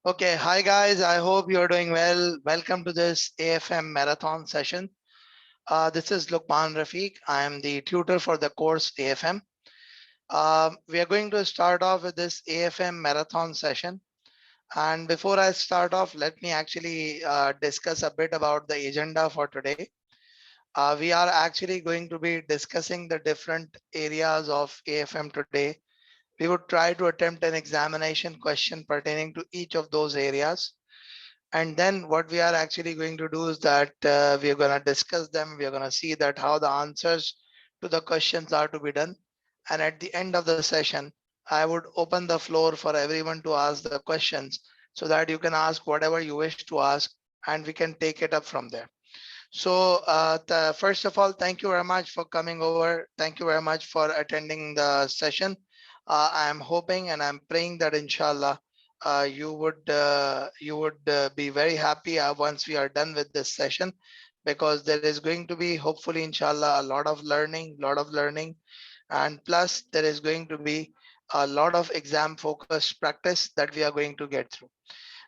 Okay, hi guys. I hope you're doing well. Welcome to this AFM marathon session. This is Luqman Rafiq. I am the tutor for the course AFM. We are going to start off with this AFM marathon session. And before I start off, let me actually discuss a bit about the agenda for today. We are actually going to be discussing the different areas of AFM today. We would try to attempt an examination question pertaining to each of those areas. And then what we are actually going to do is that we are going to discuss them. We are going to see that how the answers to the questions are to be done. And at the end of the session, I would open the floor for everyone to ask the questions so that you can ask whatever you wish to ask and we can take it up from there. So first of all, thank you very much for coming over. Thank you very much for attending the session. I am hoping and I'm praying that inshallah you would be very happy once we are done with this session, because there is going to be hopefully inshallah a lot of learning, and plus there is going to be a lot of exam focused practice that we are going to get through.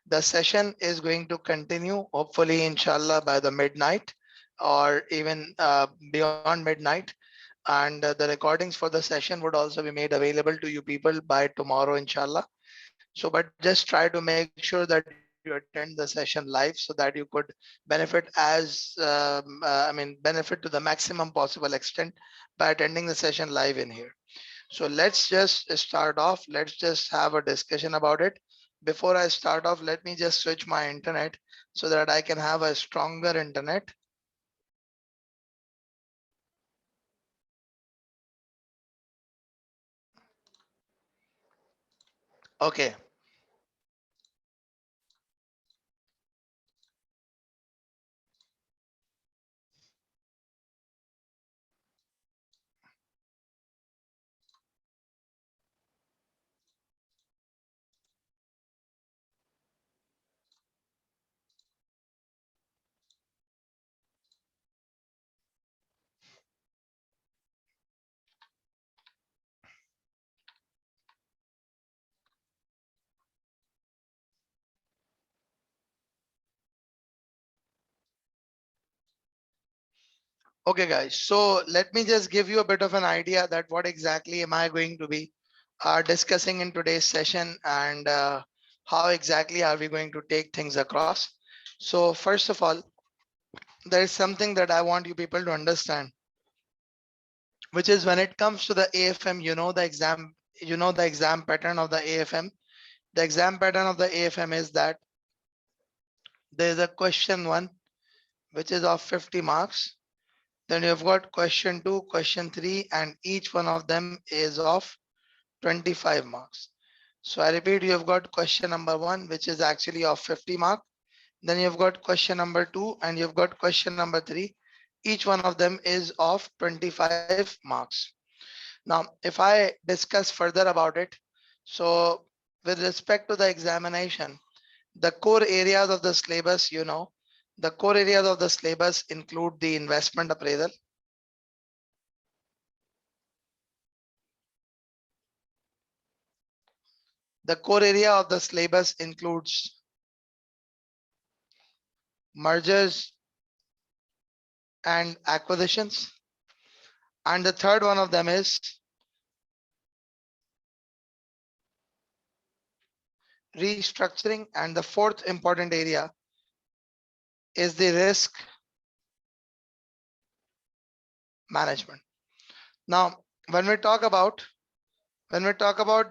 The session is going to continue hopefully inshallah by the midnight or even beyond midnight, and the recordings for the session would also be made available to you people by tomorrow inshallah. So but just try to make sure that you attend the session live so that you could benefit benefit to the maximum possible extent by attending the session live in here. So let's just start off. Let's just have a discussion about it. Before I start off, let me just switch my internet so that I can have a stronger internet. Okay. Okay, guys. So let me just give you a bit of an idea that what exactly am I going to be discussing in today's session, and how exactly are we going to take things across. So first of all, there is something that I want you people to understand, which is when it comes to the AFM, the exam pattern of the AFM. The exam pattern of the AFM is that there is a question one, which is of 50 marks. Then you've got question two, question three, and each one of them is of 25 marks. So I repeat, you've got question number one, which is actually of 50 mark. Then you've got question number two, and you've got question number three. Each one of them is of 25 marks. Now, if I discuss further about it, so with respect to the examination, the core areas of the syllabus, the core areas of the syllabus include the investment appraisal, the core area of the syllabus includes mergers and acquisitions, and the third one of them is restructuring, and the fourth important area is the risk management. Now, when we talk about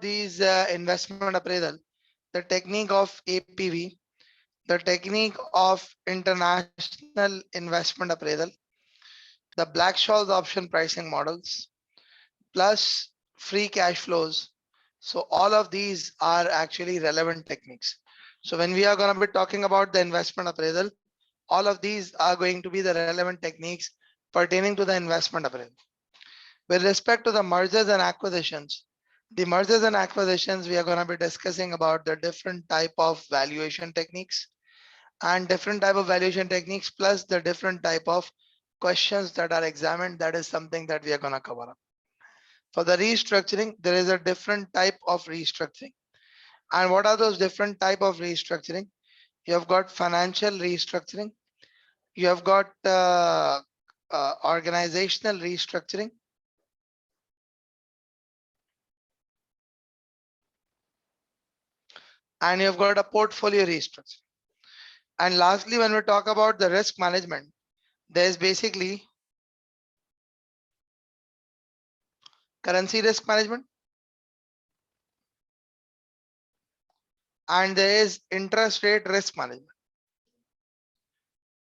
these investment appraisal, the technique of APV, the technique of international investment appraisal, the Black-Scholes option pricing models, plus free cash flows. So all of these are actually relevant techniques. So when we are going to be talking about the investment appraisal, all of these are going to be the relevant techniques pertaining to the investment appraisal. With respect to the mergers and acquisitions, we are going to be discussing about the different type of valuation techniques and different type of valuation techniques, plus the different type of questions that are examined. That is something that we are going to cover up. For the restructuring, there is a different type of restructuring. And what are those different type of restructuring? You have got financial restructuring, you have got organizational restructuring, and you've got a portfolio restructuring. And lastly, when we talk about the risk management, there's basically currency risk management, and there is interest rate risk management.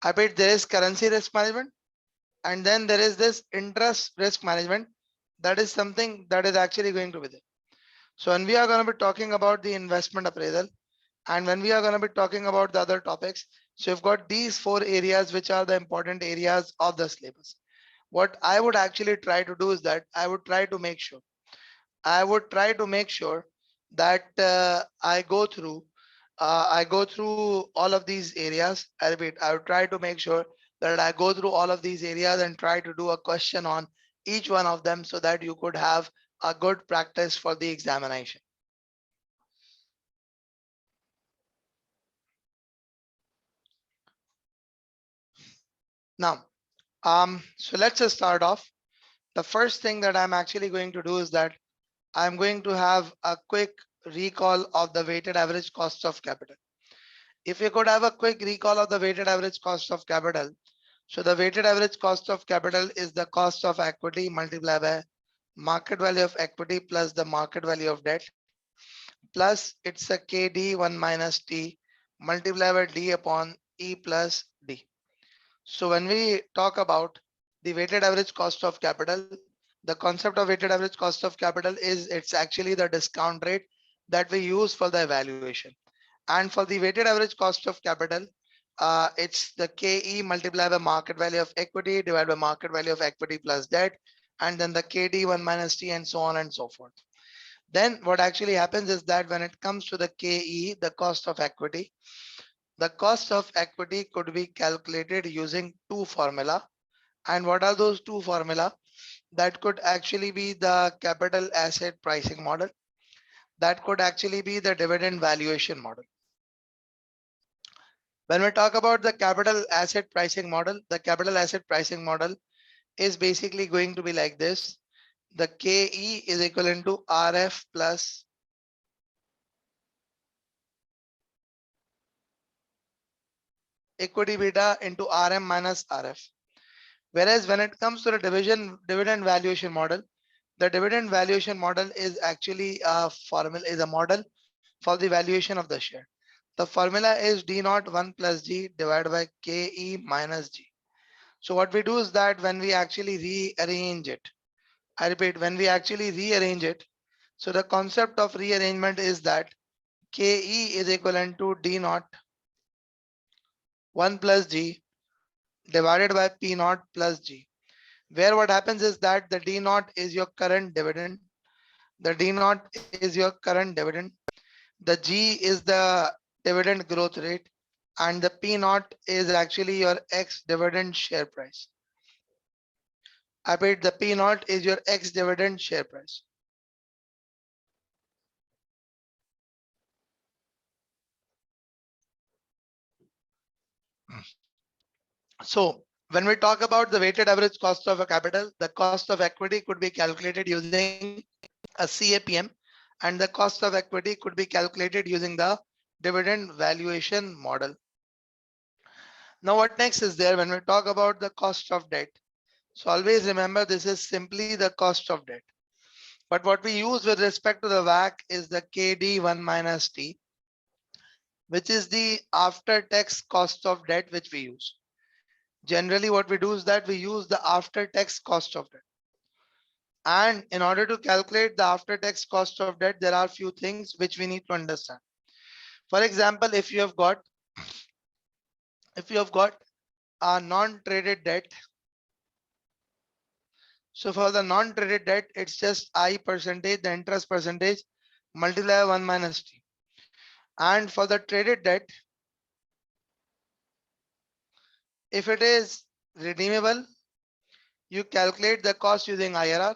I bet there is currency risk management, and then there is this interest risk management. That is something that is actually going to be there. So when we are going to be talking about the investment appraisal, and when we are going to be talking about the other topics, so you've got these four areas which are the important areas of the syllabus. What I would actually try to do is that I would try to make sure that I go through all of these areas. I repeat, I would try to make sure that I go through all of these areas and try to do a question on each one of them so that you could have a good practice for the examination. Now, so let's just start off. The first thing that I'm actually going to do is that I'm going to have a quick recall of the weighted average cost of capital. If you could have a quick recall of the weighted average cost of capital. So the weighted average cost of capital is the cost of equity multiplied by market value of equity plus the market value of debt, plus it's a KD 1 minus T multiplied by D upon E plus D. So when we talk about the weighted average cost of capital, the concept of weighted average cost of capital is it's actually the discount rate that we use for the evaluation. And for the weighted average cost of capital, it's the KE multiplied by market value of equity divided by market value of equity plus debt, and then the KD 1 minus T and so on and so forth. Then what actually happens is that when it comes to the KE, the cost of equity, the cost of equity could be calculated using two formula. And what are those two formula? That could actually be the capital asset pricing model. That could actually be the dividend valuation model. When we talk about the capital asset pricing model, the capital asset pricing model is basically going to be like this. The KE is equivalent to RF plus equity beta into RM minus RF. Whereas when it comes to the dividend valuation model, the dividend valuation model is actually a formula, is a model for the valuation of the share. The formula is D naught 1 plus G divided by KE minus G. So what we do is that when we actually rearrange it, I repeat, when we actually rearrange it, so the concept of rearrangement is that KE is equivalent to D naught 1 plus G divided by P naught plus G, where what happens is that the D naught is your current dividend, the D naught is your current dividend, the G is the dividend growth rate, and the P naught is actually your ex dividend share price. I repeat, the P naught is your ex dividend share price. So when we talk about the weighted average cost of a capital, the cost of equity could be calculated using a CAPM, and the cost of equity could be calculated using the dividend valuation model. Now what next is there when we talk about the cost of debt? So always remember this is simply the cost of debt. But what we use with respect to the WACC is the KD1 minus T, which is the after tax cost of debt which we use. Generally what we do is that we use the after tax cost of debt. And in order to calculate the after tax cost of debt, there are few things which we need to understand. For example, if you have got a non-traded debt, so for the non-traded debt, it's just I percentage, the interest percentage multiply 1 minus T. And for the traded debt, if it is redeemable, you calculate the cost using IRR.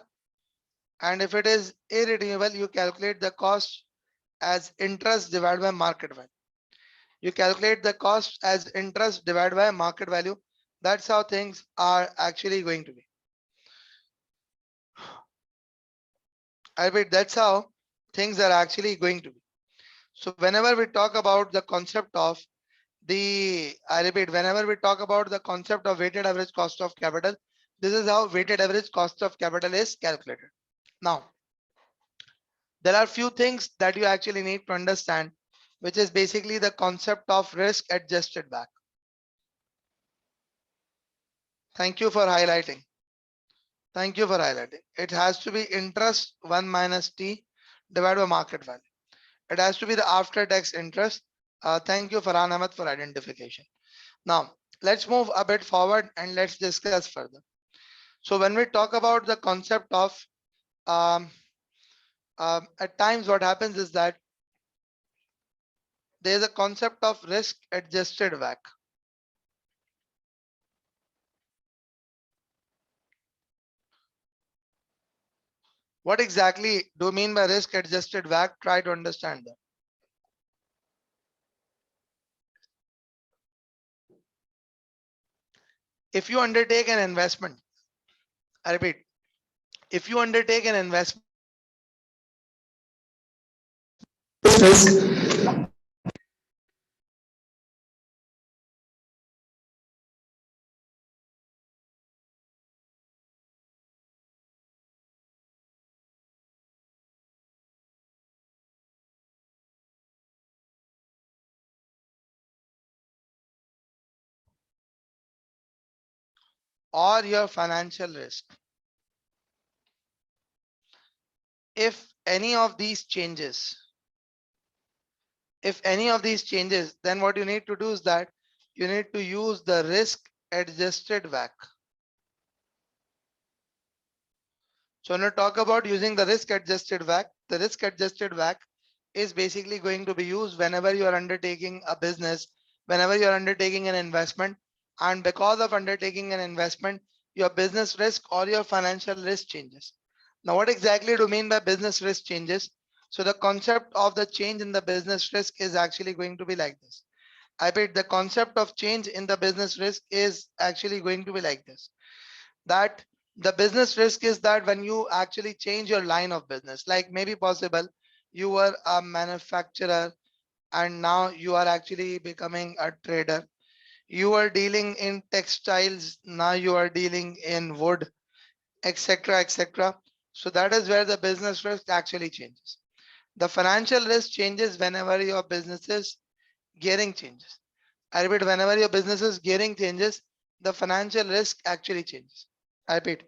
And if it is irredeemable, you calculate the cost as interest divided by market value. You calculate the cost as interest divided by market value. That's how things are actually going to be. I repeat, that's how things are actually going to be. So whenever we talk about the concept of I repeat, whenever we talk about the concept of weighted average cost of capital, this is how weighted average cost of capital is calculated. Now, there are few things that you actually need to understand, which is basically the concept of risk adjusted WACC. Thank you for highlighting. Thank you for highlighting. It has to be interest 1 minus T divided by market value. It has to be the after tax interest. Thank you, Farhan Ahmed, for identification. Now, let's move a bit forward and let's discuss further. So when we talk about the concept of um, at times what happens is that there is a concept of risk adjusted WACC. What exactly do you mean by risk adjusted WACC? Try to understand that. If you undertake an investment, I repeat, if you undertake an investment, or your financial risk, if any of these changes, then what you need to do is that you need to use the risk adjusted WACC. So when we talk about using the risk adjusted WACC, the risk adjusted WACC is basically going to be used whenever you are undertaking a business, whenever you are undertaking an investment, and because of undertaking an investment, your business risk or your financial risk changes. Now, what exactly do you mean by business risk changes? So the concept of the change in the business risk is actually going to be like this. I bet the concept of change in the business risk is actually going to be like this, that the business risk is that when you actually change your line of business, like maybe possible you were a manufacturer and now you are actually becoming a trader. You are dealing in textiles, now you are dealing in wood, etc., etc. So that is where the business risk actually changes. The financial risk changes whenever your business is gearing changes. I repeat, whenever your business is gearing changes, the financial risk actually changes. I repeat,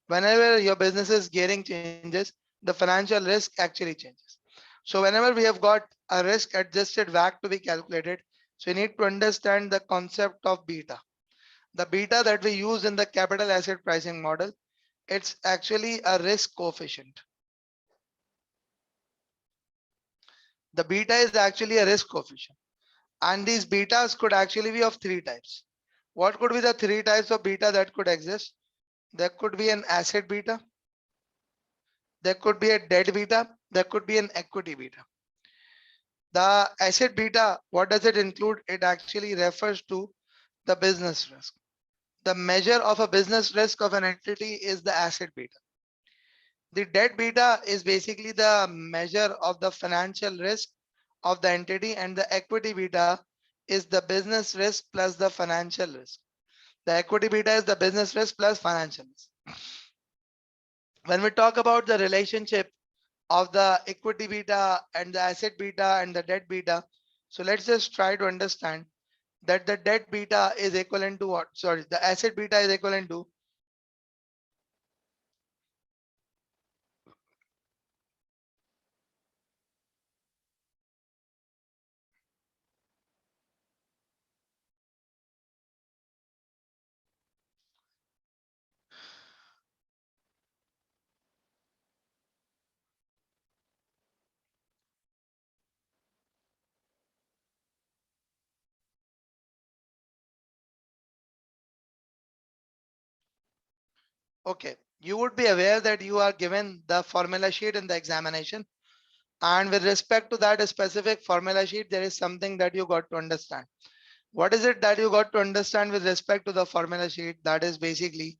whenever your business is gearing changes, the financial risk actually changes. So whenever we have got a risk adjusted WACC to be calculated, so you need to understand the concept of beta. The beta that we use in the capital asset pricing model, it's actually a risk coefficient. The beta is actually a risk coefficient. And these betas could actually be of three types. What could be the three types of beta that could exist? There could be an asset beta, there could be a debt beta, there could be an equity beta. The asset beta, what does it include? It actually refers to the business risk. The measure of a business risk of an entity is the asset beta. The debt beta is basically the measure of the financial risk of the entity, and the equity beta is the business risk plus the financial risk. The equity beta is the business risk plus financial risk. When we talk about the relationship of the equity beta and the asset beta and the debt beta, so let's just try to understand that the debt beta is equivalent to what? Sorry, the asset beta is equivalent to okay. You would be aware that you are given the formula sheet in the examination. And with respect to that specific formula sheet, there is something that you got to understand. What is it that you got to understand with respect to the formula sheet? That is basically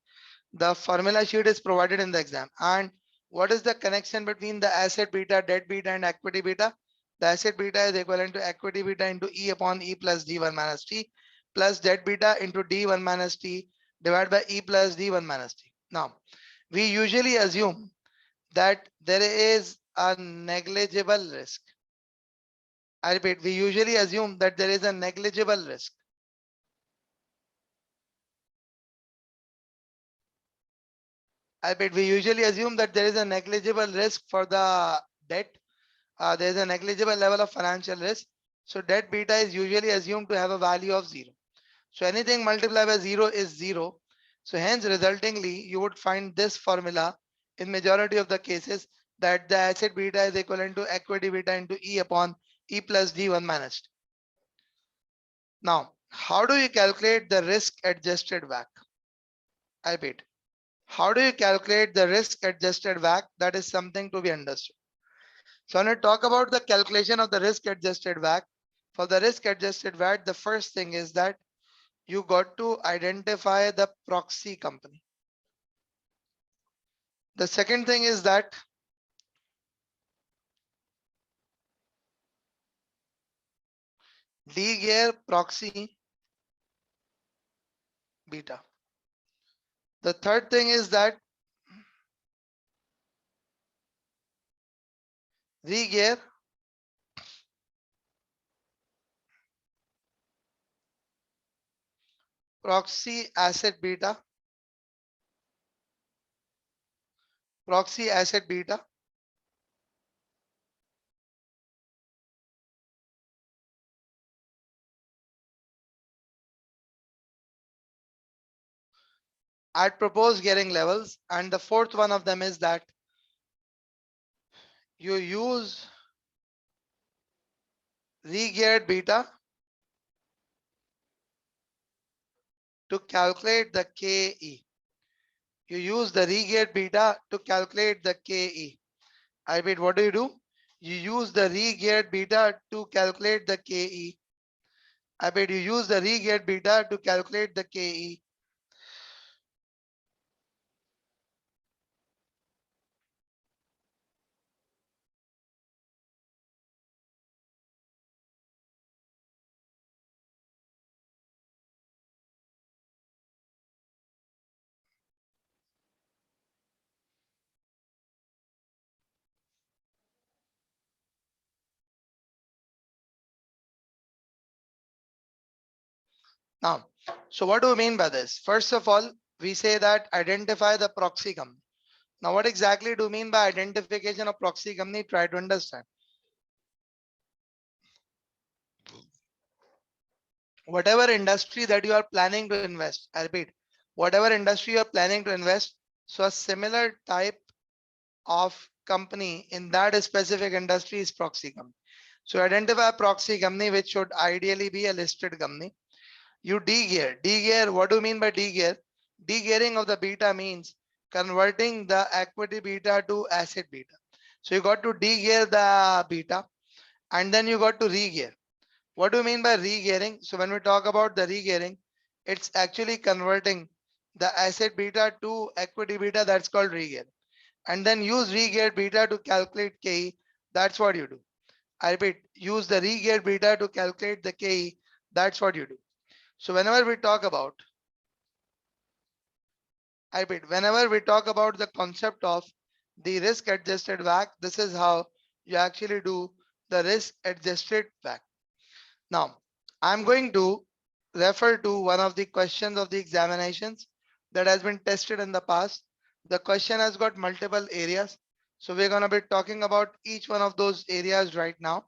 the formula sheet is provided in the exam. And what is the connection between the asset beta, debt beta, and equity beta? The asset beta is equivalent to equity beta into E upon E plus D1 minus T plus debt beta into D1 minus T divided by E plus D1 minus T. Now, we usually assume that there is a negligible risk. I repeat, we usually assume that there is a negligible risk. I repeat, we usually assume that there is a negligible risk for the debt. There is a negligible level of financial risk. So debt beta is usually assumed to have a value of 0. So anything multiplied by 0 is 0. So hence resultingly, you would find this formula in majority of the cases that the asset beta is equivalent to equity beta into E upon E plus D1 minus T. Now, how do you calculate the risk adjusted WACC? I repeat, how do you calculate the risk adjusted WACC? That is something to be understood. So when we talk about the calculation of the risk adjusted WACC, for the risk adjusted WACC, the first thing is that you got to identify the proxy company. The second thing is that de-gear proxy beta. The third thing is that re-gear proxy asset beta, proxy asset beta. At proposed gearing levels. And the fourth one of them is that you use re-geared beta to calculate the KE. You use the re-geared beta to calculate the KE. I repeat, what do? You use the re-geared beta to calculate the KE. I bet you use the re-geared beta to calculate the KE. Now, so what do we mean by this? First of all, we say that identify the proxy company. Now, what exactly do you mean by identification of proxy company? Try to understand. Whatever industry that you are planning to invest, I repeat, whatever industry you are planning to invest, so a similar type of company in that specific industry is proxy company. So identify a proxy company which should ideally be a listed company. You de-gear. De-gear, what do you mean by de-gear? De-gearing of the beta means converting the equity beta to asset beta. So you got to de-gear the beta and then you got to re-gear. What do you mean by re-gearing? So when we talk about the re-gearing, it's actually converting the asset beta to equity beta. That's called re-gear. And then use re-geared beta to calculate KE. That's what you do. I repeat, use the re-geared beta to calculate the KE. That's what you do. So whenever we talk about, I repeat, whenever we talk about the concept of the risk adjusted WACC, this is how you actually do the risk adjusted WACC. Now, I'm going to refer to one of the questions of the examinations that has been tested in the past. The question has got multiple areas. So we're going to be talking about each one of those areas right now.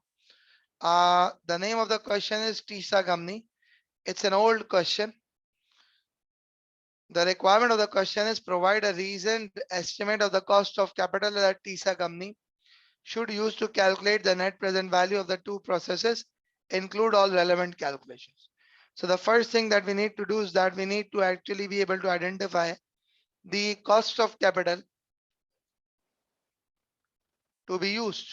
The name of the question is TISA company. It's an old question. The requirement of the question is provide a reasoned estimate of the cost of capital that TISA company should use to calculate the net present value of the two processes, include all relevant calculations. So the first thing that we need to do is that we need to actually be able to identify the cost of capital to be used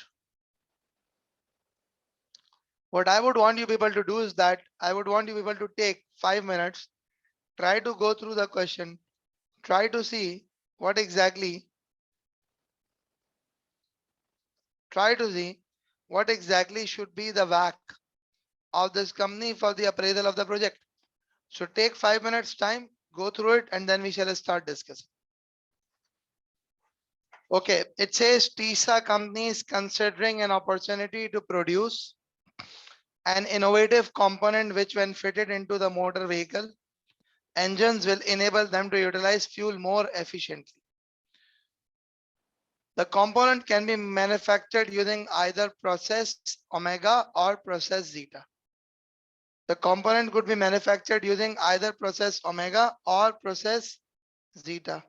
What I would want you people to do is that I would want you people to take 5 minutes, try to go through the question, try to see what exactly, try to see what exactly should be the WACC of this company for the appraisal of the project. So take 5 minutes time, go through it, and then we shall start discussing. Okay, it says TISA company is considering an opportunity to produce an innovative component which, when fitted into the motor vehicle, engines will enable them to utilize fuel more efficiently. The component can be manufactured using either process omega or process zeta. The component could be manufactured using either process omega or process zeta.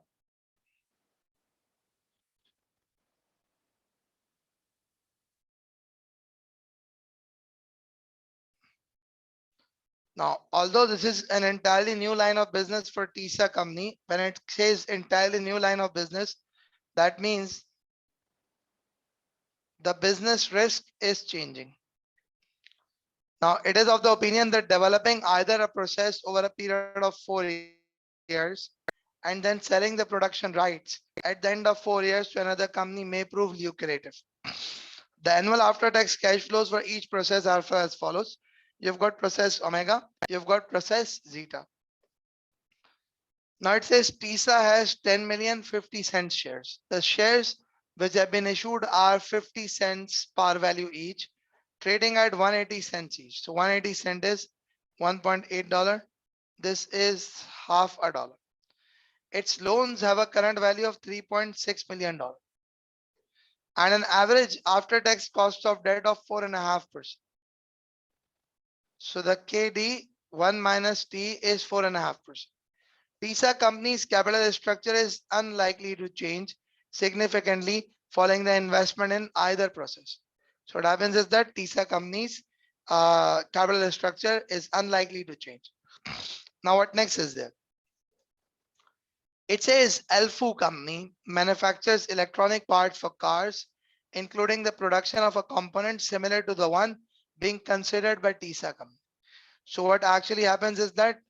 Now, although this is an entirely new line of business for TISA company, when it says entirely new line of business, that means the business risk is changing. Now, it is of the opinion that developing either a process over a period of 4 years and then selling the production rights at the end of 4 years to another company may prove lucrative. The annual after-tax cash flows for each process are as follows. You've got process omega, you've got process zeta. Now it says TISA has 10 million 50 cent shares. The shares which have been issued are 50 cents par value each, trading at 180 cents each. So 180 cent is $1.8. This is half a dollar. Its loans have a current value of $3.6 million and an average after-tax cost of debt of 4.5%. So the KD 1 minus T is 4.5%. TISA company's capital structure is unlikely to change significantly following the investment in either process. So what happens is that TISA company's capital structure is unlikely to change. Now what next is there? It says Elfu company manufactures electronic parts for cars, including the production of a component similar to the one being considered by TISA company. So what actually happens is that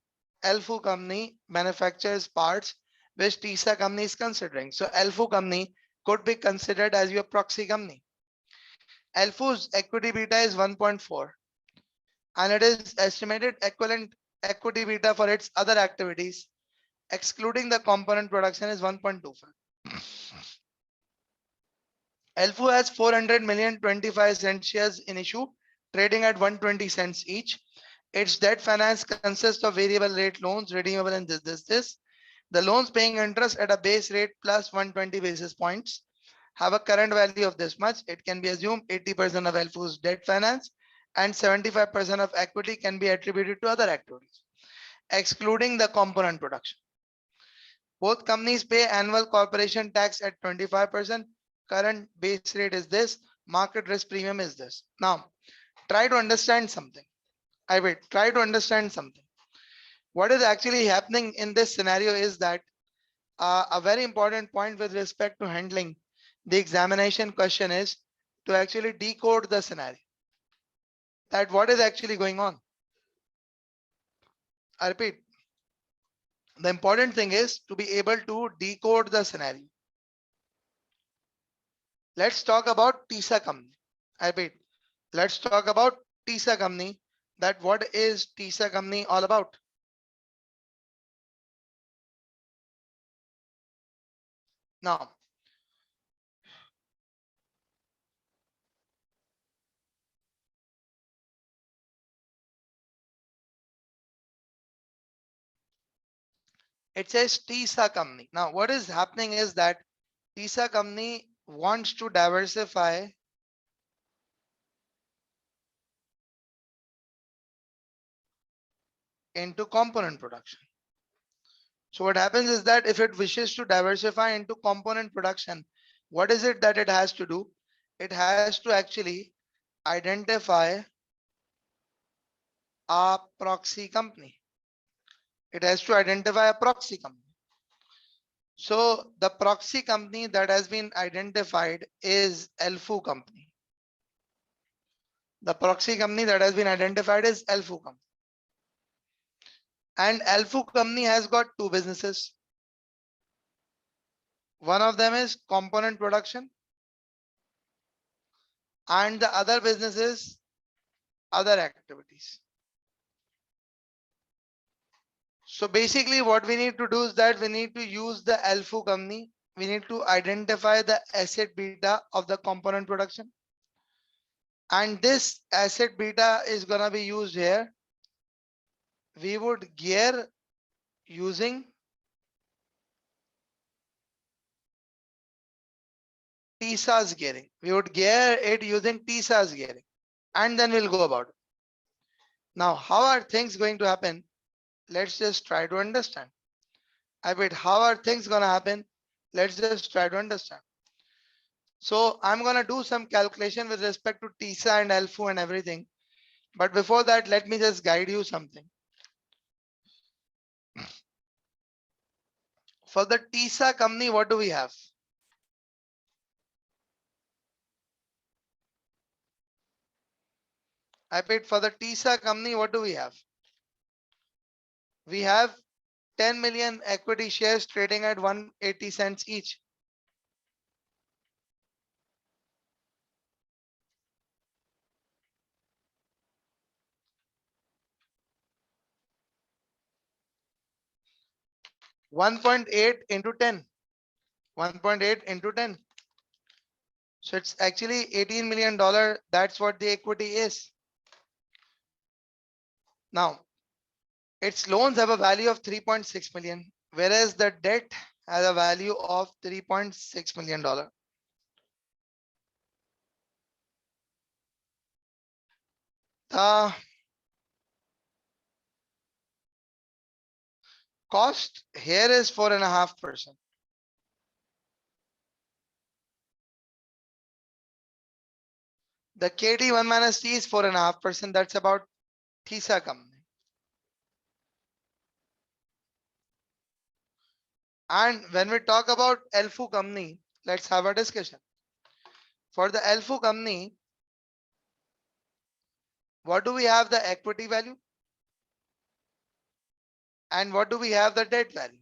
Elfu company manufactures parts which TISA company is considering. So Elfu company could be considered as your proxy company. Elfu's equity beta is 1.4 and it is estimated equivalent equity beta for its other activities, excluding the component production, is 1.25. Elfu has 400 million 25 cent shares in issue, trading at 120 cents each. Its debt finance consists of variable rate loans redeemable in this. The loans paying interest at a base rate plus 120 basis points have a current value of this much. It can be assumed 80% of Elfu's debt finance and 75% of equity can be attributed to other activities, excluding the component production. Both companies pay annual corporation tax at 25%. Current base rate is this. Market risk premium is this. Now, try to understand something. Try to understand something. What is actually happening in this scenario is that a very important point with respect to handling the examination question is to actually decode the scenario. That what is actually going on. I repeat, the important thing is to be able to decode the scenario. Let's talk about TISA company. I repeat, let's talk about TISA company. That what is TISA company all about? Now, it says TISA company. Now, what is happening is that TISA company wants to diversify into component production. So what happens is that if it wishes to diversify into component production, what is it that it has to do? It has to actually identify a proxy company. It has to identify a proxy company. So the proxy company that has been identified is Elfu company. The proxy company that has been identified is Alfu company. And Alfu company has got two businesses. One of them is component production and the other business is other activities. So basically what we need to do is that we need to use the Alfu company. We need to identify the asset beta of the component production. And this asset beta is going to be used here. We would gear using TSA's gearing. We would gear it using TSA's gearing. And then we'll go about it. Now, how are things going to happen? Let's just try to understand. How are things going to happen? Let's just try to understand. So I'm going to do some calculation with respect to TSA and Alfu and everything. But before that, let me just guide you something. For the TSA company, what do we have? For the TSA company, what do we have? We have 10 million equity shares trading at 180 cents each. $1.8 into 10. 1.8 into 10. So it's actually $18 million. That's what the equity is. Now, its loans have a value of 3.6 million, whereas the debt has a value of $3.6 million. The cost here is 4.5%. The KT1 minus T is 4.5%. That's about TSA company. And when we talk about Alfu company, let's have a discussion. For the Alfu company, what do we have the equity value? And what do we have the debt value?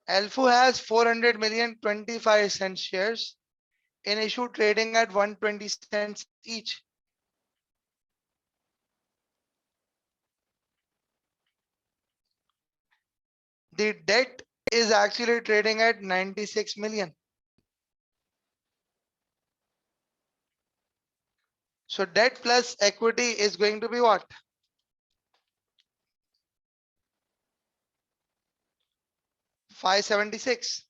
Alfu has 400 million 25 cent shares in issue trading at 120 cents each. The debt is actually trading at 96 million. So debt plus equity is going to be what? 576.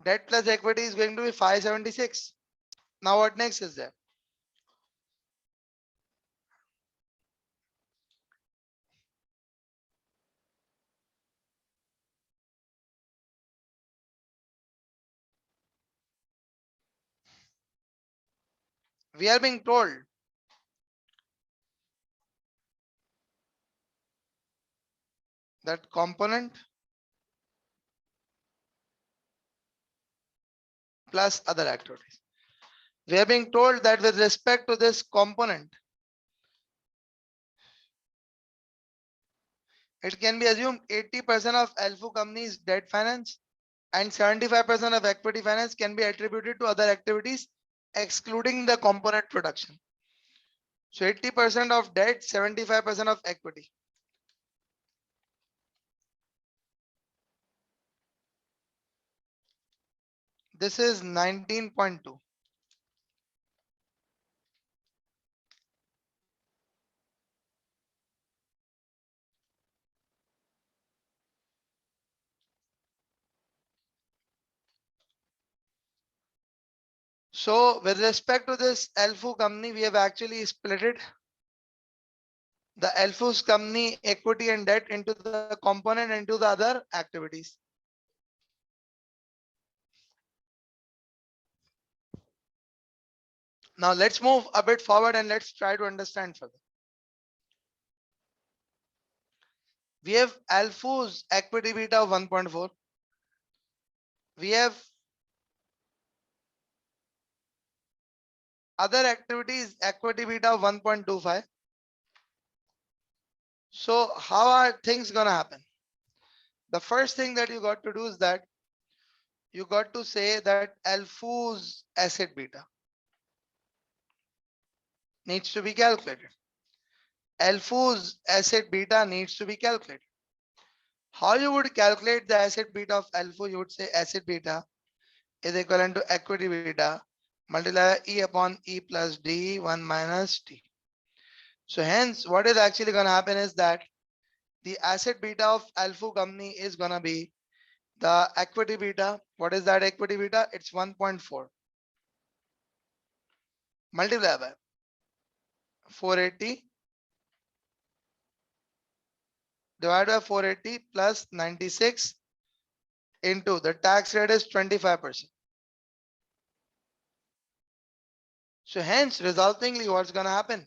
Debt plus equity is going to be 576. Now what next is there? We are being told that component plus other activities. We are being told that with respect to this component, it can be assumed 80% of Alfu company's debt finance and 75% of equity finance can be attributed to other activities, excluding the component production. So 80% of debt, 75% of equity. This is 19.2. So with respect to this Alfu company, we have actually split it. The Alfu's company equity and debt into the component and into the other activities. Now let's move a bit forward and let's try to understand further. We have Alfu's equity beta of 1.4. We have Other activities, equity beta 1.25. So how are things gonna happen? The first thing that you got to do is that you got to say that Alfu's asset beta needs to be calculated. Alfu's asset beta needs to be calculated. How you would calculate the asset beta of Alfu? You would say asset beta is equivalent to equity beta multiplied by E upon E plus D 1 minus T. So hence what is actually going to happen is that the asset beta of Alfu company is going to be the equity beta. What is that equity beta? It's 1.4 multiplied by 480 divided by 480 plus 96 into the tax rate is 25%. So hence resultingly what's going to happen?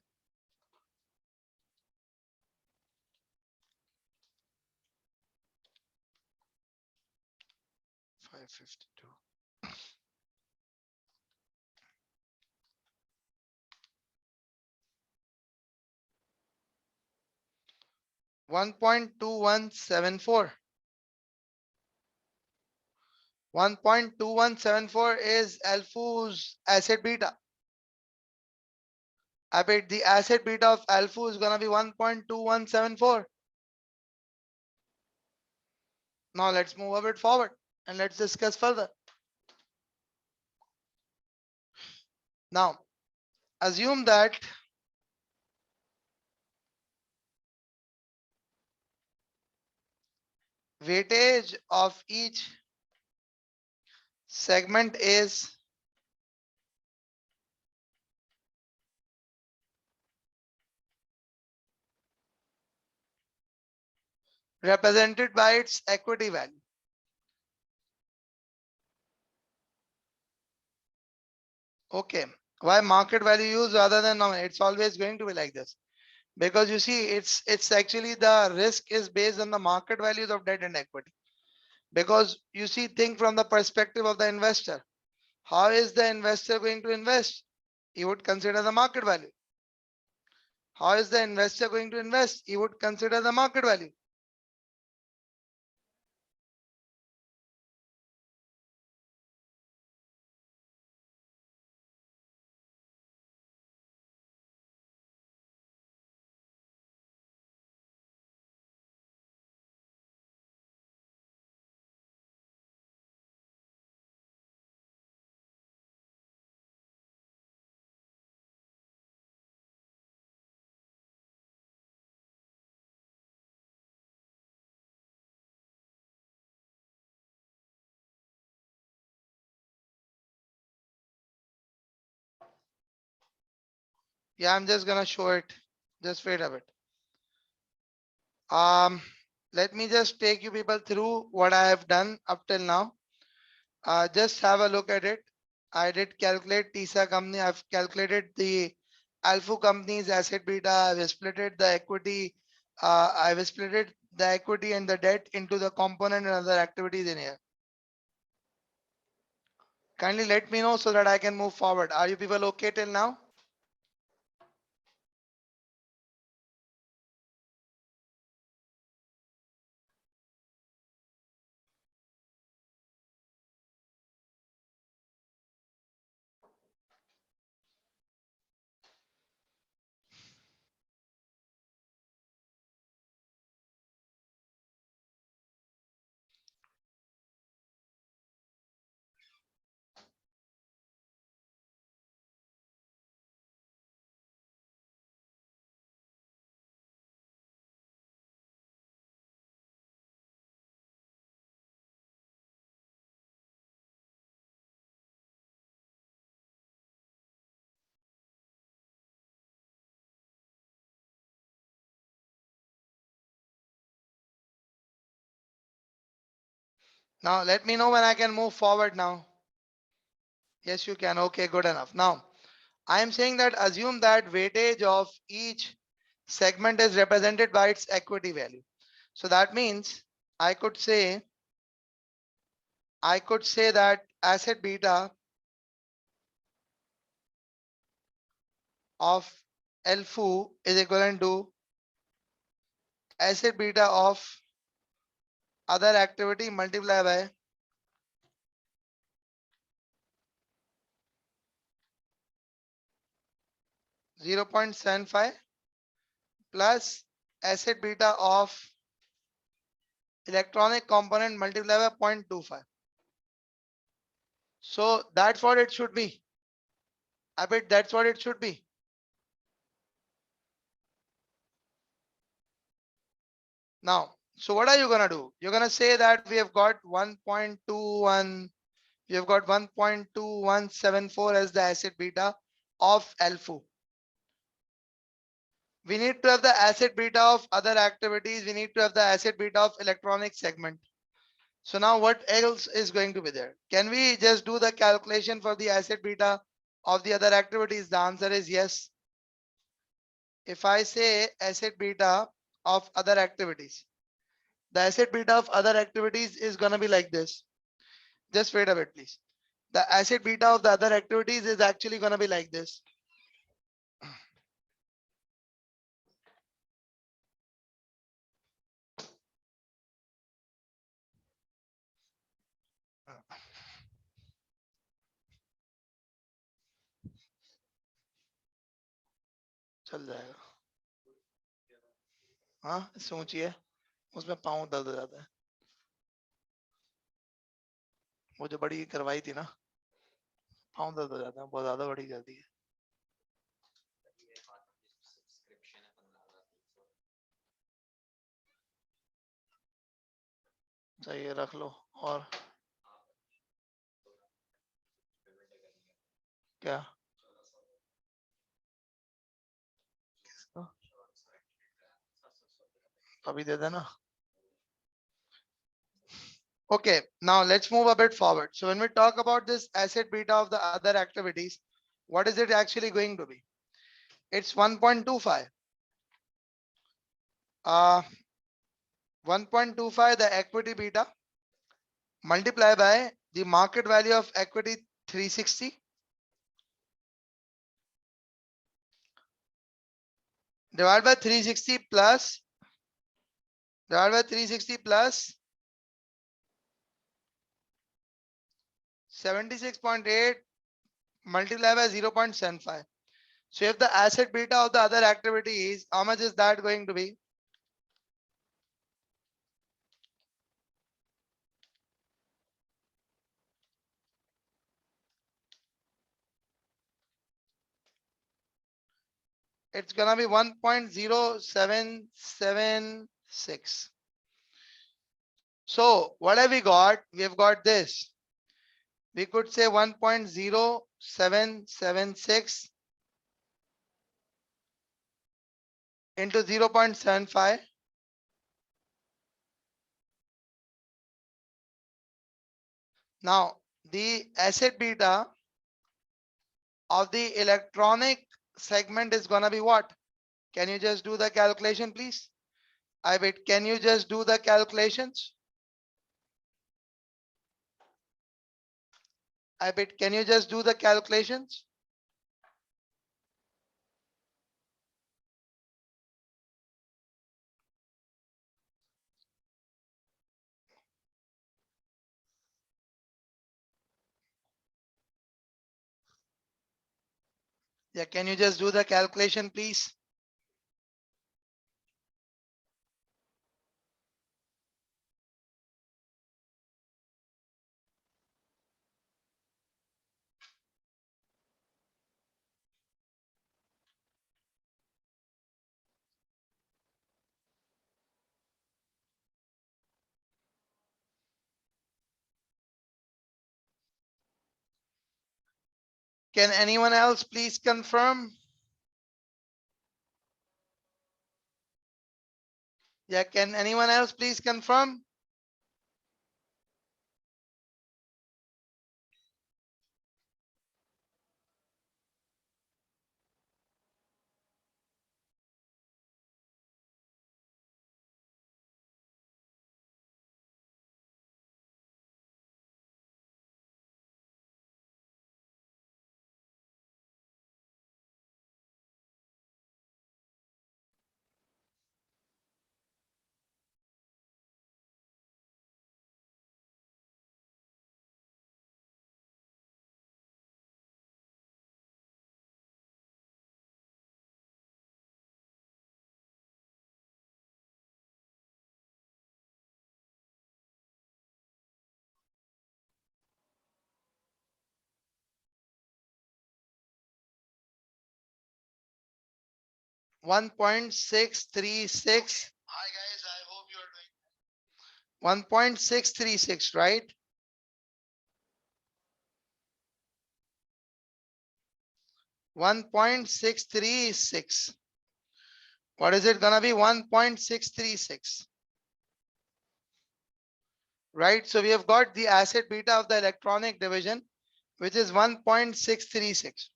$552. 1.2174. 1.2174 is Alfu's asset beta. I bet the asset beta of Alfu is gonna be 1.2174. Now let's move a bit forward and let's discuss further. Now assume that weightage of each segment is represented by its equity value. Okay, why market value use rather than nominal? It's always going to be like this because you see it's actually the risk is based on the market values of debt and equity. Because you see, think from the perspective of the investor. How is the investor going to invest? He would consider the market value. How is the investor going to invest? He would consider the market value. Yeah, I'm just gonna show it. Just wait a bit. Um, Let me just take you people through what I have done up till now. Just have a look at it. I did calculate TISA company. I've calculated the Alpha company's asset beta. I've splitted the equity. I've splitted the equity and the debt into the component and other activities in here. Kindly let me know so that I can move forward. Are you people okay till now? Now let me know when I can move forward now. Yes, you can. Okay, good enough. Now I am saying that assume that weightage of each segment is represented by its equity value. So that means I could say that asset beta of LFO is equivalent to asset beta of other activity multiplied by zero point 0.75 plus asset beta of electronic component multiplied by 0.25. So that's what it should be. I bet that's what it should be. Now, so what are you gonna do? You're gonna say that we have got 1.21, we have got 1.2174 as the asset beta of LFO. We need to have the asset beta of other activities. We need to have the asset beta of electronic segment. So now what else is going to be there? Can we just do the calculation for the asset beta of the other activities? The answer is yes. If I say asset beta of other activities, the asset beta of other activities is going to be like this. Just wait a bit, please. The asset beta of the other activities is actually going to be like this. चल जाएगा हाँ सोचिए उसमें पाँव दर्द हो जाता है वो जो बड़ी करवाई थी ना पाँव दर्द हो जाता है बहुत ज्यादा बड़ी कर दी है चाहिए रख लो और क्या अभी दे देना. Okay, now let's move a bit forward. So when we talk about this asset beta of the other activities, what is it actually going to be? It's 1.25. 1.25 the equity beta multiplied by the market value of equity 360 divided by 360 plus 76.8 multiplied by 0.75. So if the asset beta of the other activity is, how much is that going to be? It's gonna be 1.0776. So what have we got? We have got this. We could say 1.0776 into 0.75. Now the asset beta of the electronic segment is gonna be what? Can you just do the calculation, please? I bet. Can you just do the calculations? I bet. Can you just do the calculations? Yeah, can you just do the calculation, please? Can anyone else please confirm? Yeah, can anyone else please confirm? 1.636. Hi guys, I hope you are doing 1.636, right? 1.636. What is it gonna be? 1.636, right? So we have got the asset beta of the electronic division, which is 1.636.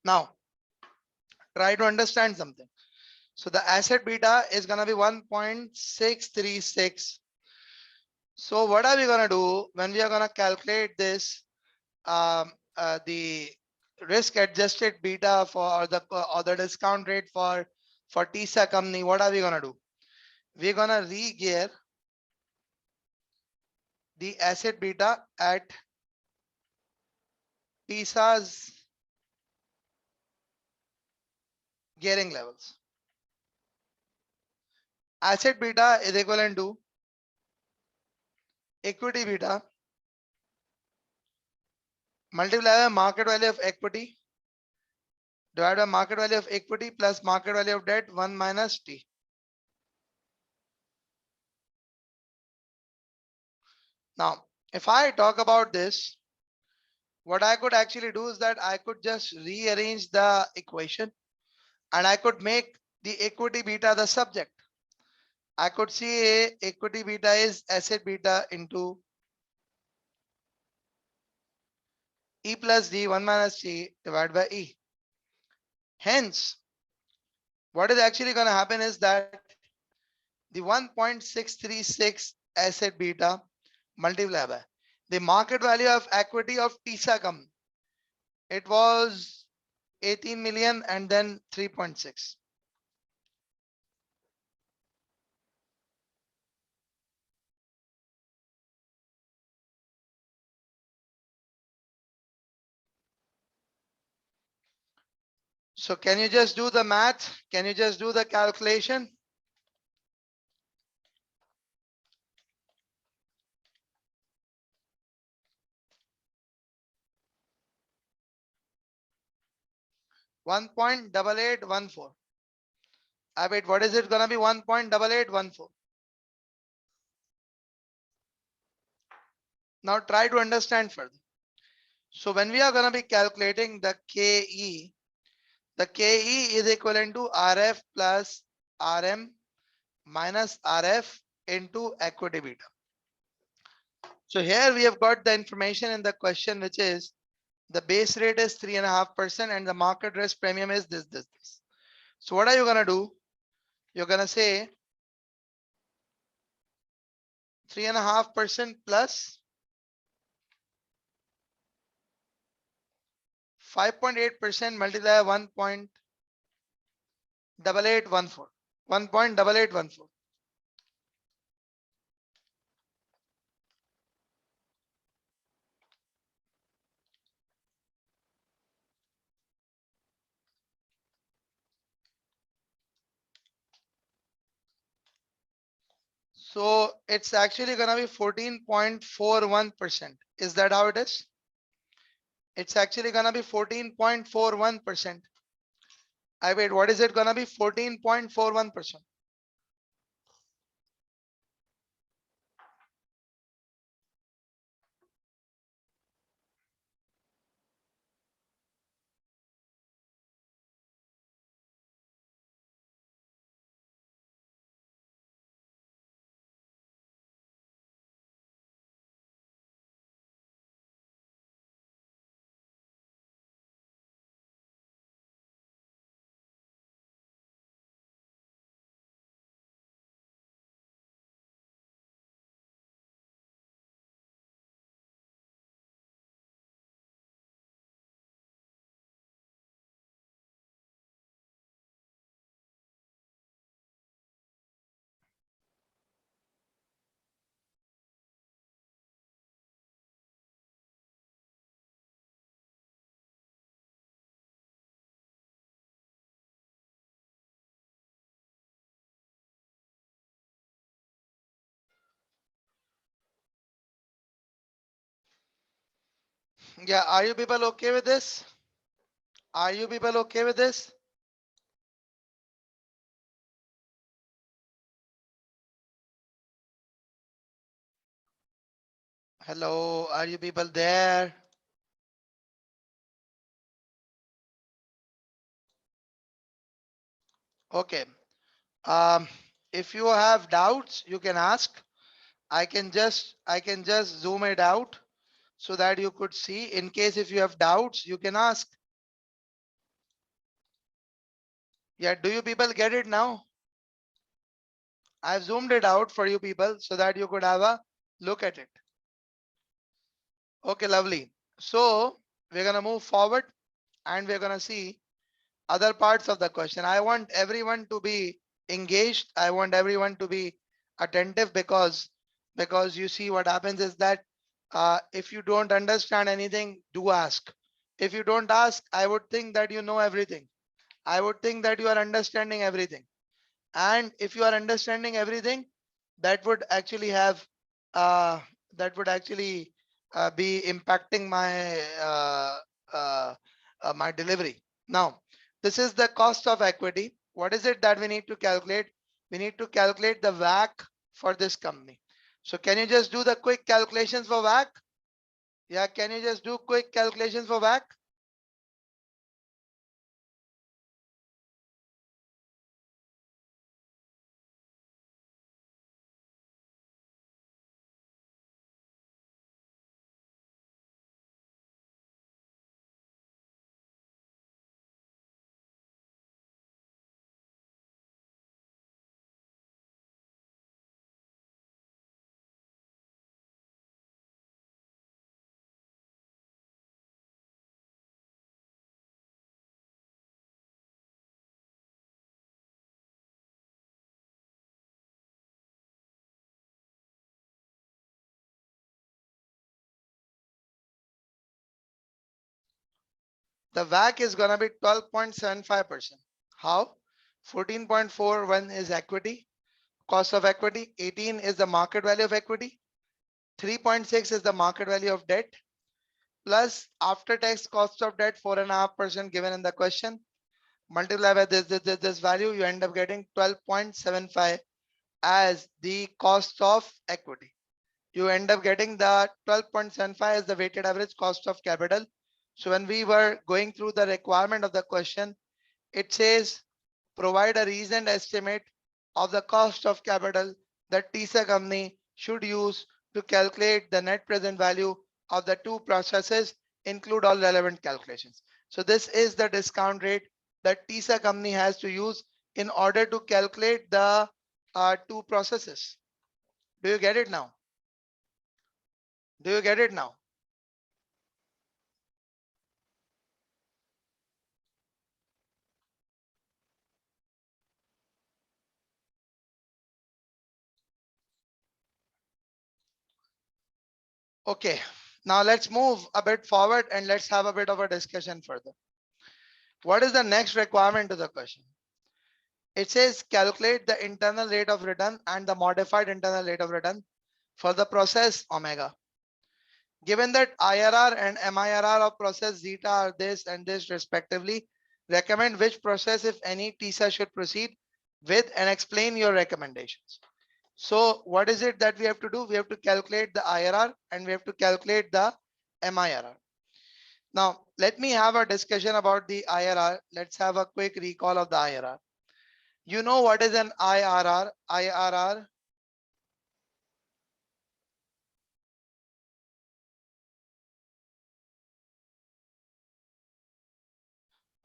Now, try to understand something. So the asset beta is gonna be 1.636. So what are we gonna do when we are gonna calculate this? The risk adjusted beta for or the discount rate for TISA company. What are we gonna do? We're gonna re-gear the asset beta at TISA's gearing levels. Asset beta is equivalent to equity beta multiplied by market value of equity divided by market value of equity plus market value of debt 1 minus T. Now, if I talk about this, what I could actually do is that I could just rearrange the equation and I could make the equity beta the subject. I could say equity beta is asset beta into E plus D 1 minus T divided by E. Hence, what is actually going to happen is that the 1.636 asset beta multiplied by the market value of equity of TISA company. It was 18 million and then 3.6. So can you just do the math? Can you just do the calculation? $1.8814. I bet what is it gonna be? 1.8814. Now try to understand further. So when we are gonna be calculating the KE, the KE is equivalent to RF plus RM minus RF into equity beta. So here we have got the information in the question, which is the base rate is 3.5% and the market risk premium is this. So what are you gonna do? You're gonna say 3.5% plus 5.8% multiplied by 1.8814. 1.8814. So it's actually gonna be 14.41%. Is that how it is? It's actually gonna be 14.41%. I wait, what is it gonna be? 14.41%. Yeah, are you people okay with this? Are you people okay with this? Hello, are you people there? Okay. Um, if you have doubts, you can ask. I can just zoom it out so that you could see. In case if you have doubts, you can ask. Yeah, do you people get it now? I've zoomed it out for you people so that you could have a look at it. Okay, lovely. So we're gonna move forward and we're gonna see other parts of the question. I want everyone to be engaged. I want everyone to be attentive because you see what happens is that if you don't understand anything, do ask. If you don't ask, I would think that you know everything. I would think that you are understanding everything. And if you are understanding everything, that would actually have uh, that would actually be impacting my delivery. Now this is the cost of equity. What is it that we need to calculate? We need to calculate the WACC for this company. So can you just do the quick calculations for WACC? Yeah, can you just do quick calculations for WACC? The WACC is gonna be 12.75%. How? 14.41 is equity, cost of equity, 18 is the market value of equity, 3.6 is the market value of debt, plus after tax cost of debt 4.5% given in the question. Multiply by this value, you end up getting 12.75 as the cost of equity. You end up getting the 12.75 as the weighted average cost of capital. So when we were going through the requirement of the question, it says provide a reasoned estimate of the cost of capital that TISA company should use to calculate the net present value of the two processes, include all relevant calculations. So this is the discount rate that TISA company has to use in order to calculate the two processes. Do you get it now? Do you get it now? Okay, now let's move a bit forward and let's have a bit of a discussion further. What is the next requirement to the question? It says calculate the internal rate of return and the modified internal rate of return for the process omega. Given that IRR and MIRR of process zeta are this and this respectively, recommend which process, if any, TISA should proceed with and explain your recommendations. So what is it that we have to do? We have to calculate the IRR and we have to calculate the MIRR. Now, let me have a discussion about the IRR. Let's have a quick recall of the IRR. You know what is an IRR?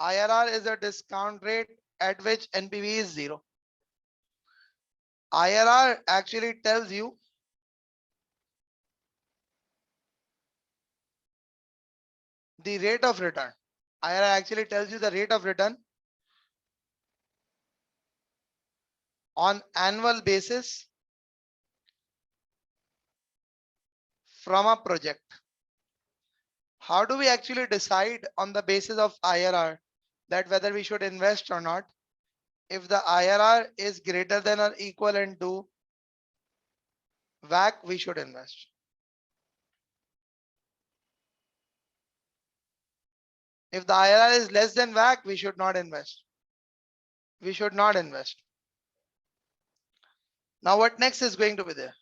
IRR is a discount rate at which NPV is zero. IRR actually tells you the rate of return. IRR actually tells you the rate of return on annual basis from a project. How do we actually decide on the basis of IRR that whether we should invest or not? If the IRR is greater than or equivalent to WACC, we should invest. If the IRR is less than WACC, we should not invest. We should not invest. Now what next is going to be there?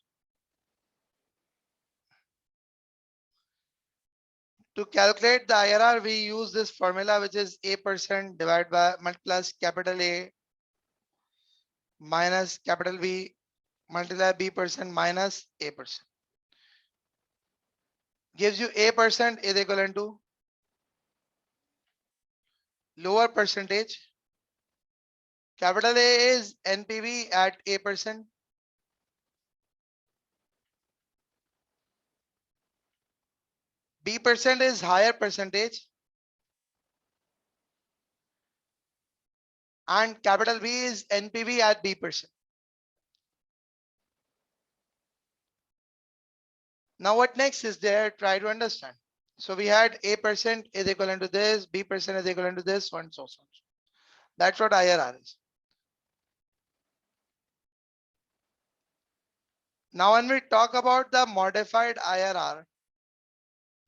To calculate the IRR, we use this formula, which is A% divided by plus capital A minus capital B multiply B% minus A%. Gives you A% is equivalent to lower percentage. Capital A is NPV at A%. B% is higher percentage. And capital B is NPV at B%. Now what next is there? Try to understand. So we had A% is equivalent to this, B% is equivalent to this, so on and so on. That's what IRR is. Now when we talk about the modified IRR,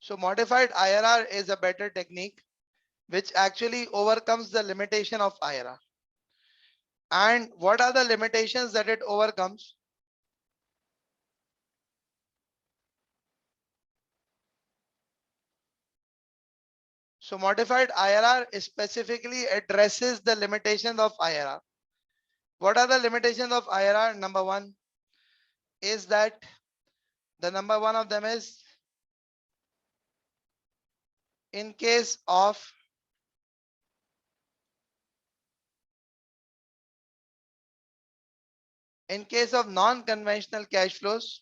so modified IRR is a better technique which actually overcomes the limitation of IRR. And what are the limitations that it overcomes? So modified IRR specifically addresses the limitations of IRR. What are the limitations of IRR? Number one is that the number one of them is in case of non-conventional cash flows,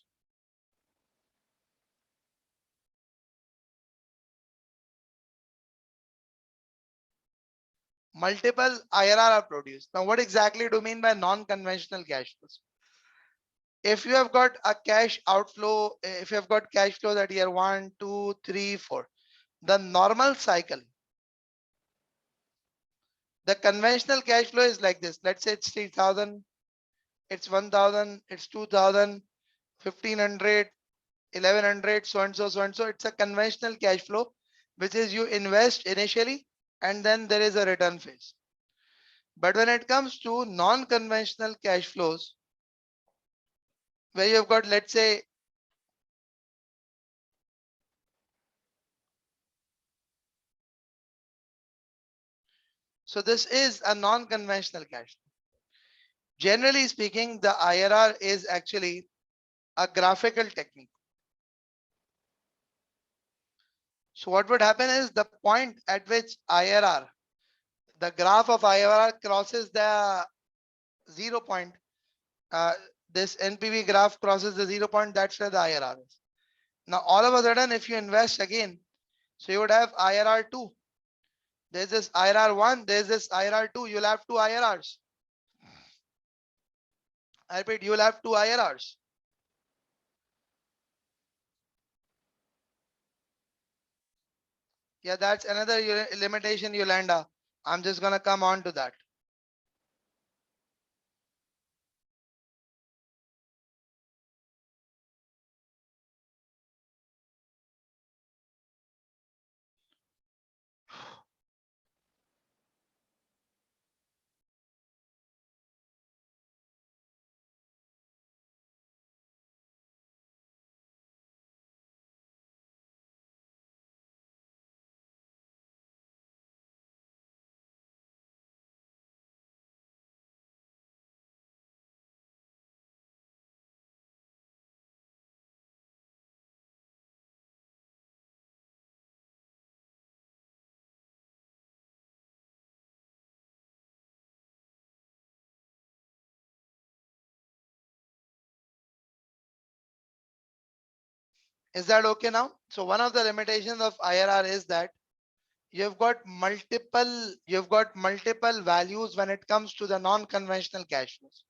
multiple IRR are produced. Now, what exactly do you mean by non-conventional cash flows? If you have got a cash outflow, if you have got cash flows at year 1, 2, 3, 4, the normal cycle, the conventional cash flow is like this. Let's say it's 3,000, it's 1,000, it's 2,000, 1,500, 1,100, so and so, so and so. It's a conventional cash flow, which is you invest initially and then there is a return phase. But when it comes to non-conventional cash flows, where you've got, let's say, so this is a non-conventional cash flow. Generally speaking, the IRR is actually a graphical technique. So what would happen is the point at which IRR, the graph of IRR crosses the 0 point, this NPV graph crosses the 0 point, that's where the IRR is. Now all of a sudden, if you invest again, so you would have IRR 2. There's this IRR 1, there's this IRR 2, you'll have two IRRs. I repeat, you'll have two IRRs. Yeah, that's another limitation, Yolanda. I'm just gonna come on to that. Is that okay now? So one of the limitations of IRR is that you've got multiple values when it comes to the non-conventional cash flows.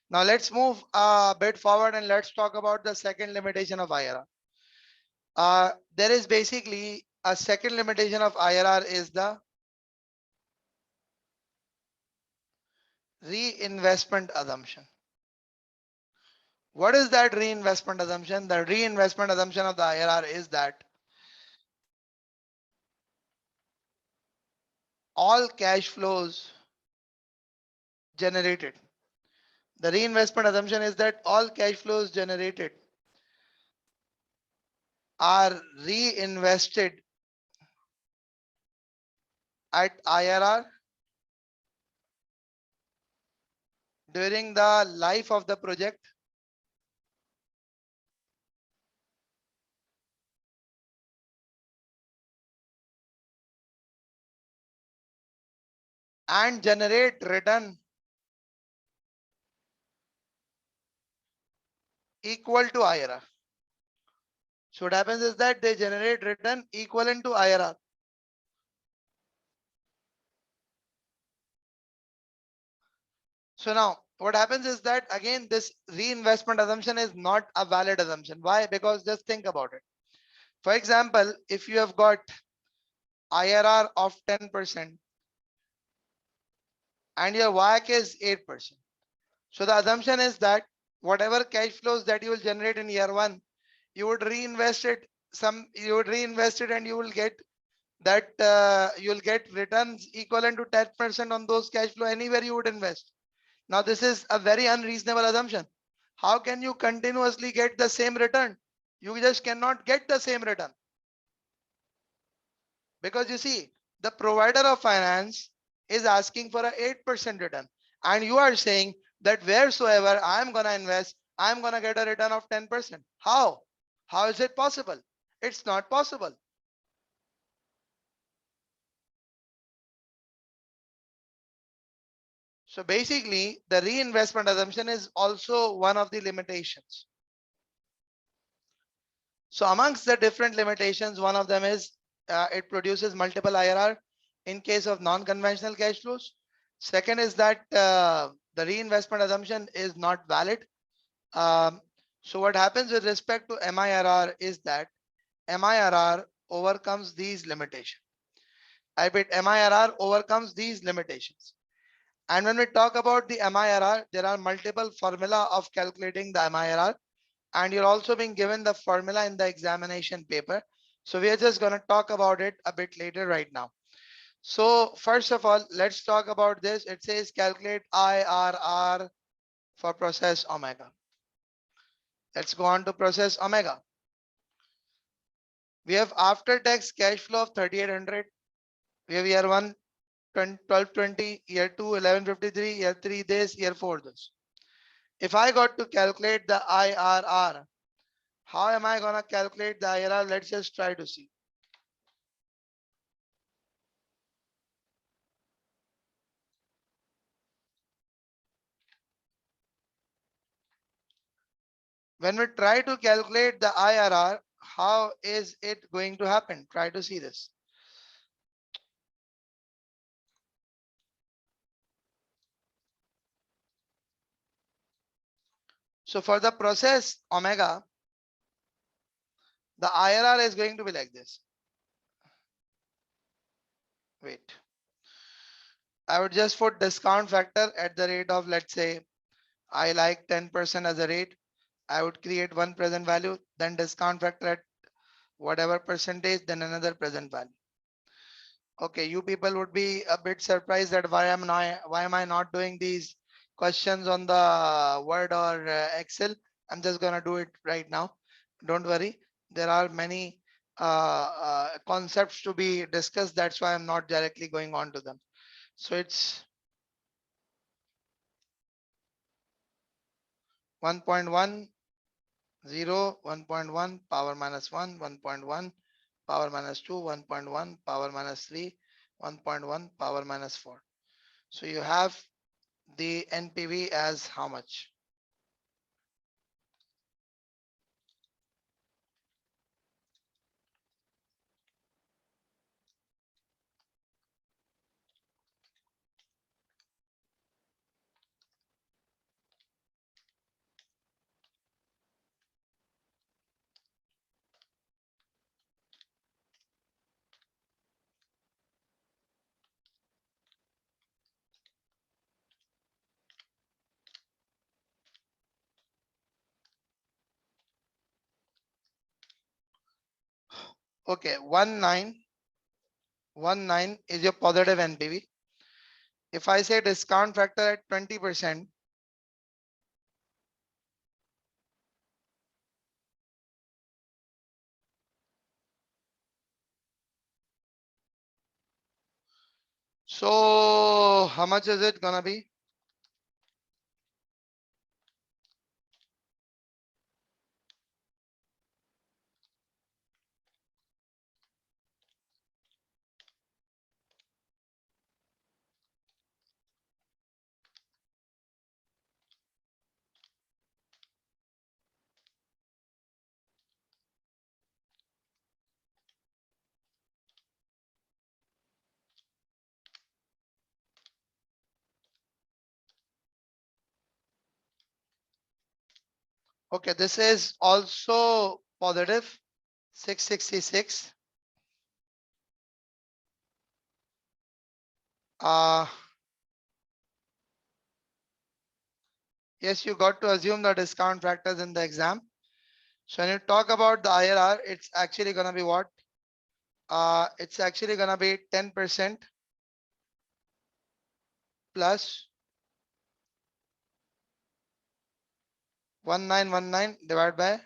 Now let's move a bit forward and let's talk about the second limitation of IRR. There is basically a second limitation of IRR is the reinvestment assumption. What is that reinvestment assumption? The reinvestment assumption of the IRR is that all cash flows generated. The reinvestment assumption is that all cash flows generated are reinvested at IRR during the life of the project and generate return equal to IRR. So what happens is that they generate return equivalent to IRR. So now what happens is that again this reinvestment assumption is not a valid assumption. Why? Because just think about it. For example, if you have got IRR of 10% and your WACC is 8%. So the assumption is that whatever cash flows that you will generate in year one, you would reinvest it and you will get that you'll get returns equivalent to 10% on those cash flow anywhere you would invest. Now this is a very unreasonable assumption. How can you continuously get the same return? You just cannot get the same return. Because you see, the provider of finance is asking for a 8% return. And you are saying that wheresoever I'm going to invest, I'm going to get a return of 10%. How? How is it possible? It's not possible. So basically, the reinvestment assumption is also one of the limitations. So amongst the different limitations, one of them is it produces multiple IRR in case of non-conventional cash flows. Second is that the reinvestment assumption is not valid. Um, so what happens with respect to MIRR is that MIRR overcomes these limitations. I bet MIRR overcomes these limitations. And when we talk about the MIRR, there are multiple formula of calculating the MIRR. And you're also being given the formula in the examination paper. So we are just going to talk about it a bit later right now. So first of all, let's talk about this. It says calculate IRR for process omega. Let's go on to process omega. We have after tax cash flow of 3800. We have year 1 1220, year 2 1153, year 3 this, year 4 this. If I got to calculate the IRR, how am I going to calculate the IRR? Let's just try to see. When we try to calculate the IRR, how is it going to happen? Try to see this. So for the process omega, the IRR is going to be like this. Wait. I would just put discount factor at the rate of, let's say, I like 10% as a rate. I would create one present value, then discount factor at whatever percentage, then another present value. Okay, you people would be a bit surprised that why am I not doing these questions on the Word or Excel. I'm just gonna do it right now. Don't worry. There are many concepts to be discussed. That's why I'm not directly going on to them. So it's 1.10, 1.1 power minus 1, 1.1 power minus 2, 1.1 power minus 3, 1.1 power minus 4. So you have the NPV as how much? Okay, 19 19 is your positive NPV. If I say discount factor at 20%, so how much is it gonna be? Okay, this is also positive 666. Uh, yes, you got to assume the discount factors in the exam. So when you talk about the IRR, it's actually gonna be what? It's actually gonna be 10% plus 1919 divided by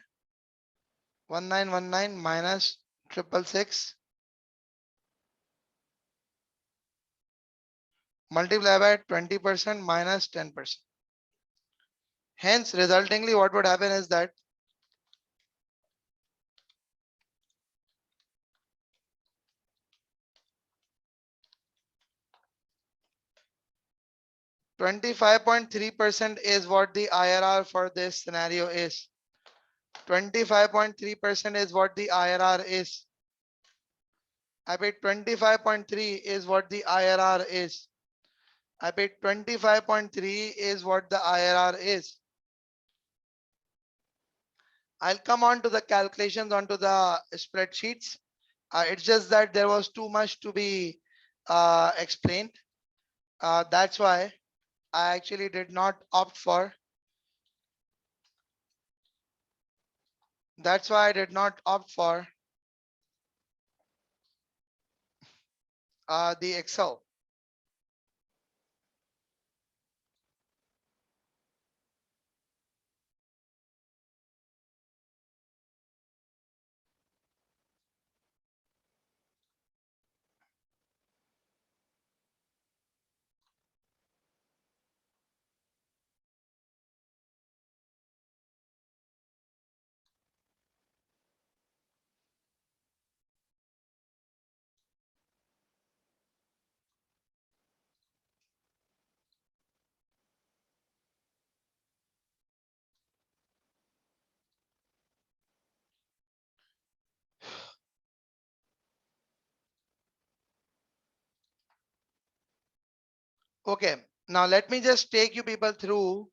1919 minus 666 multiply by 20% minus 10%. Hence, resultingly, what would happen is that 25.3% is what the IRR for this scenario is. 25.3% is what the IRR is. I paid 25.3 is what the IRR is. I paid 25.3 is what the IRR is. I'll come on to the calculations onto the spreadsheets. It's just that there was too much to be explained. That's why I actually did not opt for. That's why I did not opt for the Excel. Okay, now let me just take you people through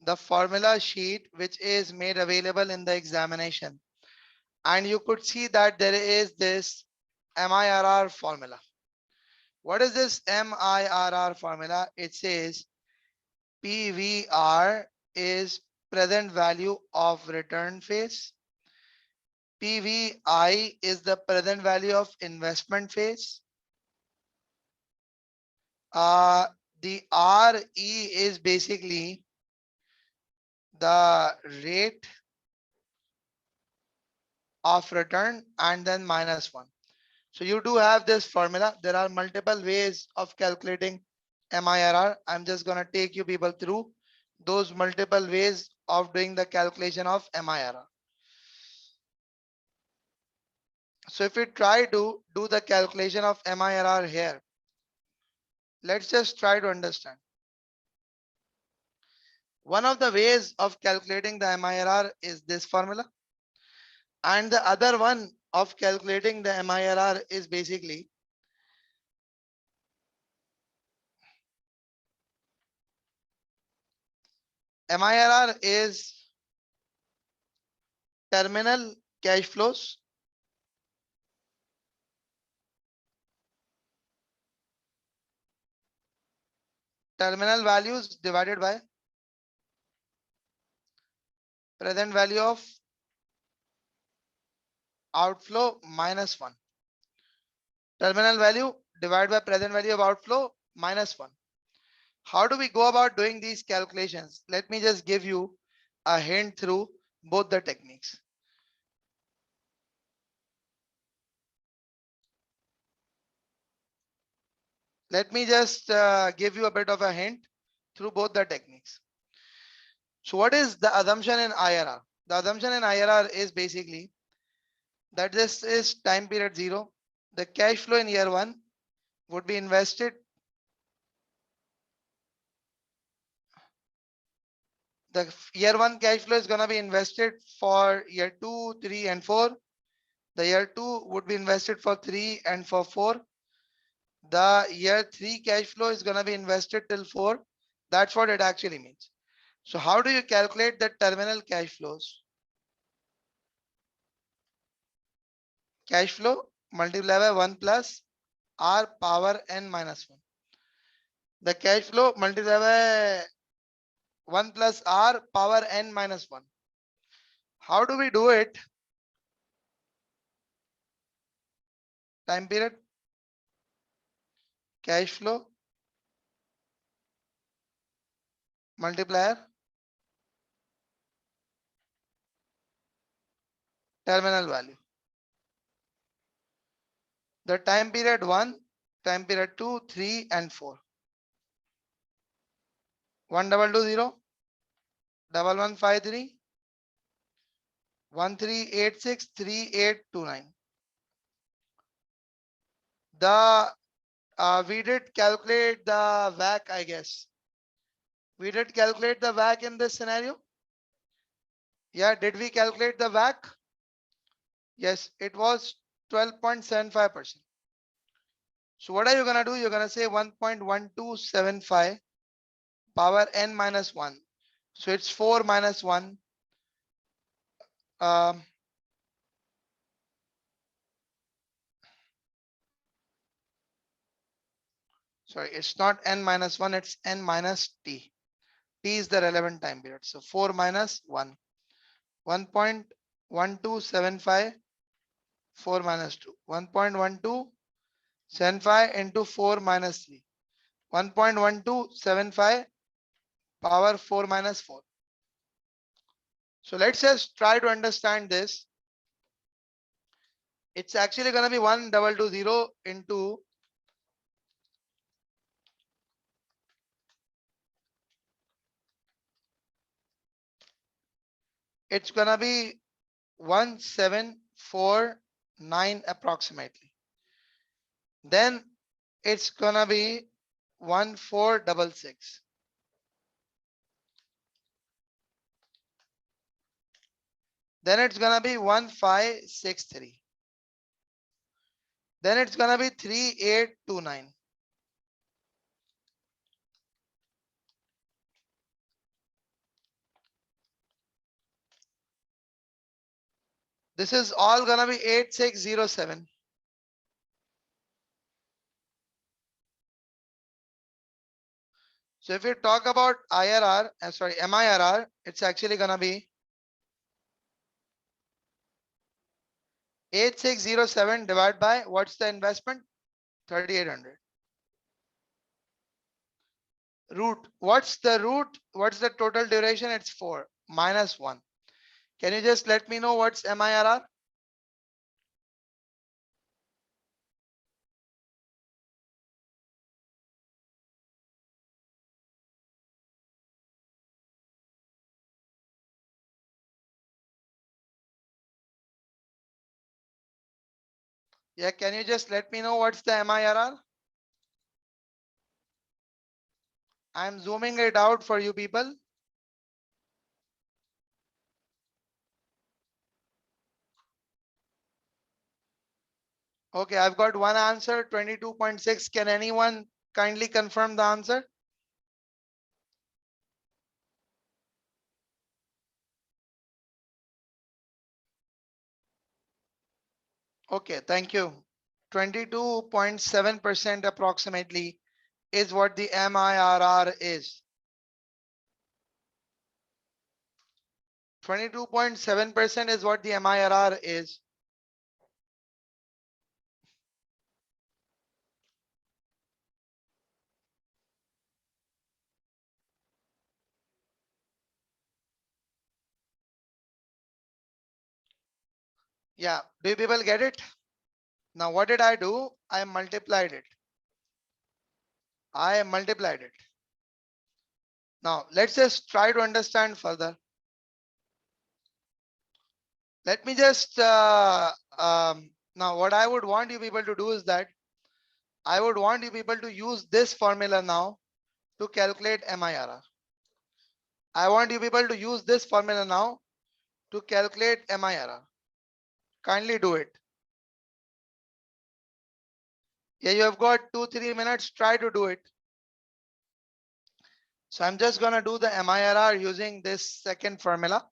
the formula sheet which is made available in the examination. And you could see that there is this MIRR formula. What is this MIRR formula? It says PVR is present value of return phase. PVI is the present value of investment phase. The RE is basically the rate of return and then minus one. So you do have this formula. There are multiple ways of calculating MIRR. I'm just going to take you people through those multiple ways of doing the calculation of MIRR. So if we try to do the calculation of MIRR here, let's just try to understand. One of the ways of calculating the MIRR is this formula. And the other one of calculating the MIRR is basically MIRR is terminal cash flows terminal values divided by present value of outflow minus one. Terminal value divided by present value of outflow minus 1. How do we go about doing these calculations? Let me just give you a hint through both the techniques. Let me just give you a bit of a hint through both the techniques. So what is the assumption in IRR? The assumption in IRR is basically that this is time period 0. The cash flow in year 1 would be invested. The year 1 cash flow is going to be invested for year 2, 3 and 4. The year 2 would be invested for 3 and for 4. The year 3 cash flow is going to be invested till 4. That's what it actually means. So how do you calculate the terminal cash flows? Cash flow multiplied by 1 plus R power n minus 1. The cash flow multiplied by 1 plus R power n minus 1. How do we do it? Time period, cash flow, multiplier, terminal value. The time period 1, time period 2, 3 and 4. 1220, 1153, 1386, 3829. The we did calculate the WACC, I guess. We did calculate the WACC in this scenario. Yeah, did we calculate the WACC? Yes, it was 12.75%. So what are you gonna do? You're gonna say 1.1275 power n minus 1. So it's 4 minus 1. Sorry, it's not n minus 1, it's n minus t. T is the relevant time period. So 4 minus 1. 1.1275, 4 minus 2. 1.1275 into 4 minus 3. 1.1275 power 4 minus 4. So let's just try to understand this. It's actually going to be 1220 into it's going to be 1749 approximately. Then it's going to be 1466. Then it's going to be 1563. Then it's going to be 3829. This is all going to be 8607. So if you talk about IRR, MIRR, it's actually going to be 8607 divided by what's the investment? 3800. Root. What's the root? What's the total duration? It's 4 minus 1. Can you just let me know what's MIRR? Yeah, can you just let me know what's the MIRR? I'm zooming it out for you people. Okay, I've got one answer, 22.6. Can anyone kindly confirm the answer? Okay, thank you. 22.7% approximately is what the MIRR is. 22.7% is what the MIRR is. Yeah, do you people get it? Now what did I do? I multiplied it. I multiplied it. Now let's just try to understand further. Let me just now what I would want you people to do is that I would want you people to use this formula now to calculate MIRR. I want you people to use this formula now to calculate MIRR. Kindly do it. Yeah, you have got 2-3 minutes. Try to do it. So I'm just gonna do the MIRR using this second formula.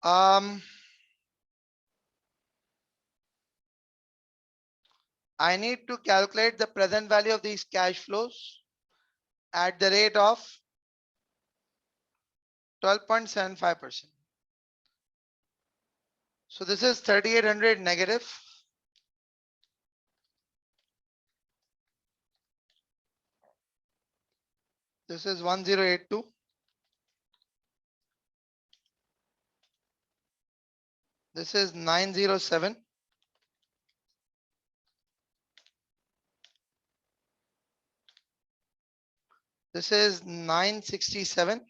I need to calculate the present value of these cash flows at the rate of 12.75%. So this is 3800 negative. This is 1082. This is 907. This is 967.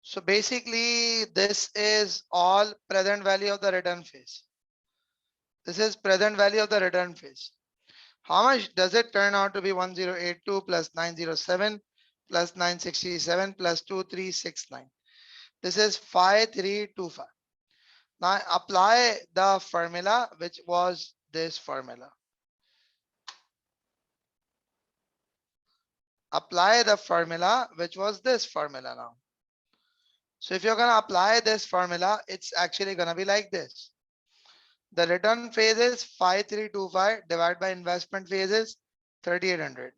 So basically, this is all present value of the return phase. This is present value of the return phase. How much does it turn out to be? 1082 plus 907 plus 967 plus 2369. This is 5325. Now apply the formula, which was this formula. Apply the formula, which was this formula now. So if you're going to apply this formula, it's actually going to be like this. The return phase is 5325 divided by investment phase is 3800.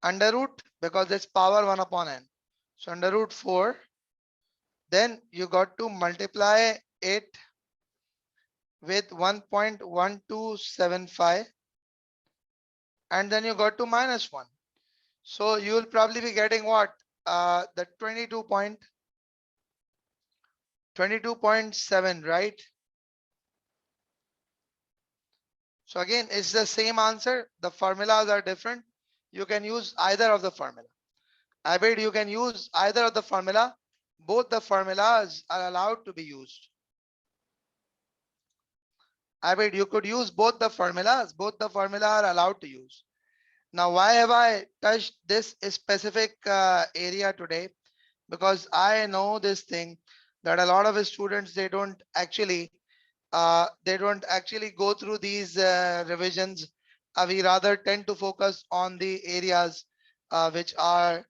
Under root, because it's power 1 upon n. So under root 4, then you got to multiply it with 1.1275 and then you got to minus 1. So you will probably be getting what? The 22.7, right? So again, it's the same answer. The formulas are different. You can use either of the formula. I bet you can use either of the formula. Both the formulas are allowed to be used. I bet you could use both the formulas. Both the formula are allowed to use. Now, why have I touched this specific area today? Because I know this thing that a lot of students, they don't actually go through these revisions. We rather tend to focus on the areas which are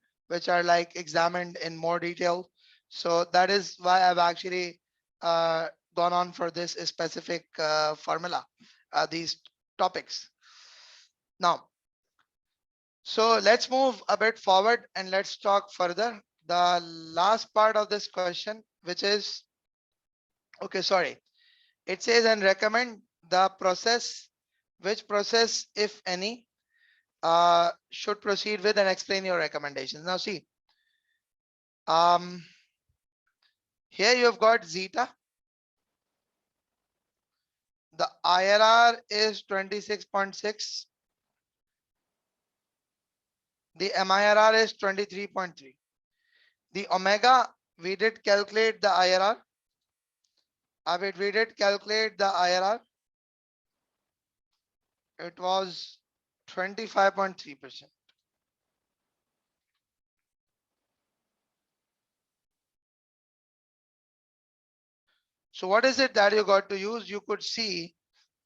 like examined in more detail. So that is why I've actually uh, gone on for this specific formula, these topics. Now, so let's move a bit forward and let's talk further. The last part of this question, which is, okay, sorry. It says and recommend the process, which process, if any, should proceed with and explain your recommendations. Now see, here you have got zeta. The IRR is 26.6. The MIRR is 23.3. The omega, we did calculate the IRR. We did calculate the IRR. It was 25.3%. So what is it that you got to use? You could see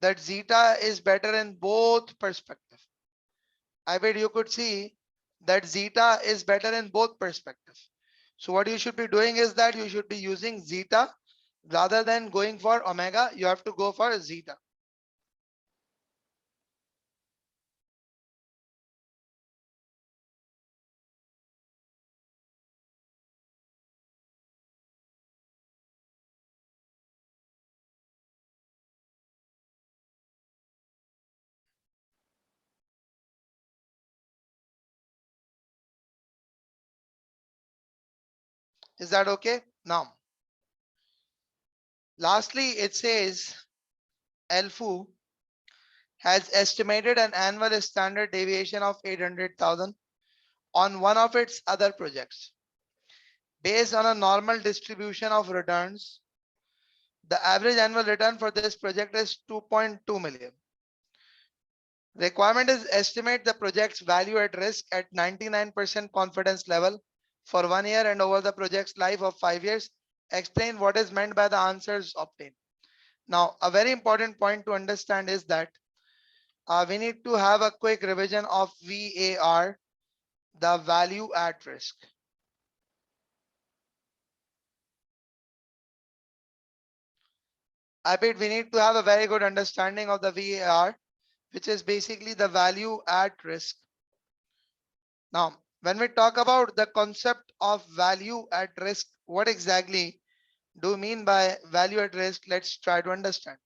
that zeta is better in both perspectives. I bet you could see that zeta is better in both perspectives. So what you should be doing is that you should be using zeta rather than going for omega. You have to go for zeta. Is that okay? Now, lastly, it says LFU has estimated an annual standard deviation of 800,000 on one of its other projects. Based on a normal distribution of returns, the average annual return for this project is 2.2 million. Requirement is estimate the project's value at risk at 99% confidence level for 1 year and over the project's life of 5 years. Explain what is meant by the answers obtained. Now, a very important point to understand is that we need to have a quick revision of VAR, the value at risk. I bet we need to have a very good understanding of the VAR, which is basically the value at risk. Now, when we talk about the concept of value at risk, what exactly do you mean by value at risk? Let's try to understand.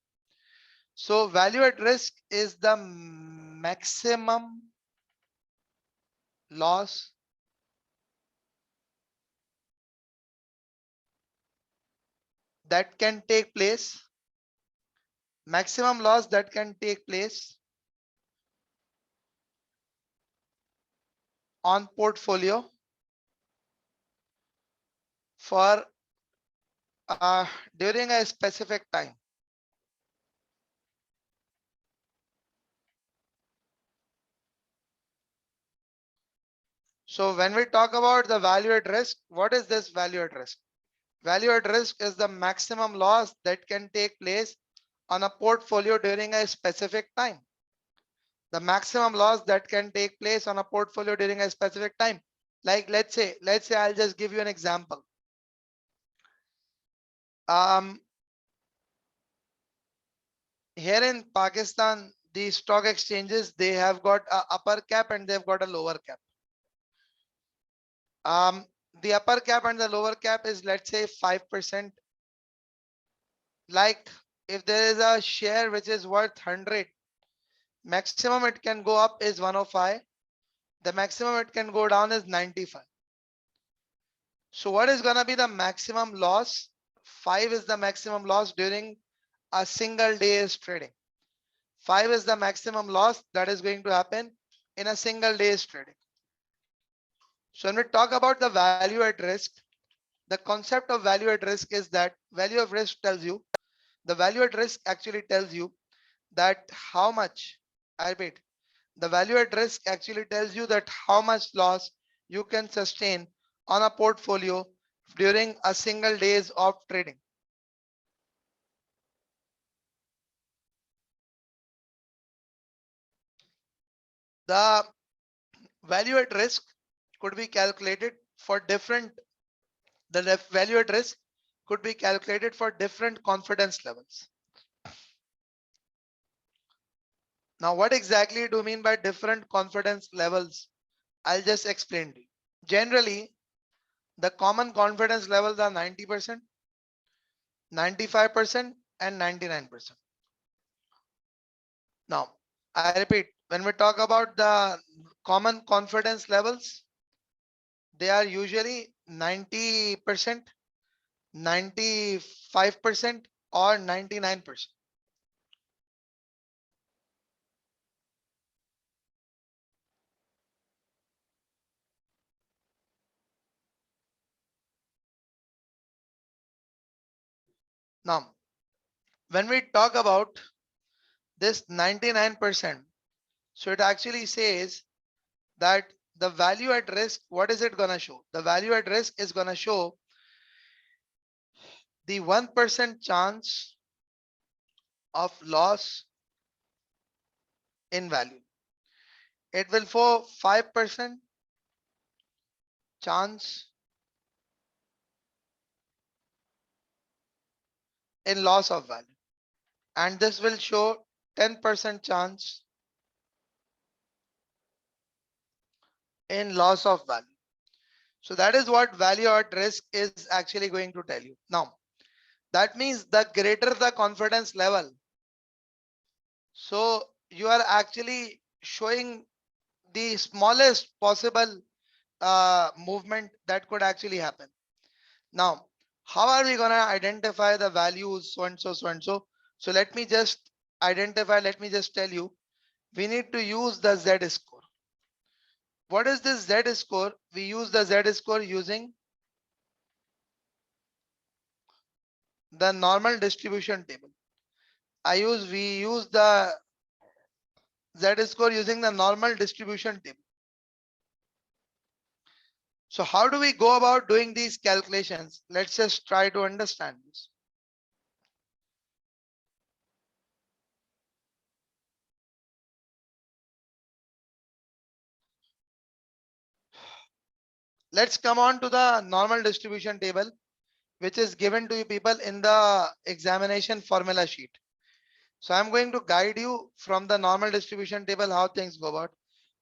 So value at risk is the maximum loss that can take place, on portfolio for during a specific time. So when we talk about the value at risk, what is this value at risk? Value at risk is the maximum loss that can take place on a portfolio during a specific time. The maximum loss that can take place on a portfolio during a specific time. Like let's say I'll just give you an example. Here in Pakistan, the stock exchanges, they have got a upper cap and they've got a lower cap. The upper cap and the lower cap is, let's say, 5%. Like if there is a share which is worth 100, maximum it can go up is 105. The maximum it can go down is 95. So what is going to be the maximum loss? 5 is the maximum loss during a single day's trading. 5 is the maximum loss that is going to happen in a single day's trading. So when we talk about the value at risk, the concept of value at risk is that value of risk tells you, the value at risk actually tells you that how much, I repeat, the value at risk actually tells you that how much loss you can sustain on a portfolio during a single days of trading. The value at risk could be calculated for different, the value at risk could be calculated for different confidence levels. Now, what exactly do you mean by different confidence levels? I'll just explain to you. Generally, the common confidence levels are 90%, 95%, and 99%. Now, I repeat, when we talk about the common confidence levels, they are usually 90%, 95%, or 99%. Now, when we talk about this 99%, so it actually says that the value at risk, what is it gonna show? The value at risk is gonna show the 1% chance of loss in value. It will show 5% chance in loss of value. And this will show 10% chance in loss of value. So that is what value at risk is actually going to tell you. Now, that means the greater the confidence level, so you are actually showing the smallest possible movement that could actually happen. Now, how are we gonna identify the values so and so, so and so? So let me just let me just tell you, we need to use the Z score. What is this Z score? We use the Z score using the normal distribution table. We use the Z score using the normal distribution table. So how do we go about doing these calculations? Let's just try to understand this. Let's come on to the normal distribution table, which is given to you people in the examination formula sheet. So I'm going to guide you from the normal distribution table how things go about.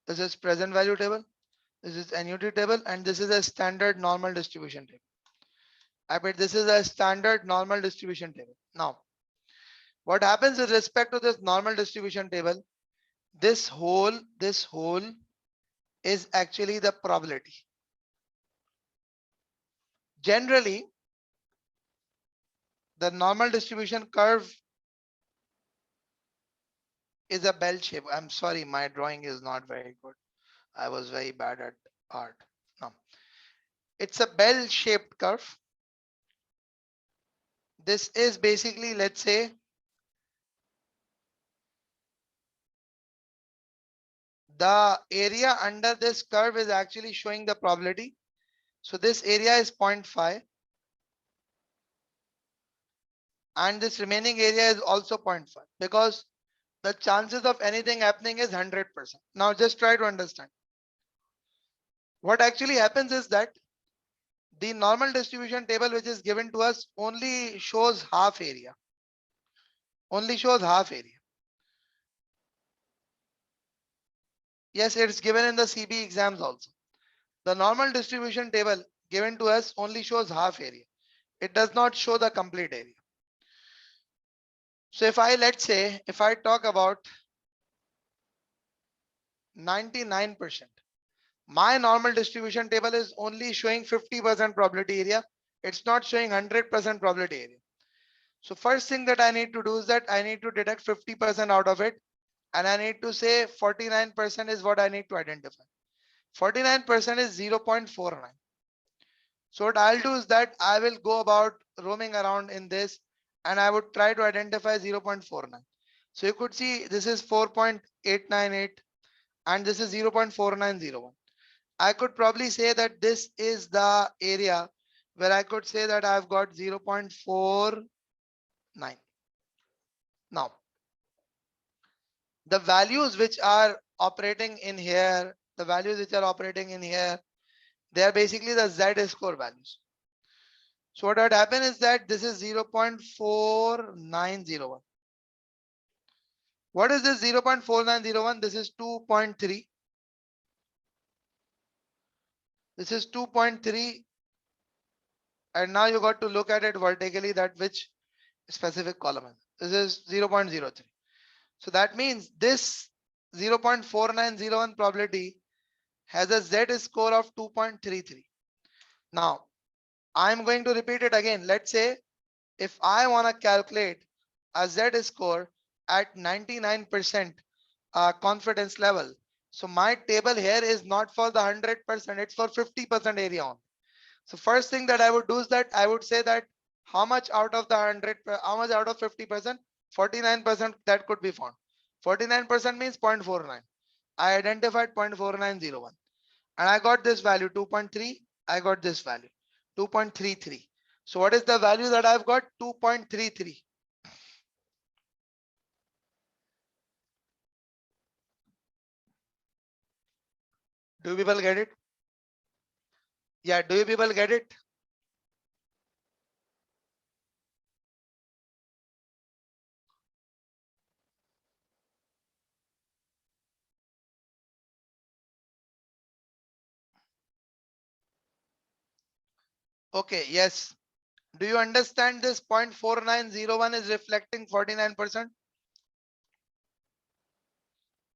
This is present value table, this is annuity table, and this is a standard normal distribution table. I bet this is a standard normal distribution table. Now, what happens with respect to this normal distribution table? This whole is actually the probability. Generally, the normal distribution curve is a bell shape. I'm sorry, my drawing is not very good. I was very bad at art. No, it's a bell shaped curve. This is basically, let's say, the area under this curve is actually showing the probability. So this area is 0.5 and this remaining area is also 0.5 because the chances of anything happening is 100%. Now just try to understand. What actually happens is that the normal distribution table which is given to us only shows half area. Only shows half area. Yes, it's given in the CB exams also. The normal distribution table given to us only shows half area. It does not show the complete area. So let's say, if I talk about 99%, my normal distribution table is only showing 50% probability area. It's not showing 100% probability area. So first thing that I need to do is that I need to deduct 50% out of it. And I need to say 49% is what I need to identify. 49% is 0.49. So what I'll do is that I will go about roaming around in this and I would try to identify 0.49. So you could see this is 4.898 and this is 0.4901. I could probably say that this is the area where I could say that I've got 0.49. Now, the values which are operating in here, they are basically the Z score values. So what would happen is that this is 0.4901. What is this 0.4901? This is 2.3. This is 2.3. And now you got to look at it vertically, that which specific column is. This is 0.03. So that means this 0.4901 probability has a Z score of 2.33. Now, I'm going to repeat it again. Let's say if I want to calculate a Z score at 99% confidence level. So my table here is not for the 100%, it's for 50% area on. So first thing that I would do is that I would say that how much out of the 100, how much out of 50%, 49% that could be found. 49% means 0.49. I identified 0.4901 and I got this value 2.3. I got this value 2.33. So what is the value that I've got? 2.33. Do you people get it? Yeah, do you people get it? Okay, yes. Do you understand this 0.4901 is reflecting 49%?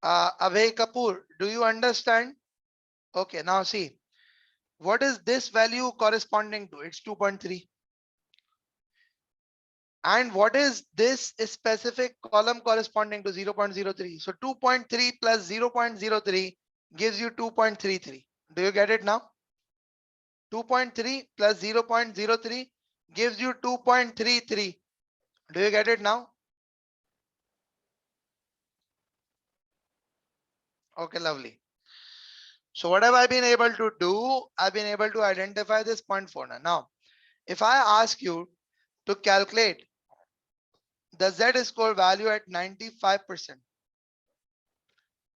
Abhay Kapoor, do you understand? Okay, now see, What is this value corresponding to? It's 2.3. And what is this specific column corresponding to? 0.03. So 2.3 plus 0.03 gives you 2.33. Do you get it now? 2.3 plus 0.03 gives you 2.33. Do you get it now? Okay, lovely. So what have I been able to do? I've been able to identify this 0.49. Now, if I ask you to calculate the Z score value at 95%,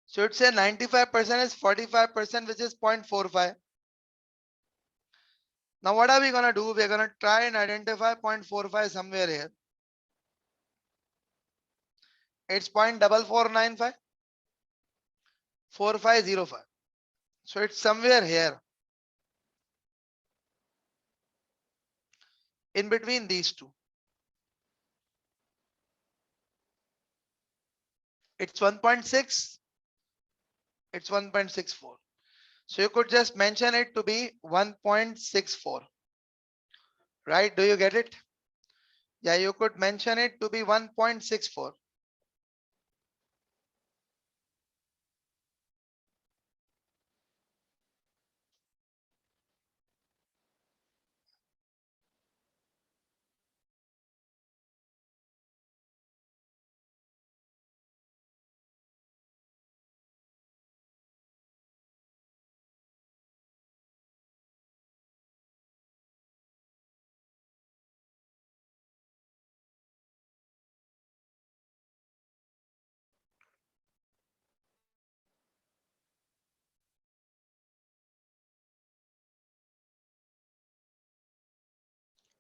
so it's say 95% is 45%, which is 0.45. Now, what are we gonna do? We're gonna try and identify 0.45 somewhere here. It's 0.4495, 4505. So it's somewhere here in between these two. It's 1.6, it's 1.64. So you could just mention it to be 1.64, right? Do you get it? Yeah, you could mention it to be 1.64.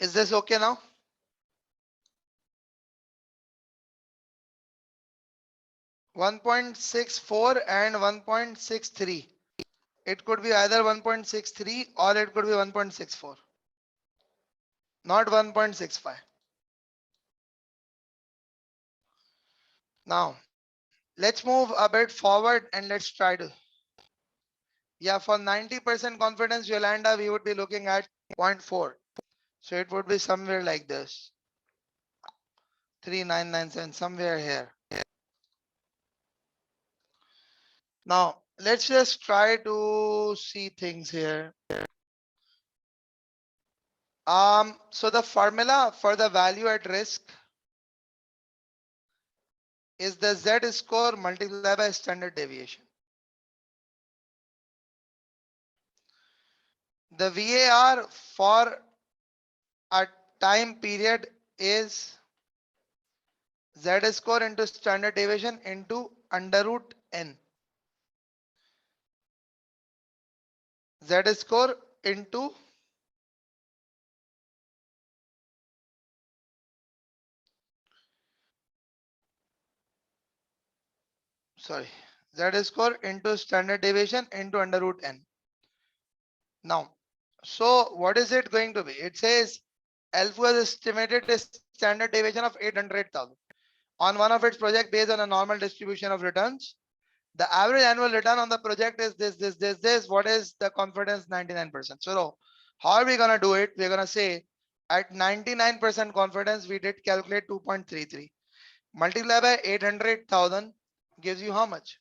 Is this okay now? One 1.64 and 1.63. It could be either 1.63 or it could be 1.64, not 1.65. Now, let's move a bit forward and let's try to. Yeah, for 90% confidence, Yolanda, we would be looking at 0.4. So it would be somewhere like this. 3997, somewhere here. Now, let's just try to see things here. So the formula for the value at risk is the Z score multiplied by standard deviation. The VAR for a time period is Z score into standard deviation into under root N. Z score into Z score into standard deviation into under root N. Now, so what is it going to be? It says Alpha has estimated a standard deviation of 800,000 on one of its projects based on a normal distribution of returns. The average annual return on the project is this. What is the confidence? 99%. So how are we gonna do it? We're gonna say at 99% confidence, we did calculate 2.33. Multiply by 800,000 gives you how much?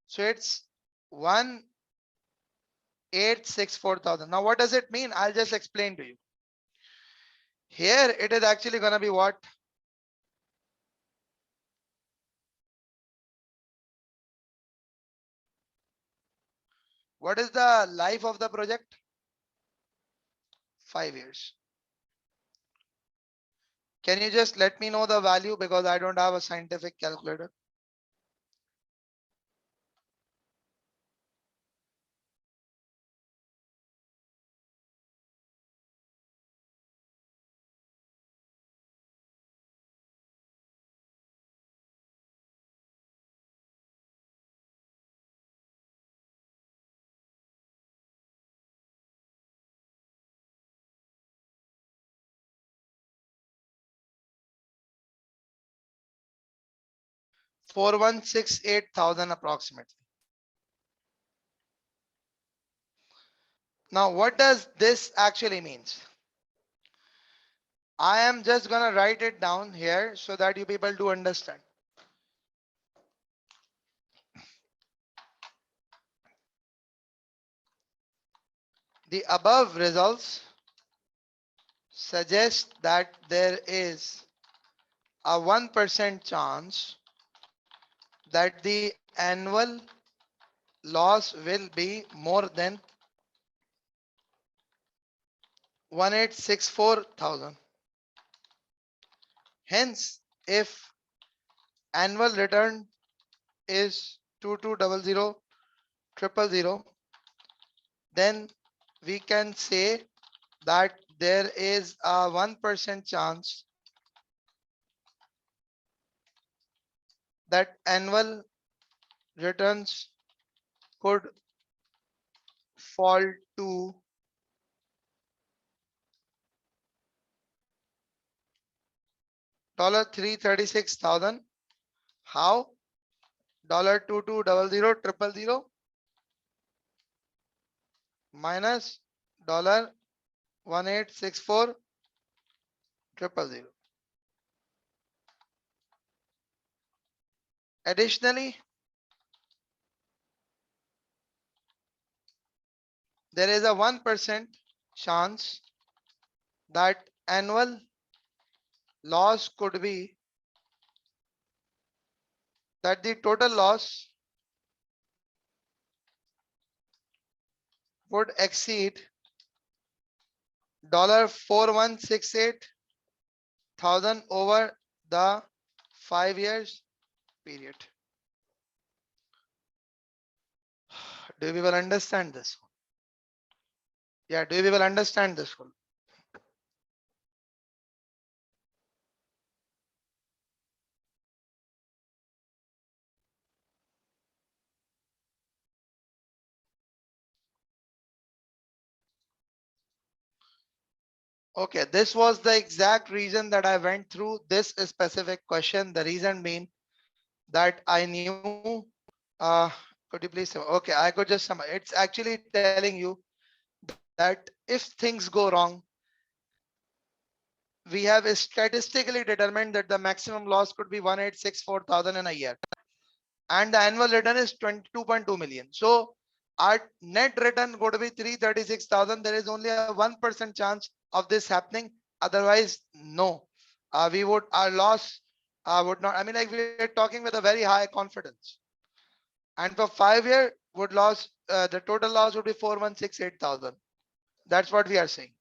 So it's 1,864,000. Now what does it mean? I'll just explain to you. Here it is actually gonna be what? What is the life of the project? 5 years. Can you just let me know the value because I don't have a scientific calculator? 4168,000 approximately. Now, what does this actually means? I am just gonna write it down here so that you people do understand. The above results suggest that there is a 1% chance that the annual loss will be more than 1864,000. Hence, if annual return is 2200,000, then we can say that there is a 1% chance that annual returns could fall to $336,000. How? $2200,000 minus $1864,000. Additionally, there is a 1% chance that annual loss could be that the total loss would exceed $4168,000 over the 5 years period. Do you people understand this? Yeah, do you people understand this one? Okay, this was the exact reason that I went through this specific question. The reason being that I knew, uh, could you please, okay, I could just, it's actually telling you that if things go wrong, we have statistically determined that the maximum loss could be 1864,000 in a year. And the annual return is 22.2 million. So our net return going to be 336,000. There is only a 1% chance of this happening. Otherwise, no. Our loss would not, I mean, like, we are talking with a very high confidence. And for 5 year would loss, the total loss would be 4168,000. That's what we are saying.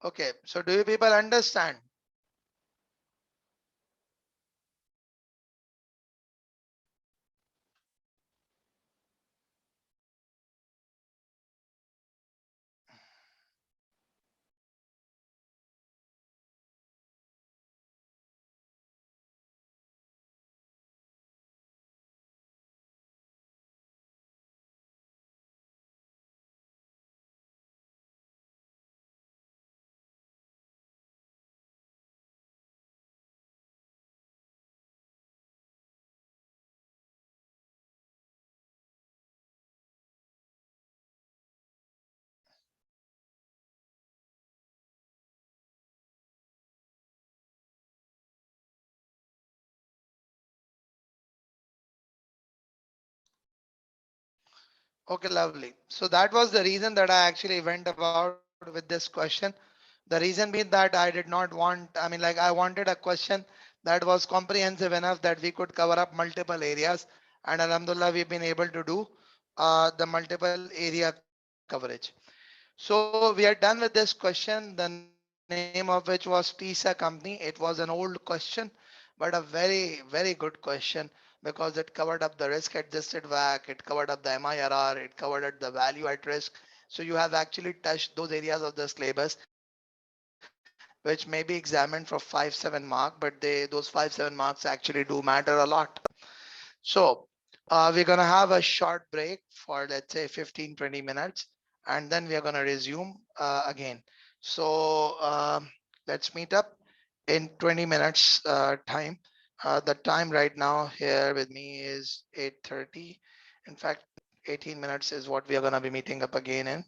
Okay, so do you people understand? Okay, lovely. So that was the reason that I actually went about with this question. The reason being that I did not want, I mean, like, I wanted a question that was comprehensive enough that we could cover up multiple areas. And Alhamdulillah, we've been able to do the multiple area coverage. So we are done with this question, the name of which was TISA company. It was an old question, but a very good question because it covered up the risk adjusted WACC, it covered up the MIRR, it covered up the value at risk. So you have actually touched those areas of the syllabus which may be examined for 5-7 mark, but those 5-7 marks actually do matter a lot. So we're gonna have a short break for, let's say, 15-20 minutes, and then we are gonna resume again. So Let's meet up in 20 minutes time. The time right now here with me is 8:30. In fact, 18 minutes is what we are going to be meeting up again in.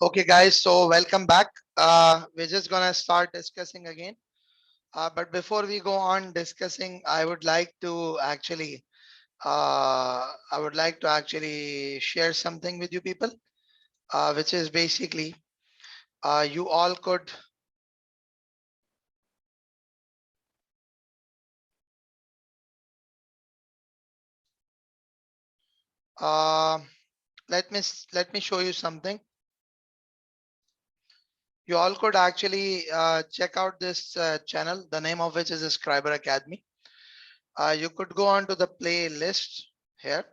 Okay, guys, so welcome back. We're just going to start discussing again. But before we go on discussing, I would like to actually share something with you people, which is basically you all could uh, let me show you something. You all could actually check out this channel, the name of which is Escribir Academy. You could go on to the playlist here,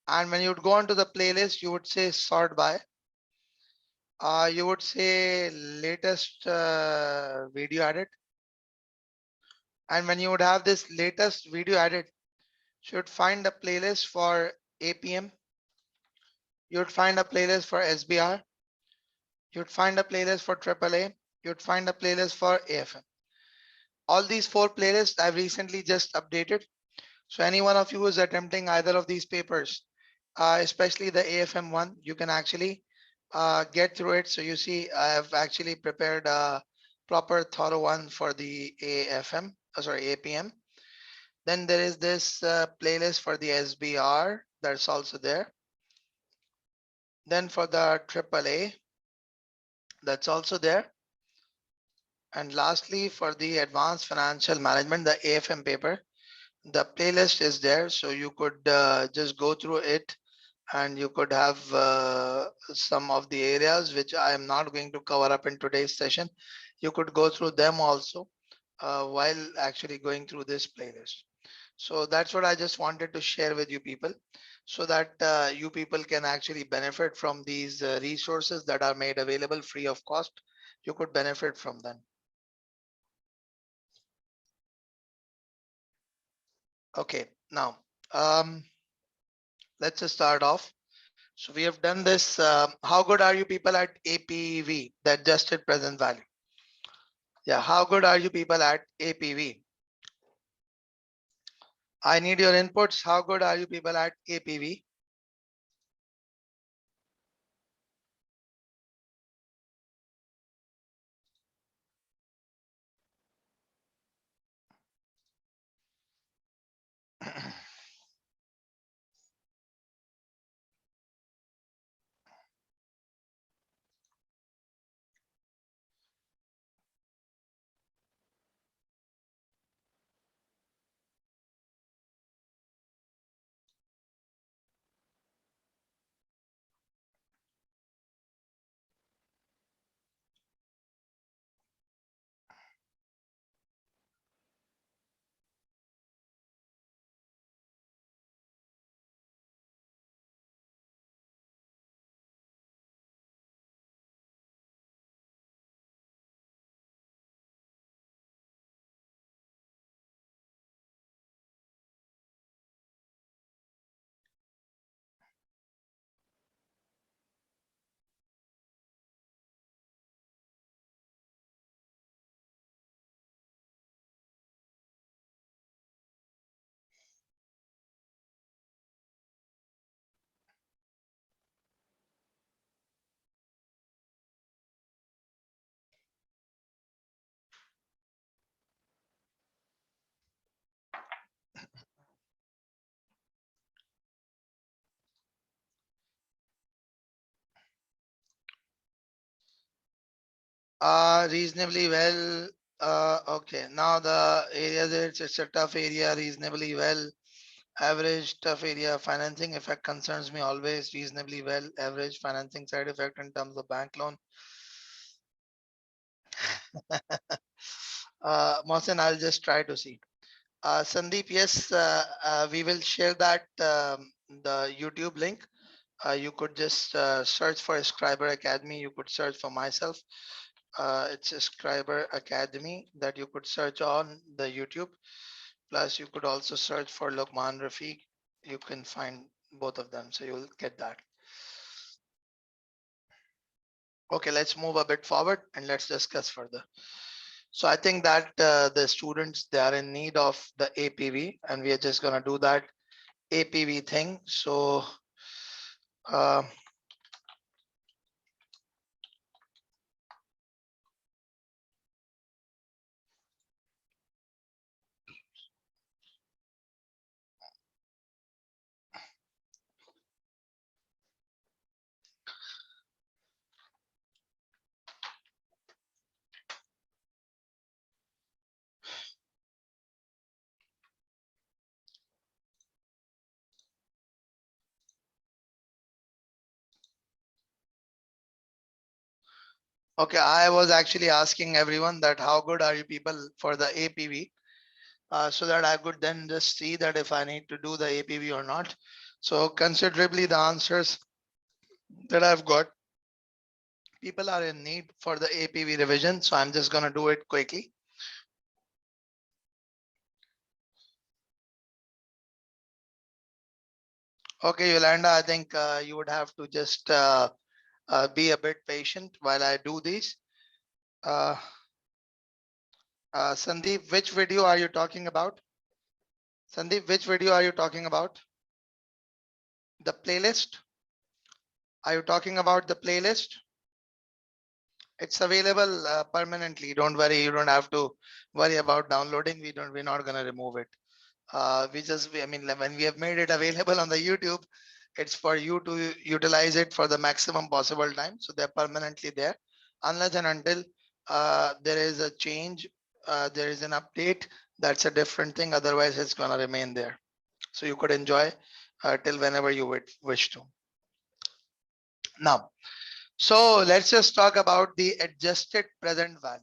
and when you would go on to the playlist, you would say sort by. You would say latest video added, and when you would have this latest video added, you would find a playlist for APM. You would find a playlist for SBR. You would find a playlist for AAA. You would find a playlist for AFM. All these 4 playlists I've recently just updated. So any one of you who is attempting either of these papers, especially the AFM one, you can actually get through it. So you see, I have actually prepared a proper thorough one for the AFM, APM. Then there is this playlist for the SBR that's also there. Then for the AAA, that's also there. And lastly, for the advanced financial management, the AFM paper, the playlist is there. So you could just go through it, and you could have some of the areas which I am not going to cover up in today's session. You could go through them also while actually going through this playlist. So that's what I just wanted to share with you people, so that you people can actually benefit from these resources that are made available free of cost. You could benefit from them. Okay, now let's just start off. So we have done this. How good are you people at APV, the adjusted present value? Yeah, how good are you people at APV? I need your inputs. How good are you people at APV? Reasonably well. Okay, now the areas, it's a tough area, reasonably well. Average, tough area. Financing effect concerns me always. Reasonably well. Average, financing side effect in terms of bank loan. Mohsen, I'll just try to see. Sandeep, yes, we will share that the YouTube link. You could just search for Escribir Academy. You could search for myself. It's Escribir Academy that you could search on the YouTube. Plus, you could also search for Luqman Rafiq. You can find both of them, so you'll get that. Okay, let's move a bit forward and let's discuss further. So I think that the students, they are in need of the APV, and we are just going to do that APV thing. So uh, okay, I was actually asking everyone that how good are you people for the APV, so that I could then just see that if I need to do the APV or not. So considerably the answers that I've got, people are in need for the APV revision. So I'm just going to do it quickly. Okay, Yolanda, I think you would have to just be a bit patient while I do these. Uh, Sandeep, which video are you talking about? Sandeep, which video are you talking about? The playlist? Are you talking about the playlist? It's available permanently. Don't worry. You don't have to worry about downloading. We're not going to remove it. I mean, when we have made it available on the YouTube, it's for you to utilize it for the maximum possible time. So they're permanently there, unless and until there is a change, there is an update. That's a different thing. Otherwise, it's gonna remain there. So you could enjoy till whenever you would wish to. Now, so let's just talk about the adjusted present value,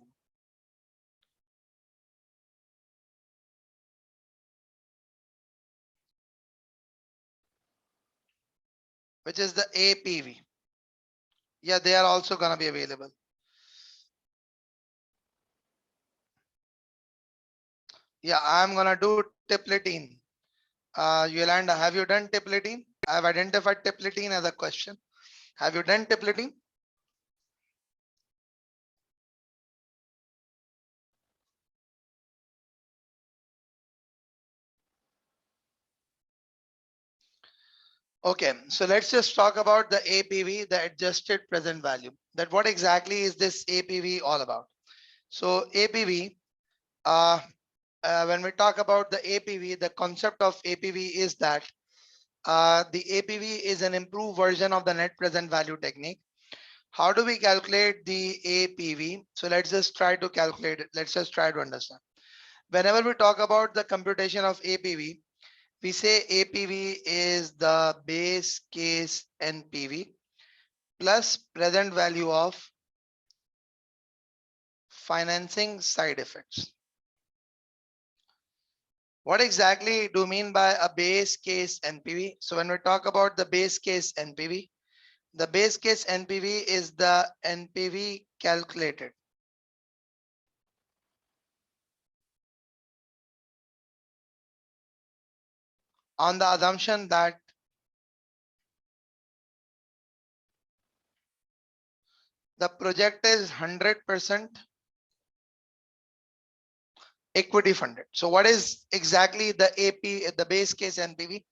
which is the APV. Yeah, they are also gonna be available. Yeah, I'm gonna do Tipletine. Yolanda, have you done Tipletine? I've identified Tipletine as a question. Have you done Tipletine? Okay, so let's just talk about the APV, the adjusted present value. That what exactly is this APV all about? So APV, when we talk about the APV, the concept of APV is that the APV is an improved version of the net present value technique. How do we calculate the APV? So let's just try to calculate it. Let's just try to understand. Whenever we talk about the computation of APV, we say APV is the base case NPV plus present value of financing side effects. What exactly do you mean by a base case NPV? So when we talk about the base case NPV, the base case NPV is the NPV calculated on the assumption that the project is 100% equity funded. So what is exactly the AP, the base case NPV?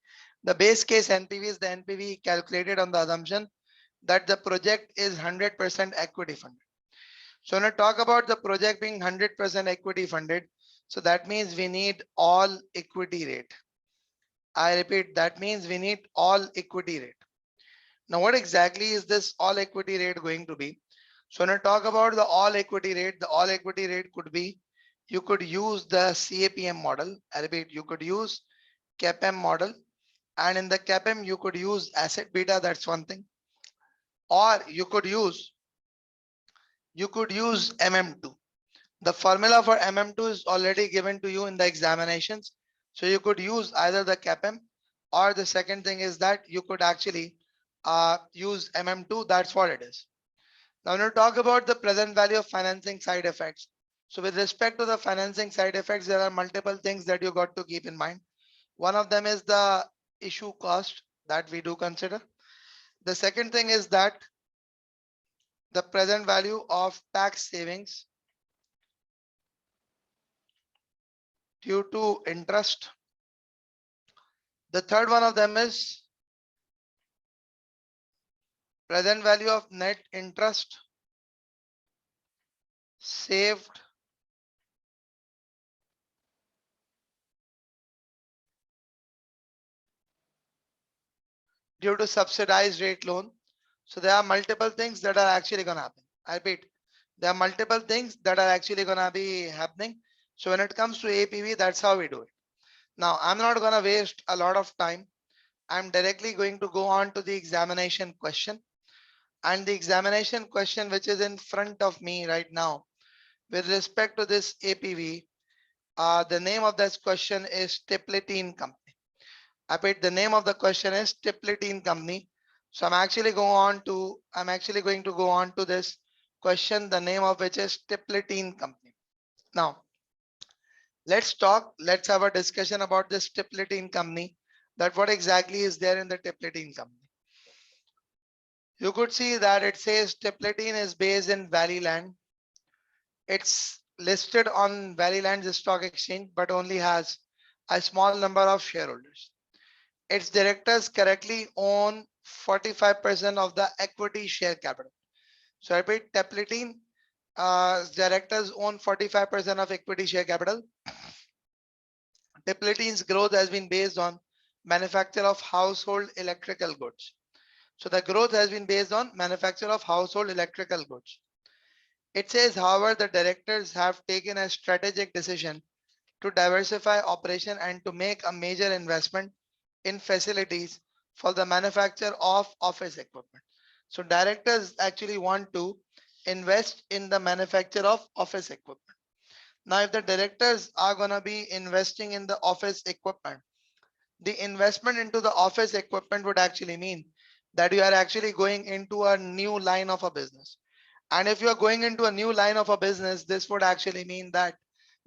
The base case NPV is the NPV calculated on the assumption that the project is 100% equity funded. So when I talk about the project being 100% equity funded, so that means we need all equity rate. I repeat, that means we need all equity rate. Now, what exactly is this all equity rate going to be? So when I talk about the all equity rate, the all equity rate could be, you could use the CAPM model. I repeat, you could use CAPM model, and in the CAPM, you could use asset beta. That's one thing, or you could use MM2. The formula for MM2 is already given to you in the examinations. So you could use either the CAPM, or the second thing is that you could actually use MM2. That's what it is. Now, when you talk about the present value of financing side effects. So with respect to the financing side effects, there are multiple things that you got to keep in mind. One of them is the issue cost that we do consider. The second thing is that the present value of tax savings due to interest. The third one of them is present value of net interest saved due to subsidized rate loan. So there are multiple things that are actually going to happen. I repeat, there are multiple things that are actually going to be happening. So when it comes to APV, that's how we do it. Now, I'm not going to waste a lot of time. I'm directly going to go on to the examination question. And the examination question, which is in front of me right now, with respect to this APV, the name of this question is Tipletine Company. I repeat, the name of the question is Tipletine Company. So I'm actually going to go on to this question, the name of which is Tipletine Company. Now, let's have a discussion about this Tipletine Company, that what exactly is there in the Tipletine Company. You could see that it says Tipletine is based in Valleyland. It's listed on Valleyland's stock exchange, but only has a small number of shareholders. Its directors correctly own 45% of the equity share capital. So I repeat, Tipletine directors own 45% of equity share capital. Tipletine's growth has been based on manufacture of household electrical goods. So the growth has been based on manufacture of household electrical goods. It says, however, the directors have taken a strategic decision to diversify operation and to make a major investment in facilities for the manufacture of office equipment. So directors actually want to invest in the manufacture of office equipment. Now, if the directors are going to be investing in the office equipment, the investment into the office equipment would actually mean that you are actually going into a new line of a business. And if you are going into a new line of a business, this would actually mean that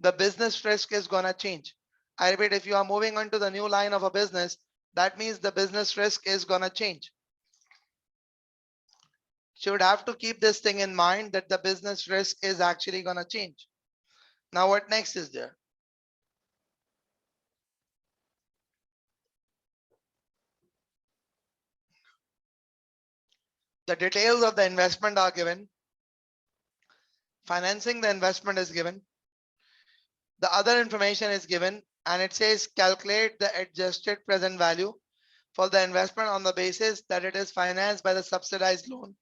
the business risk is going to change. I repeat, if you are moving on to the new line of a business, that means the business risk is going to change. So you would have to keep this thing in mind, that the business risk is actually going to change. Now, what next is there? The details of the investment are given. Financing the investment is given. The other information is given, and it says calculate the adjusted present value for the investment on the basis that it is financed by the subsidized loan,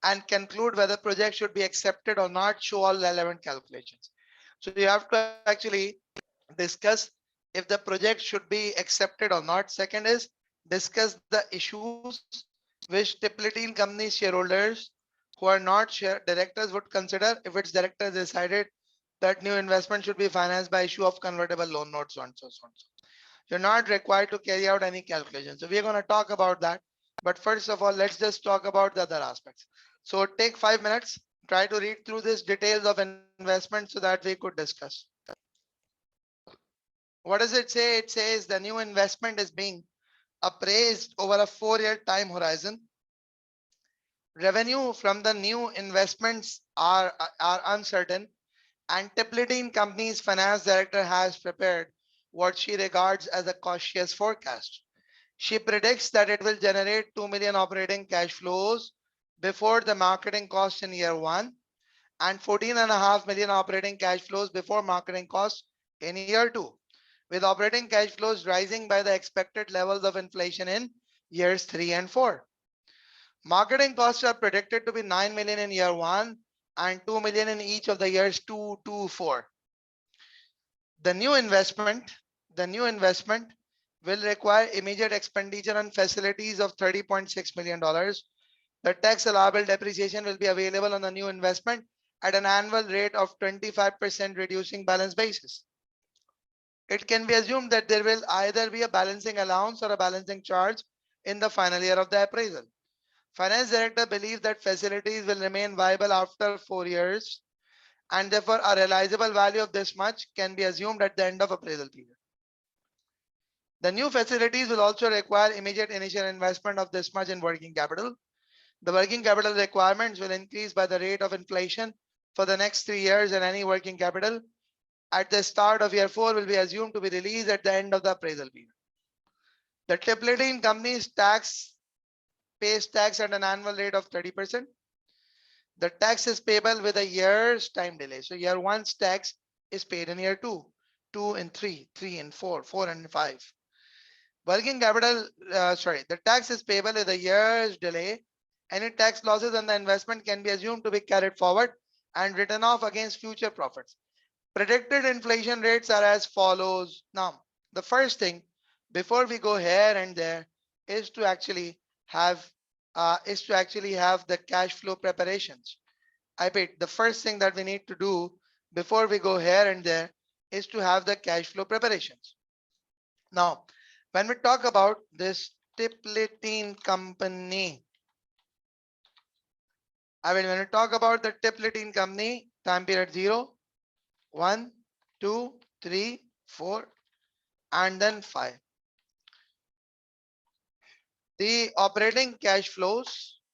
and conclude whether project should be accepted or not. Show all relevant calculations. So you have to actually discuss if the project should be accepted or not. Second is discuss the issues which Tipletine company shareholders who are not directors would consider if its directors decided that new investment should be financed by issue of convertible loan notes, so on so on. You're not required to carry out any calculations. So we're going to talk about that. But first of all, let's just talk about the other aspects. So take 5 minutes, try to read through this details of investment so that we could discuss. What does it say? It says the new investment is being appraised over a 4-year time horizon. Revenue from the new investments are uncertain, and Tipletine Company's finance director has prepared what she regards as a cautious forecast. She predicts that it will generate 2 million operating cash flows before the marketing costs in year 1 and 14.5 million operating cash flows before marketing costs in year 2, with operating cash flows rising by the expected levels of inflation in years 3 and 4. Marketing costs are predicted to be 9 million in year 1 and 2 million in each of the years 2 to 4. The new investment will require immediate expenditure on facilities of $30.6 million. The tax allowable depreciation will be available on the new investment at an annual rate of 25% reducing balance basis. It can be assumed that there will either be a balancing allowance or a balancing charge in the final year of the appraisal. Finance director believes that facilities will remain viable after 4 years, and therefore a realizable value of this much can be assumed at the end of appraisal period. The new facilities will also require immediate initial investment of this much in working capital. The working capital requirements will increase by the rate of inflation for the next 3 years, and any working capital at the start of year 4 will be assumed to be released at the end of the appraisal period. The stipulating company's pays tax at an annual rate of 30%. The tax is payable with a year's time delay. So year 1's tax is paid in year 2, 2 and 3, 3 and 4, 4 and 5. Working capital, the tax is payable with a year's delay. Any tax losses on the investment can be assumed to be carried forward and written off against future profits. Predicted inflation rates are as follows. Now, the first thing before we go here and there is to actually have the cash flow preparations. I bet the first thing that we need to do before we go here and there is to have the cash flow preparations. Now, when we talk about this stipulating company, when we talk about the stipulating company, time period 0, 1, 2, 3, 4, and then 5. The operating cash flows,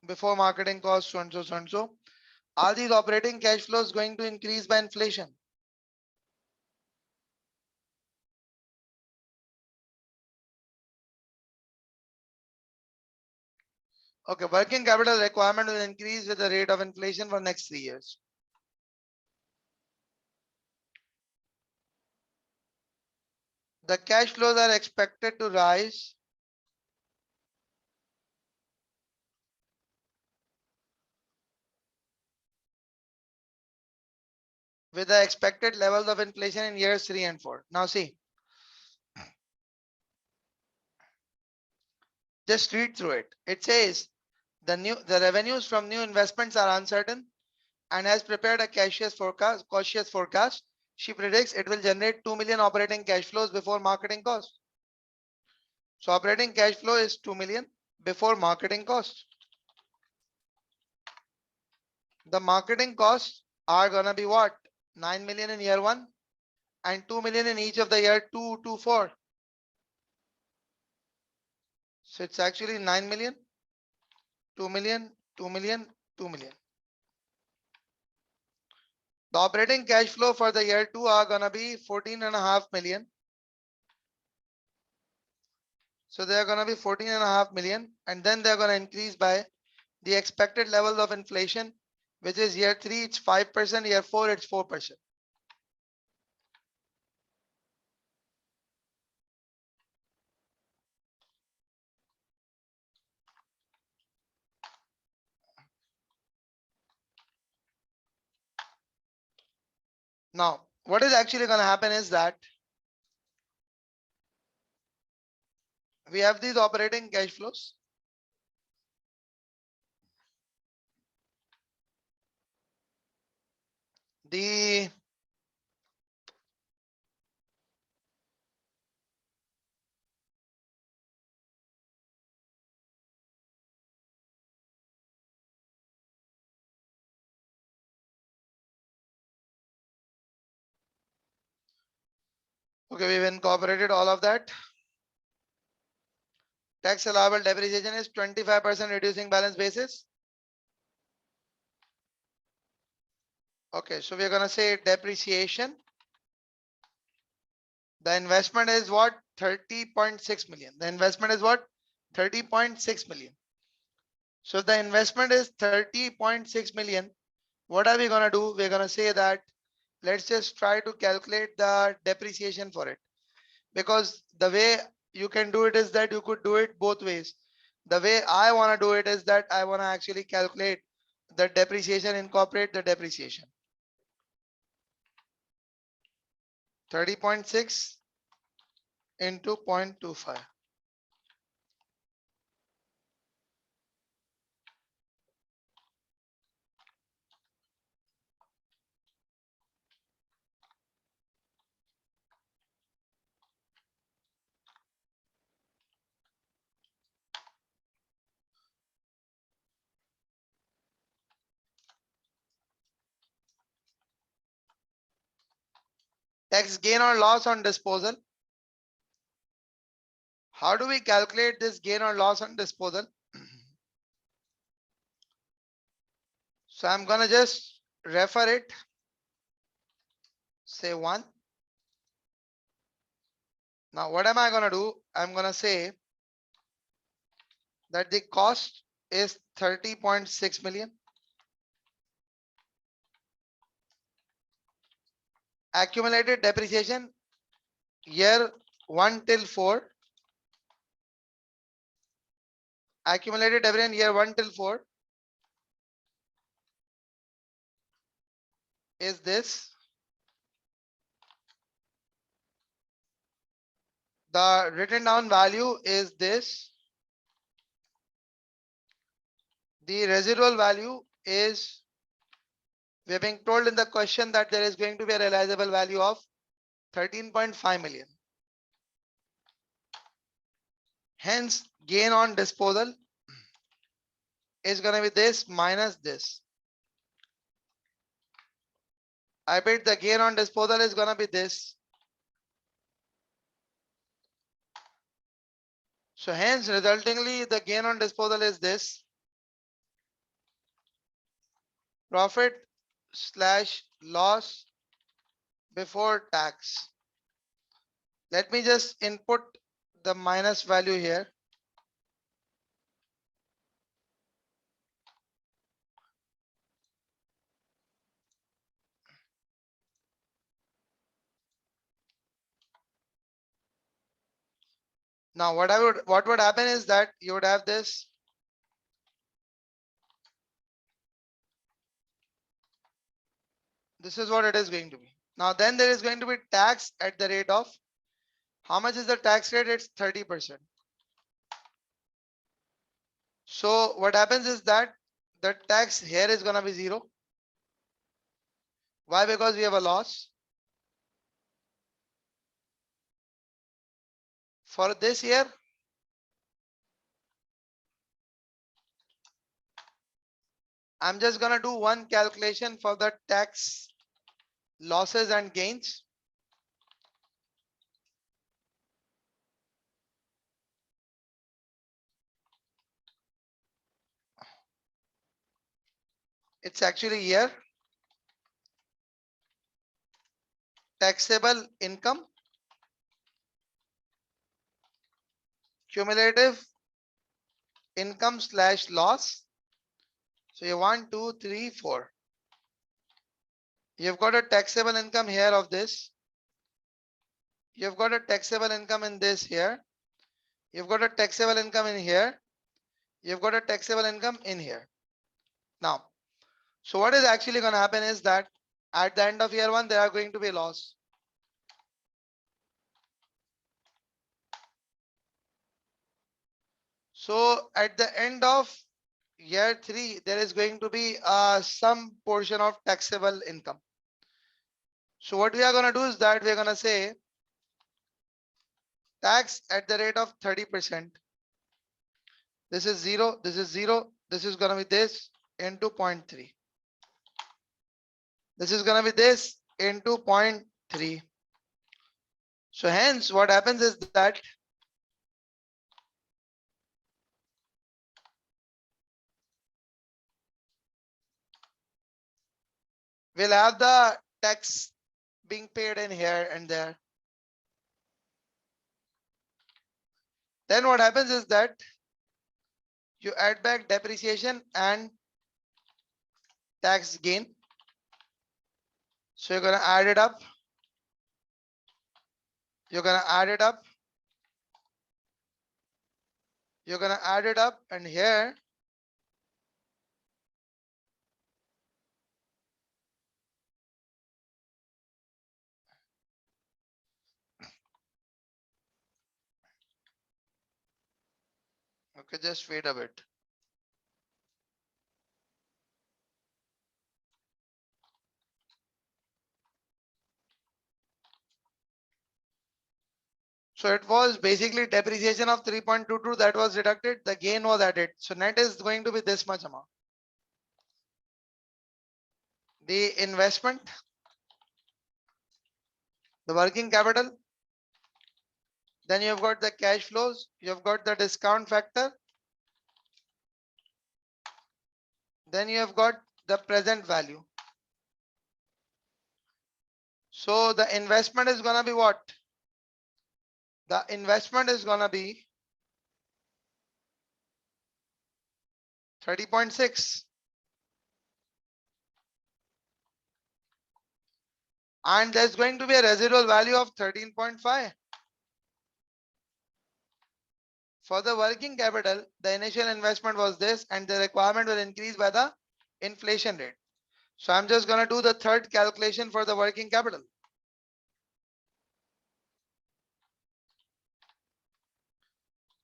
before marketing costs, so and so, so and so. Are these operating cash flows going to increase by inflation? Okay, working capital requirement will increase with the rate of inflation for next 3 years. The cash flows are expected to rise with the expected levels of inflation in years 3 and 4. Now see, just read through it. It says the revenues from new investments are uncertain and has prepared a cautious forecast. She predicts it will generate 2 million operating cash flows before marketing costs. So operating cash flow is 2 million before marketing costs. The marketing costs are gonna be what? 9 million in year 1 and 2 million in each of the year 2 to 4. So it's actually 9 million, 2 million, 2 million, 2 million. The operating cash flow for the year 2 are gonna be 14.5 million. So they're gonna be 14.5 million, and then they're gonna increase by the expected levels of inflation, which is year 3 it's 5%, year 4 it's 4%. Now, what is actually gonna happen is that we have these operating cash flows. The okay, we've incorporated all of that. Tax allowable depreciation is 25% reducing balance basis. Okay, so we're gonna say depreciation. The investment is what? 30.6 million. The investment is what? 30.6 million. So the investment is 30.6 million. What are we gonna do? We're gonna say that let's just try to calculate the depreciation for it, because the way you can do it is that you could do it both ways. The way I want to do it is that I want to actually calculate the depreciation, incorporate the depreciation. 30.6 into 0.25. Tax gain or loss on disposal. How do we calculate this gain or loss on disposal? So I'm gonna just refer it, say 1. Now what am I gonna do? I'm gonna say that the cost is 30.6 million. Accumulated depreciation year 1 till 4. Accumulated depreciation year 1 till 4 is this. The written down value is this. The residual value is, we are being told in the question that there is going to be a realizable value of 13.5 million. Hence, gain on disposal is going to be this minus this. I bet the gain on disposal is going to be this. So hence, resultingly, the gain on disposal is this. Profit slash loss before tax. Let me just input the minus value here. Now what would happen is that you would have this. This is what it is going to be. Now then there is going to be tax at the rate of, how much is the tax rate? It's 30%. So what happens is that the tax here is going to be 0. Why? Because we have a loss. For this year, I'm just going to do one calculation for the tax losses and gains. It's actually year taxable income, cumulative income slash loss. So you 1, 2, 3, 4. You've got a taxable income here of this. You've got a taxable income in this here. You've got a taxable income in here. You've got a taxable income in here. Now, so what is actually going to happen is that at the end of year 1, there are going to be loss. So at the end of year 3, there is going to be some portion of taxable income. So what we are going to do is that we are going to say tax at the rate of 30%. This is 0, this is 0, this is going to be this into 0.3. This is going to be this into 0.3. So hence what happens is that we'll have the tax being paid in here and there. Then what happens is that you add back depreciation and tax gain. So you're going to add it up. You're going to add it up. You're going to add it up, and here okay, just wait a bit. So it was basically depreciation of 3.22 that was deducted, the gain was added. So net is going to be this much amount. The investment, the working capital, Then you've got the cash flows, you've got the discount factor, then you have got the present value. So the investment is gonna be what? The investment is gonna be 30.6. And there's going to be a residual value of 13.5. For the working capital, the initial investment was this, and the requirement will increase by the inflation rate. So I'm just going to do the third calculation for the working capital.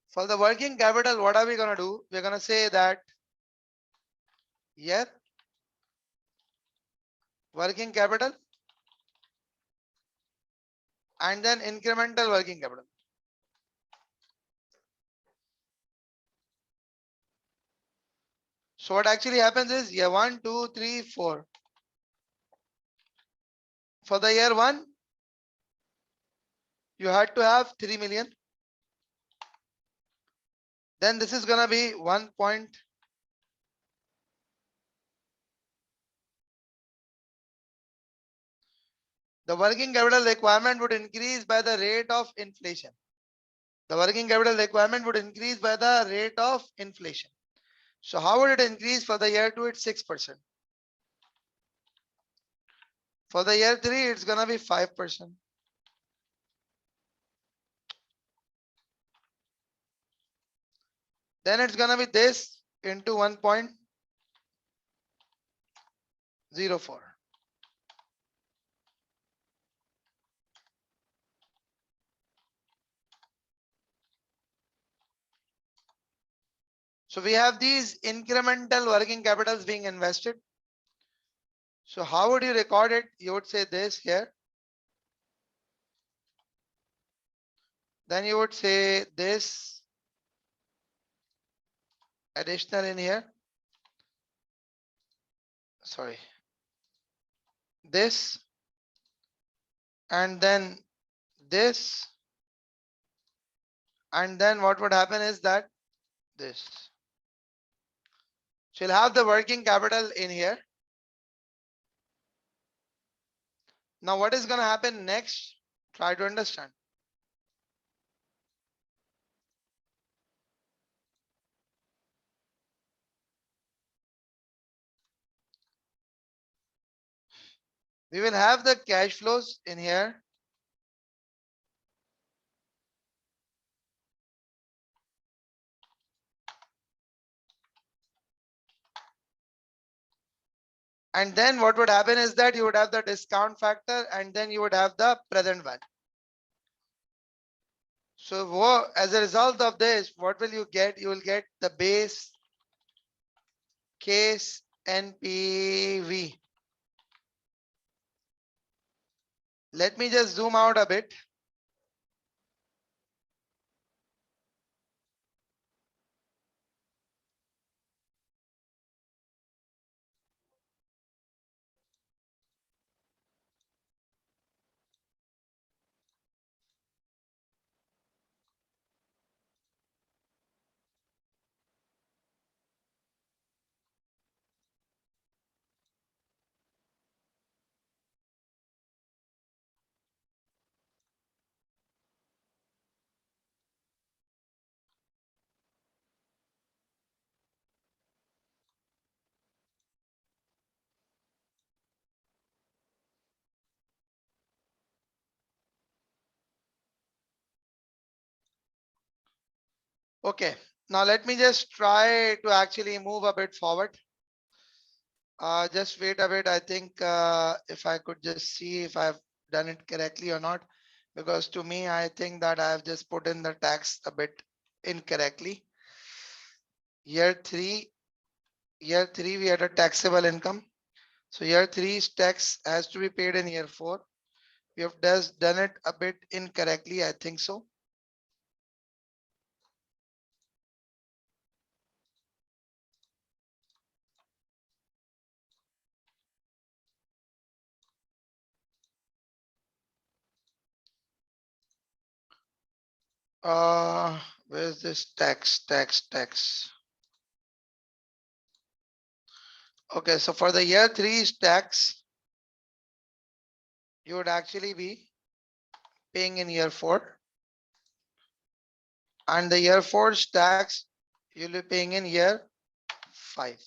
For the working capital, what are we going to do? We're going to say that year working capital and then incremental working capital. So what actually happens is year 1, 2, 3, 4. For the year 1, you had to have 3 million. Then this is going to be 1. The working capital requirement would increase by the rate of inflation. The working capital requirement would increase by the rate of inflation. So how would it increase? For the year 2, it's 6%. For the year 3, it's gonna be 5%. Then it's gonna be this into 1.04. So we have these incremental working capitals being invested. So how would you record it? You would say this here. Then you would say this additional in here. Sorry. This. And then this. And then what would happen is that this. So you'll have the working capital in here. Now what is going to happen next? Try to understand. We will have the cash flows in here. And then what would happen is that you would have the discount factor and then you would have the present value. So as a result of this, what will you get? You will get the base case NPV. Let me just zoom out a bit. Okay, now let me just try to actually move a bit forward. Just wait a bit. I think if I could just see if I've done it correctly or not, because to me, I think that I've just put in the tax a bit incorrectly. Year three, we had a taxable income. So year 3's tax has to be paid in year 4. We have just done it a bit incorrectly, I think so. Where's this tax? Okay, so for the year 3 tax, you would actually be paying in year 4, and the year 4's tax you'll be paying in year 5.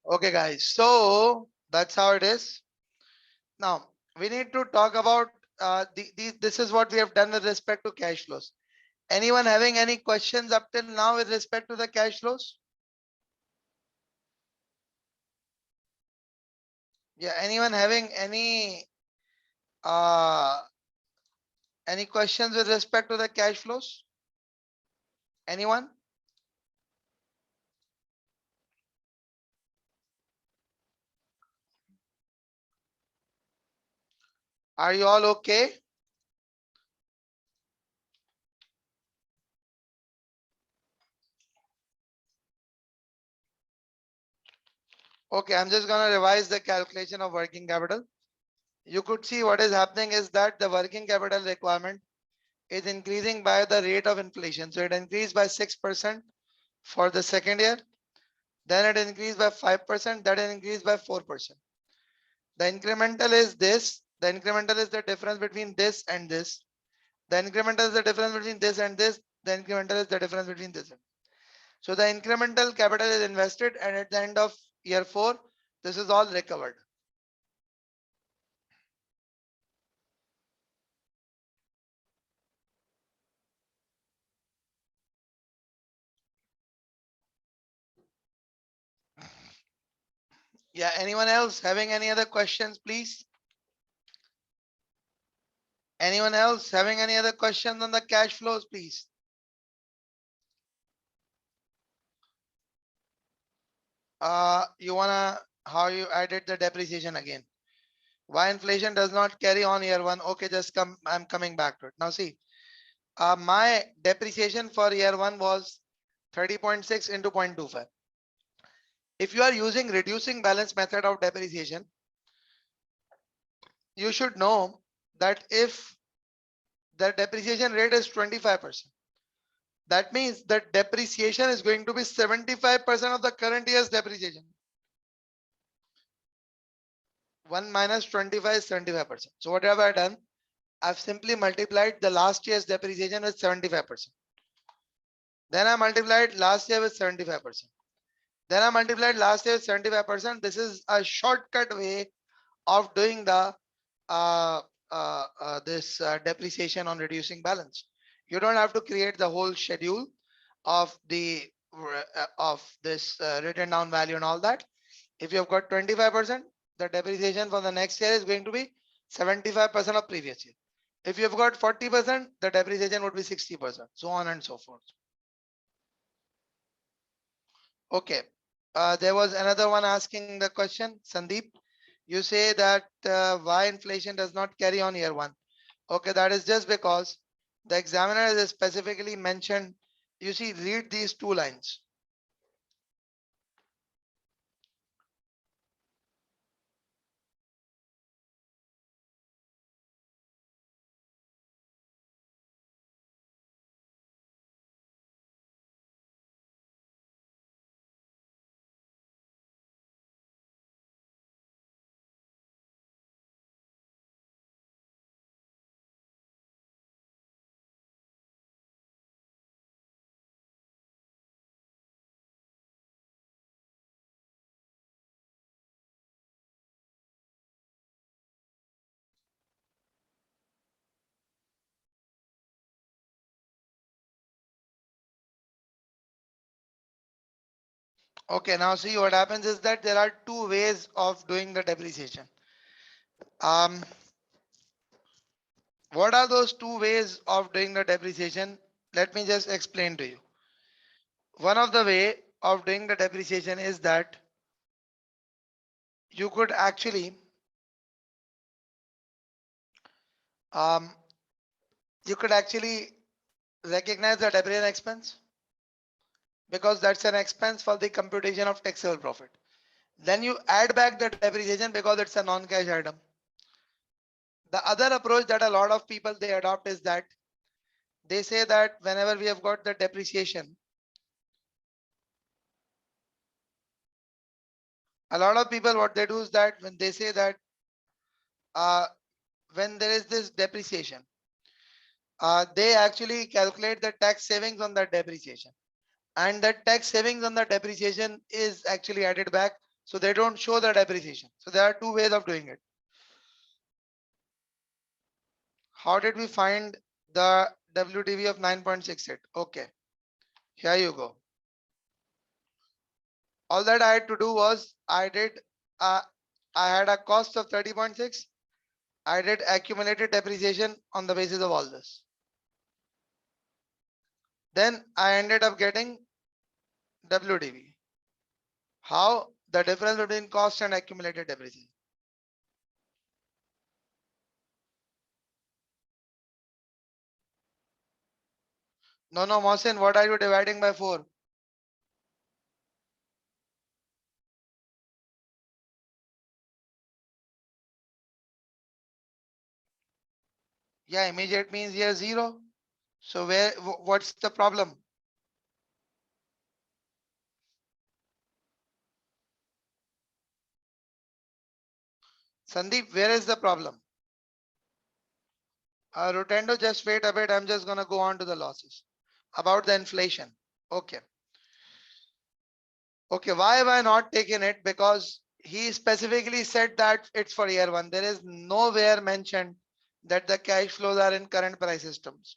Okay, guys, so that's how it is. Now we need to talk about this is what we have done with respect to cash flows. Anyone having any questions up till now with respect to the cash flows? Yeah, anyone having uh any questions with respect to the cash flows? Anyone? Are you all okay? Okay, I'm just gonna revise the calculation of working capital. You could see what is happening is that the working capital requirement is increasing by the rate of inflation. So it increased by 6% for the second year. Then it increased by 5%. That it increased by 4%. The incremental is this. The incremental is the difference between this and this. The incremental is the difference between this and this. The incremental is the difference between this and so the incremental capital is invested, and at the end of year 4, this is all recovered. Yeah, anyone else having any other questions, please? Anyone else having any other questions on the cash flows, please? You wanna how you added the depreciation again? Why inflation does not carry on year 1? Okay, just come. I'm coming back to it. Now see, my depreciation for year 1 was 30.6 into 0.25. If you are using reducing balance method of depreciation, you should know that if the depreciation rate is 25%, that means that depreciation is going to be 75% of the current year's depreciation. 1 minus 25 is 75%. So what have I done? I've simply multiplied the last year's depreciation with 75%. Then I multiplied last year with 75%. Then I multiplied last year with 75%. This is a shortcut way of doing the this depreciation on reducing balance. You don't have to create the whole schedule of the of this written down value and all that. If you have got 25%, the depreciation for the next year is going to be 75% of previous year. If you have got 40%, the depreciation would be 60%, so on and so forth. Okay, there was another one asking the question, Sandeep. You say that why inflation does not carry on year 1. Okay, that is just because the examiner has specifically mentioned, you see, read these 2 lines. Okay, now see what happens is that there are 2 ways of doing the depreciation. What are those 2 ways of doing the depreciation? Let me just explain to you. One of the way of doing the depreciation is that you could actually um, recognize the depreciation expense because that's an expense for the computation of taxable profit. Then you add back the depreciation because it's a non-cash item. The other approach that a lot of people they adopt is that they say that whenever we have got the depreciation, a lot of people what they do is that when they say that uh, when there is this depreciation, they actually calculate the tax savings on that depreciation, and that tax savings on the depreciation is actually added back, so they don't show the depreciation. So there are two ways of doing it. How did we find the WDV of 9.68? Okay, here you go. All that I had to do was uh, I had a cost of 30.6. I did accumulated depreciation on the basis of all this. Then I ended up getting WDV. How? The difference between cost and accumulated depreciation. No, Mohsin, what are you dividing by 4? Yeah, immediate means here 0. So what's the problem? Sandeep, where is the problem? Rotendo, just wait a bit. I'm just going to go on to the losses. About the inflation. Okay. Okay, why have I not taken it? Because he specifically said that it's for year 1. There is nowhere mentioned that the cash flows are in current price systems.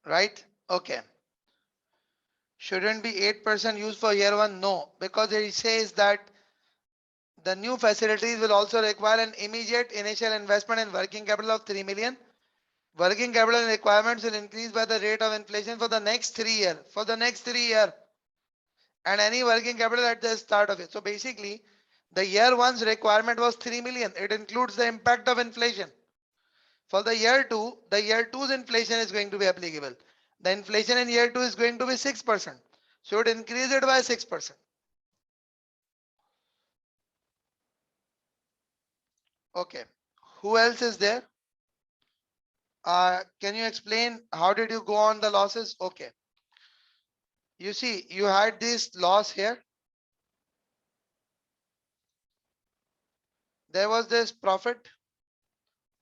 Right? Okay. Shouldn't be 8% used for year 1? No, because it says that the new facilities will also require an immediate initial investment in working capital of 3 million. Working capital requirements will increase by the rate of inflation for the next 3 years. For the next 3 years. And any working capital at the start of it. So basically, the year 1's requirement was 3 million. It includes the impact of inflation. For the year 2, the year 2's inflation is going to be applicable. The inflation in year 2 is going to be 6%. So it increase it by 6%. Okay. Who else is there? Can you explain how did you go on the losses? Okay. You see, you had this loss here. There was this profit.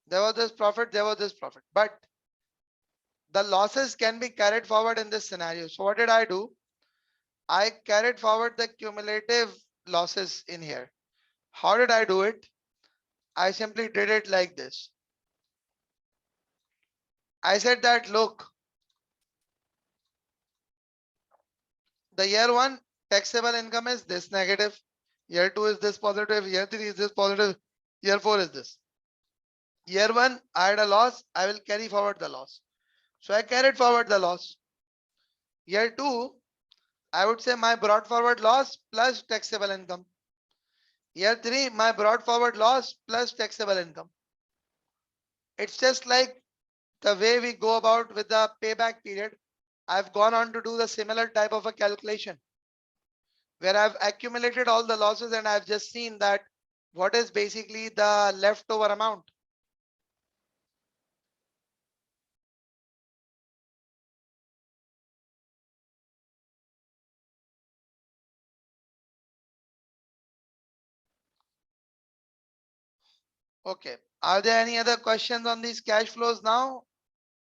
There was this profit. There was this profit. But the losses can be carried forward in this scenario. So what did I do? I carried forward the cumulative losses in here. How did I do it? I simply did it like this. I said that, look, the year 1 taxable income is this negative. Year 2 is this positive. Year 3 is this positive. Year 4 is this. Year 1, I had a loss. I will carry forward the loss. So I carried forward the loss. Year 2, I would say my brought forward loss plus taxable income. Year 3, my brought forward loss plus taxable income. It's just like the way we go about with the payback period. I've gone on to do the similar type of a calculation where I've accumulated all the losses and I've just seen that what is basically the leftover amount. Okay. Are there any other questions on these cash flows now?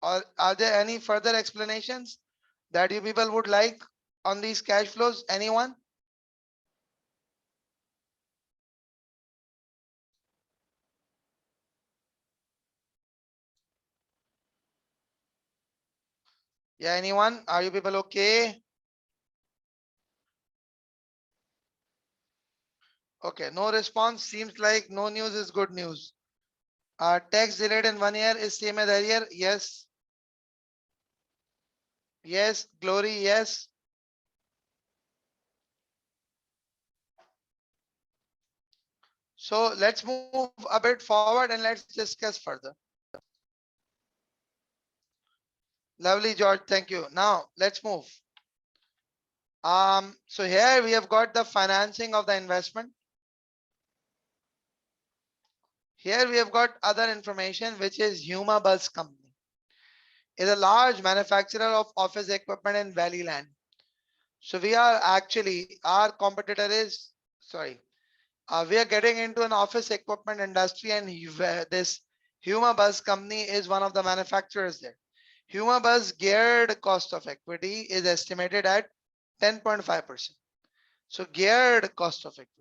Or are there any further explanations that you people would like on these cash flows? Anyone? Yeah, anyone? Are you people okay? Okay, no response. Seems like no news is good news. Tax delayed in 1 year is same as earlier. Yes. Yes. Glory. Yes. So let's move a bit forward and let's discuss further. Lovely, George. Thank you. Now let's move. So here we have got the financing of the investment. Here we have got other information, which is Huma Bus Company is a large manufacturer of office equipment in Valleyland. So we are actually, our competitor is, sorry, we are getting into an office equipment industry, and this Huma Bus Company is one of the manufacturers there. Huma Bus geared cost of equity is estimated at 10.5%. So geared cost of equity.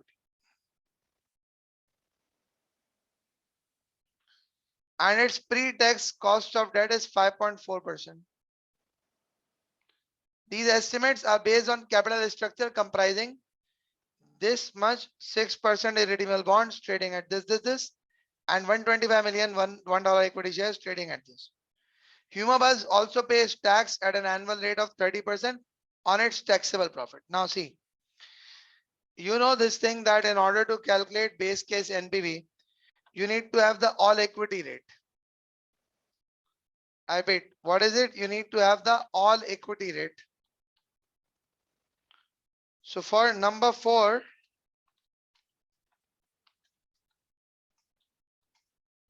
And its pre-tax cost of debt is 5.4%. These estimates are based on capital structure comprising this much 6% irredeemable bonds trading at this, and 125 million $1 equity shares trading at this. Humabuzz also pays tax at an annual rate of 30% on its taxable profit. Now see, you know this thing that in order to calculate base case NPV, you need to have the all equity rate. I bet. What is it? You need to have the all equity rate. So for number 4,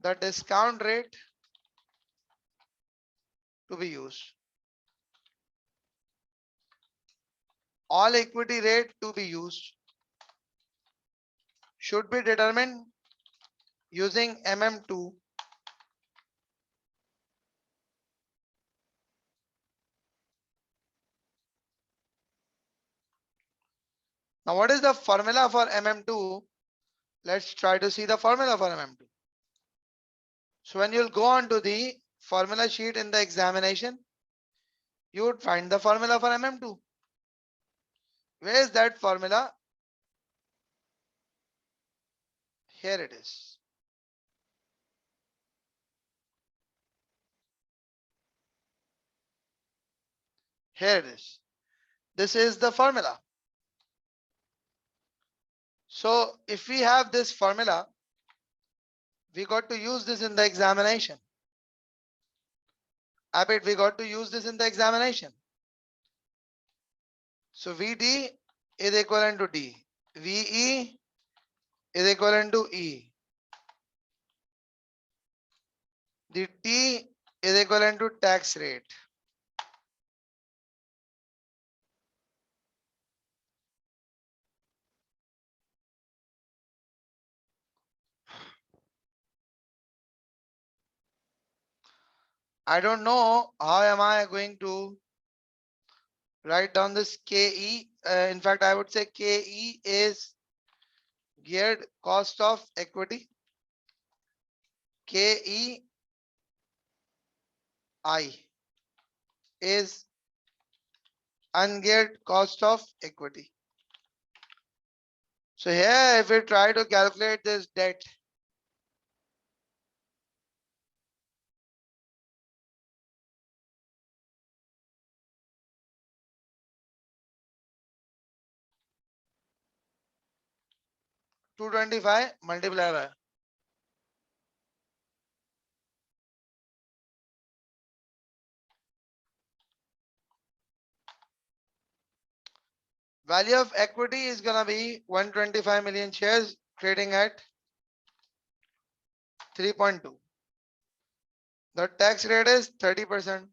the discount rate to be used. All equity rate to be used should be determined using MM2. Now what is the formula for MM2? Let's try to see the formula for MM2. So when you'll go on to the formula sheet in the examination, you would find the formula for MM2. Where is that formula? Here it is. Here it is. This is the formula. So if we have this formula, we got to use this in the examination. I bet we got to use this in the examination. So VD is equivalent to D. VE is equivalent to E. The T is equivalent to tax rate. I don't know how am I going to write down this KE. In fact, I would say KE is geared cost of equity. KEI is ungeared cost of equity. So here, if we try to calculate this debt, $225 multiplied by value of equity is gonna be 125 million shares trading at 3.2. The tax rate is 30%.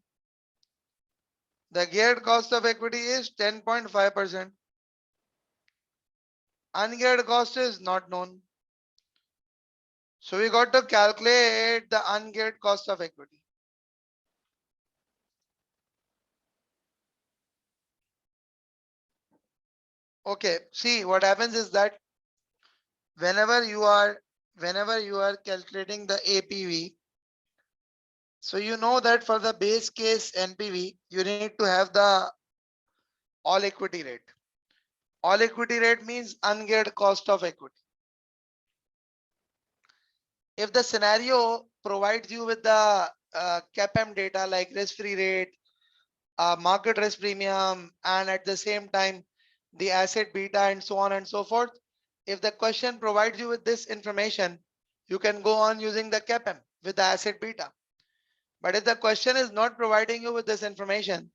The geared cost of equity is 10.5%. Ungeared cost is not known. So we got to calculate the ungeared cost of equity. Okay, see what happens is that whenever you are calculating the APV, so you know that for the base case NPV, you need to have the all equity rate. All equity rate means ungeared cost of equity. If the scenario provides you with the CAPM data like risk-free rate, market risk premium, and at the same time the asset beta and so on and so forth, if the question provides you with this information, you can go on using the CAPM with the asset beta. But if the question is not providing you with this information,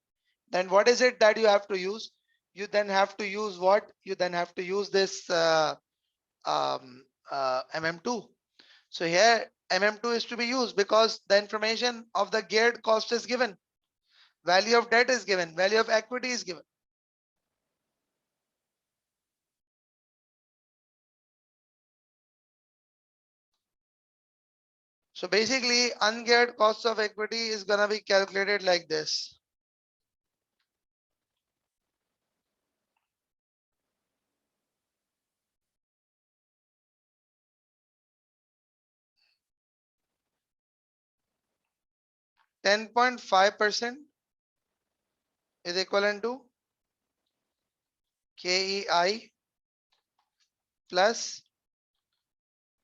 then what is it that you have to use? You then have to use what? You then have to use this MM2. So here MM2 is to be used because the information of the geared cost is given. Value of debt is given. Value of equity is given. So basically ungeared cost of equity is going to be calculated like this. (10.5%) is equivalent to KEI plus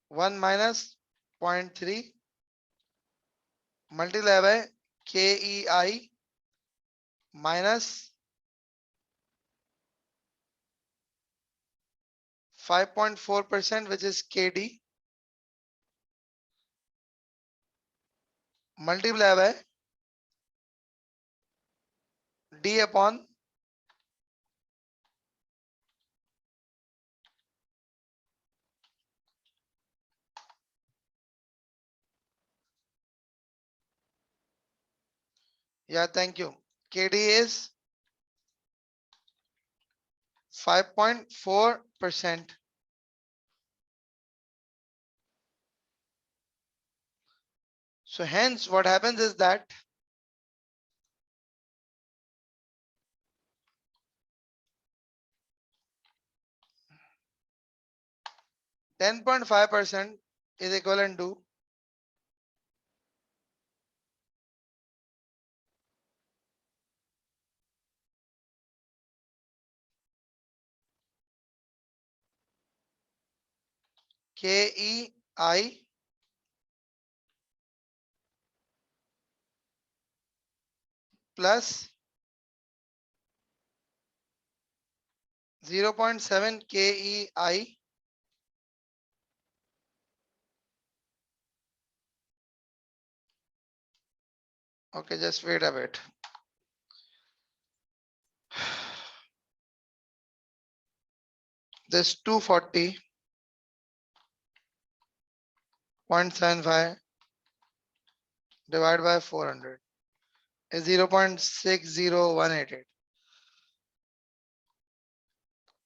1 minus 0.3 multiplied by KEI minus 5.4%, which is KD, multiplied by D upon thank you. KD is 5.4%. So hence what happens is that 10.5% is equivalent to KEI plus 0.7 KEI okay, just wait a bit. This 240.75 divided by 400 is 0.60188.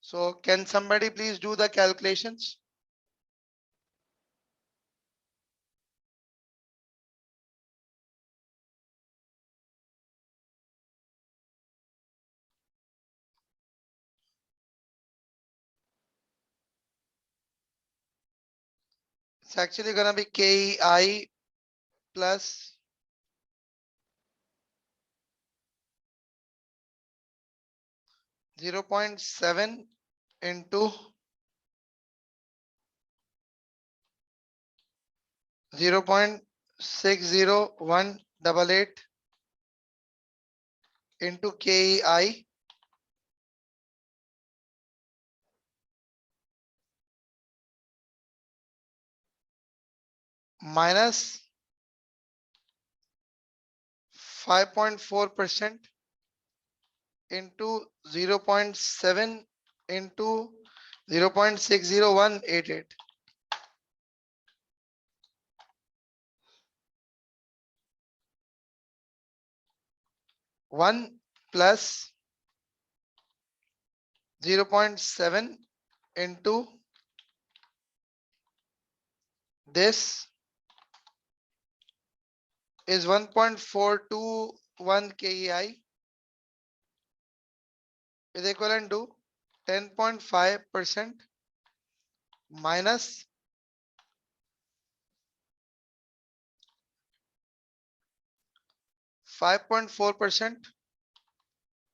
So can somebody please do the calculations? It's actually gonna be KEI plus 0.7 into 0.60188 into KEI minus 5.4% into 0.7 into 0.60188. 1 plus 0.7 into This is 1.421 KEI is equivalent to 10.5% minus 5.4%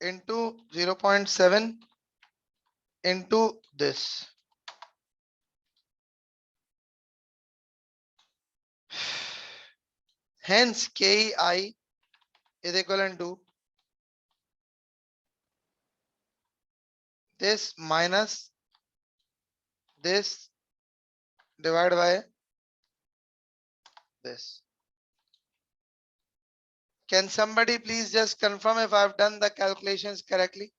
into 0.7 into this. Hence, KEI is equivalent to this minus this divided by this. Can somebody please just confirm if I've done the calculations correctly?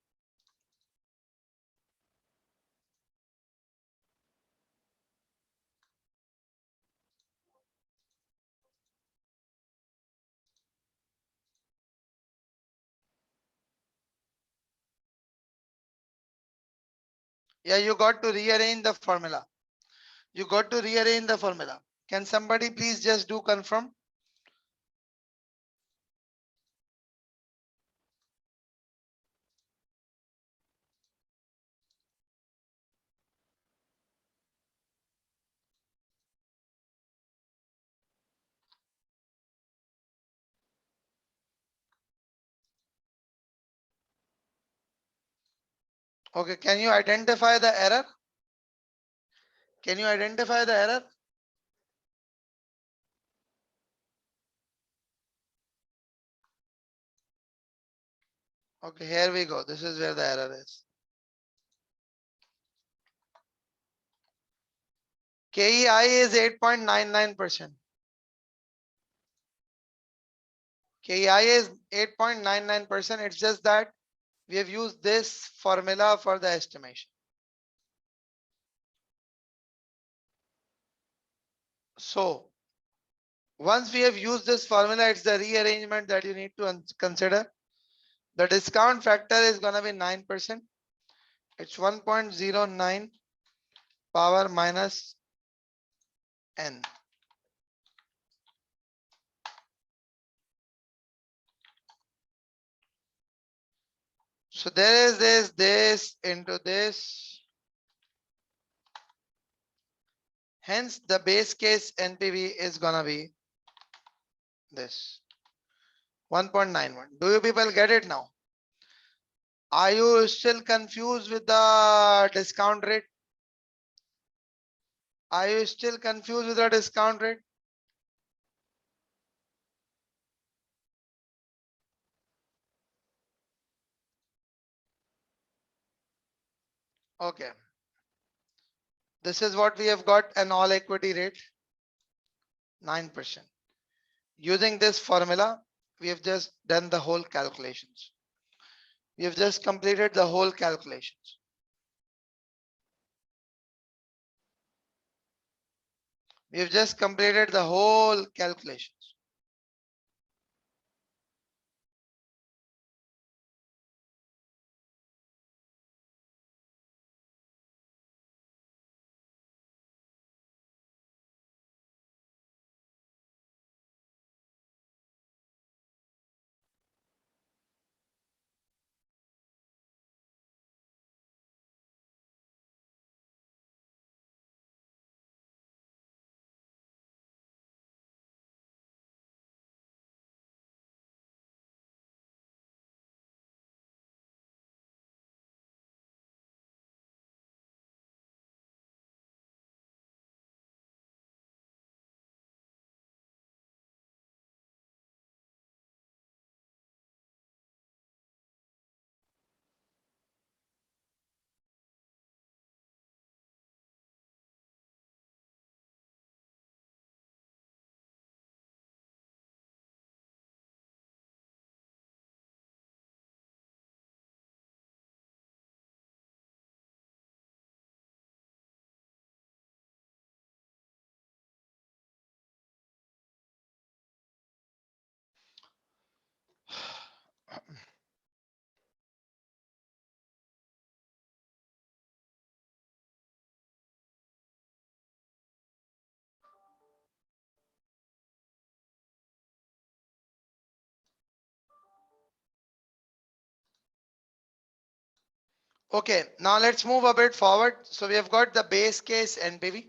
Yeah, you got to rearrange the formula. You got to rearrange the formula. Can somebody please just do confirm? Okay, can you identify the error? Can you identify the error? Okay, here we go. This is where the error is. KEI is 8.99%. KEI is 8.99%. It's just that we have used this formula for the estimation. So once we have used this formula, it's the rearrangement that you need to consider. The discount factor is going to be 9%. It's 1.09 power minus n. So there is this into this. Hence the base case NPV is gonna be this 1.91. Do you people get it now? Are you still confused with the discount rate? Are you still confused with the discount rate? Okay. This is what we have got, an all equity rate 9%. Using this formula, we have just done the whole calculations. We have just completed the whole calculations. We have just completed the whole calculations. Okay, now let's move a bit forward. So we have got the base case NPV.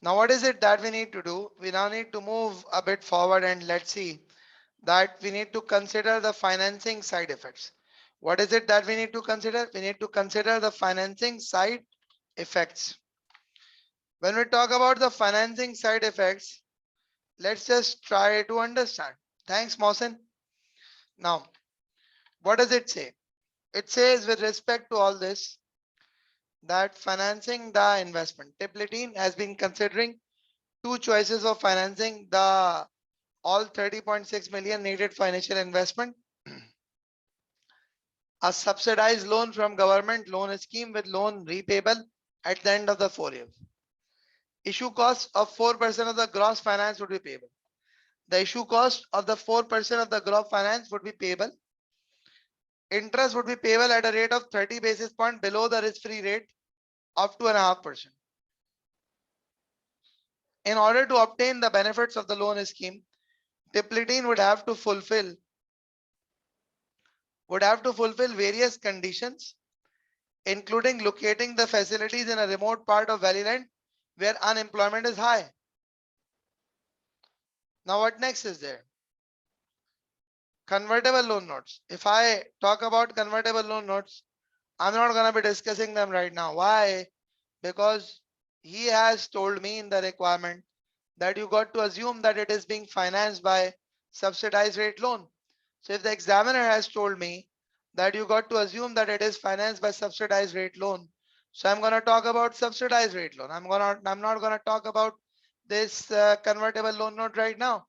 Now what is it that we need to do? We now need to move a bit forward and let's see that we need to consider the financing side effects. What is it that we need to consider? We need to consider the financing side effects. When we talk about the financing side effects, let's just try to understand. Thanks, Mohsen. Now, what does it say? It says with respect to all this that financing the investment. Tipleteen has been considering two choices of financing the all 30.6 million needed financial investment. A subsidized loan from government loan scheme with loan repayable at the end of the 4 years. Issue cost of 4% of the gross finance would be payable. The issue cost of the 4% of the gross finance would be payable. Interest would be payable at a rate of 30 basis points below the risk-free rate of 2.5%. In order to obtain the benefits of the loan scheme, Tipleteen would have to fulfill various conditions, including locating the facilities in a remote part of Valleyland where unemployment is high. Now what next is there? Convertible loan notes. If I talk about convertible loan notes, I'm not going to be discussing them right now. Why? Because he has told me in the requirement that you got to assume that it is being financed by subsidized rate loan. So if the examiner has told me that you got to assume that it is financed by subsidized rate loan, so I'm going to talk about subsidized rate loan. I'm not going to talk about this convertible loan note right now.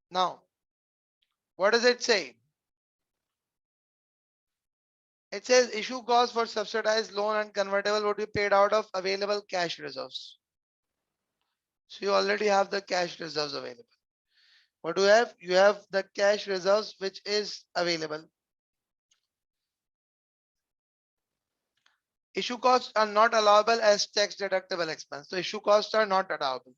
Now, what does it say? It says issue cost for subsidized loan and convertible would be paid out of available cash reserves. So you already have the cash reserves available. What do you have? You have the cash reserves which is available. Issue costs are not allowable as tax deductible expense. So issue costs are not allowable.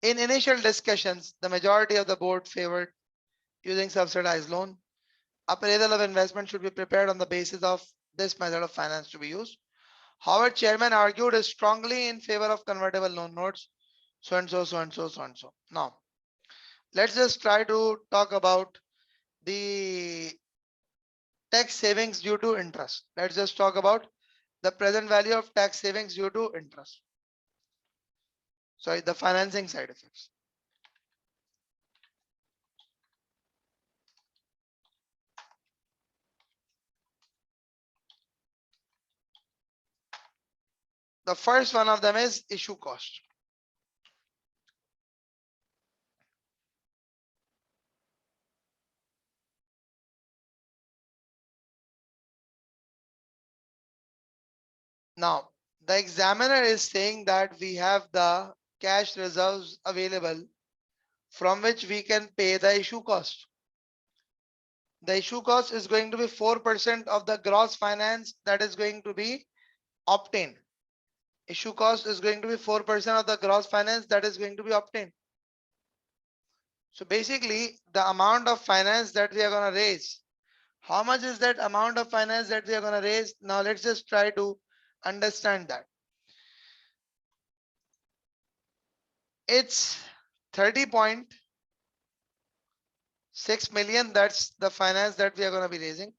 In initial discussions, the majority of the board favored using subsidized loan. Appraisal of investment should be prepared on the basis of this method of finance to be used. However, chairman argued strongly in favor of convertible loan notes. So and so, so and so, so and so. Now, let's just try to talk about the tax savings due to interest. Let's just talk about the present value of tax savings due to interest. Sorry, the financing side effects. The first one of them is issue cost. Now, the examiner is saying that we have the cash reserves available from which we can pay the issue cost. The issue cost is going to be 4% of the gross finance that is going to be obtained. Issue cost is going to be 4% of the gross finance that is going to be obtained. So basically, the amount of finance that we are going to raise, how much is that amount of finance that we are going to raise? Now let's just try to understand that. It's 30.6 million. That's the finance that we are going to be raising.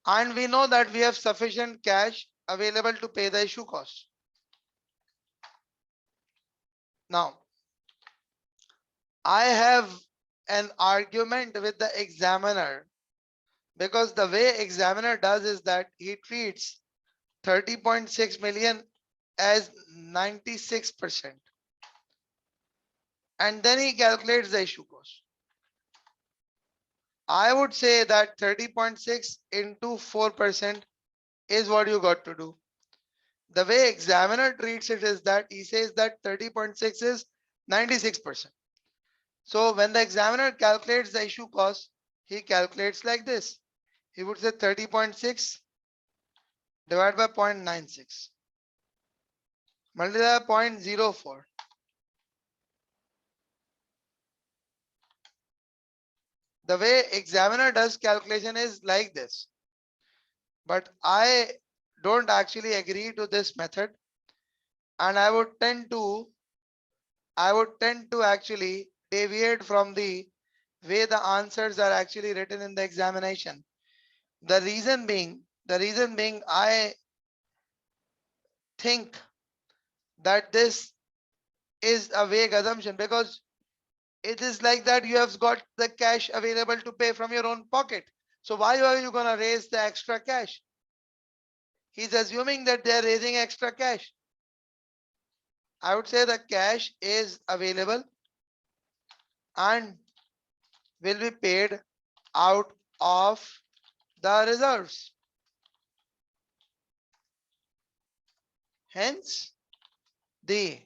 And we know that we have sufficient cash available to pay the issue cost. Now, I have an argument with the examiner because the way examiner does is that he treats 30.6 million as 96%. And then he calculates the issue cost. I would say that 30.6 into 4% is what you got to do. The way examiner treats it is that he says that 30.6 is 96%. So when the examiner calculates the issue cost, he calculates like this. He would say 30.6 divided by 0.96 multiplied by 0.04. The way examiner does calculation is like this, but I don't actually agree to this method, and I would tend to actually deviate from the way the answers are actually written in the examination. The reason being, I think that this is a vague assumption, because it is like that you have got the cash available to pay from your own pocket. So why are you gonna raise the extra cash? He's assuming that they are raising extra cash. I would say the cash is available and will be paid out of the reserves. Hence, the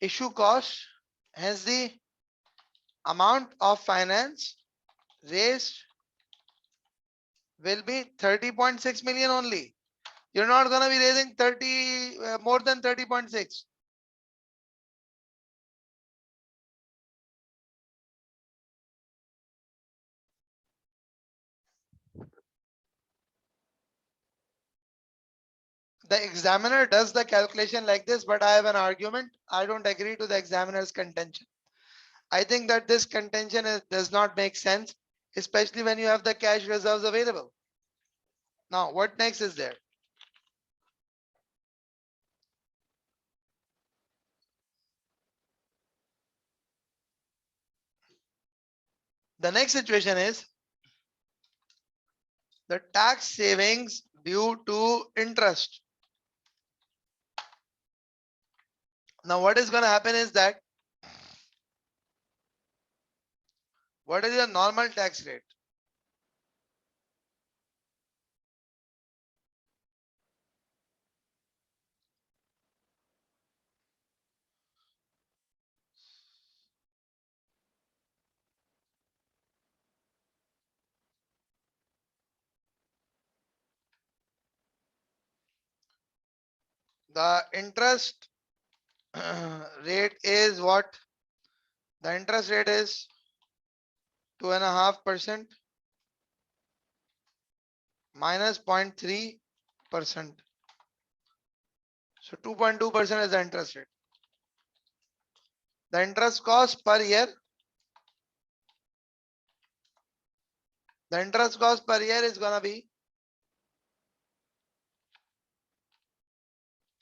issue cost, hence the amount of finance raised will be 30.6 million only. You're not going to be raising more than 30.6. The examiner does the calculation like this, but I have an argument. I don't agree to the examiner's contention. I think that this contention does not make sense, especially when you have the cash reserves available. Now, what next is there? The next situation is the tax savings due to interest. Now, what is going to happen is that, what is your normal tax rate? The interest rate is what? The interest rate is 2.5% minus 0.3%. So 2.2% is the interest rate. The interest cost per year. The interest cost per year is gonna be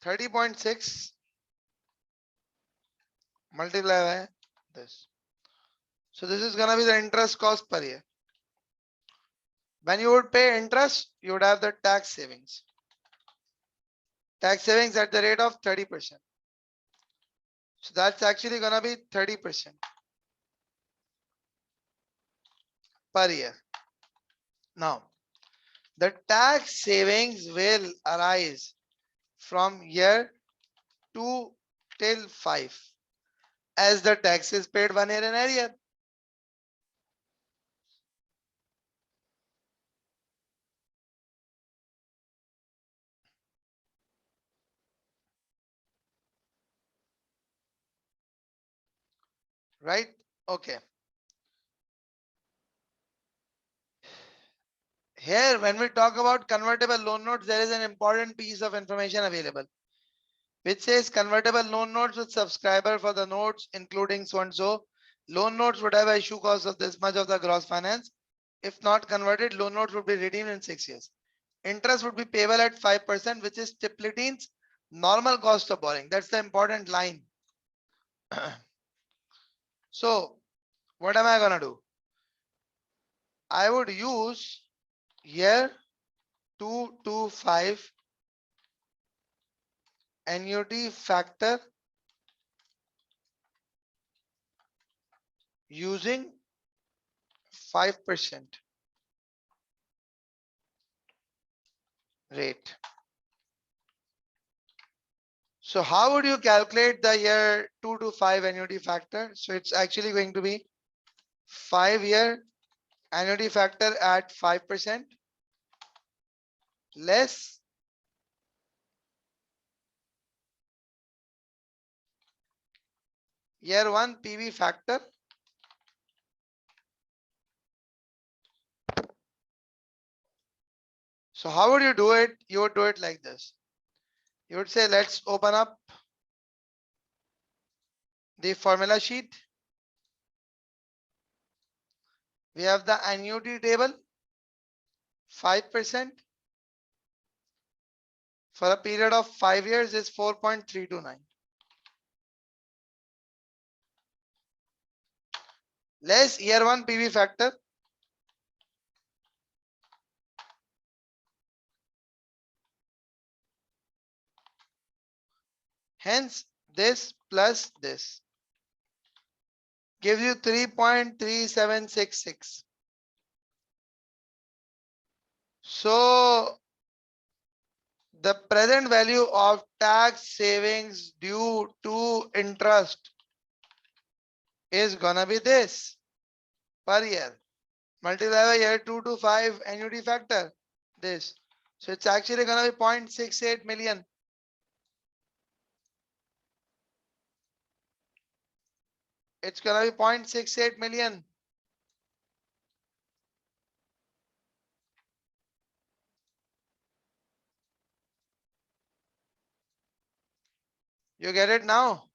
30.6 multiplied by this. So this is gonna be the interest cost per year. When you would pay interest, you would have the tax savings. Tax savings at the rate of 30%. So that's actually gonna be 30% per year. Now, the tax savings will arise from year 2 till 5 as the tax is paid 1 year in arrear. Right? Okay. Here, when we talk about convertible loan notes, there is an important piece of information available, which says convertible loan notes with subscriber for the notes, including so and so. Loan notes would have an issue cost of this much of the gross finance. If not converted, loan notes would be redeemed in 6 years. Interest would be payable at 5%, which is Tipleton's normal cost of borrowing. That's the important line. So, what am I gonna do? I would use year 2 to 5 annuity factor using 5% rate. So how would you calculate the year 2 to 5 annuity factor? So it's actually going to be 5-year annuity factor at 5% less year 1 PV factor So how would you do it? You would do it like this. You would say, let's open up the formula sheet. We have the annuity table, 5% for a period of 5 years is 4.329. Less year one PV factor. Hence, this plus this gives you 3.3766. So the present value of tax savings due to interest is gonna be this per year. Multiply by year 2 to 5 annuity factor, this. So it's actually gonna be 0.68 million. It's gonna be 0.68 million. You get it now?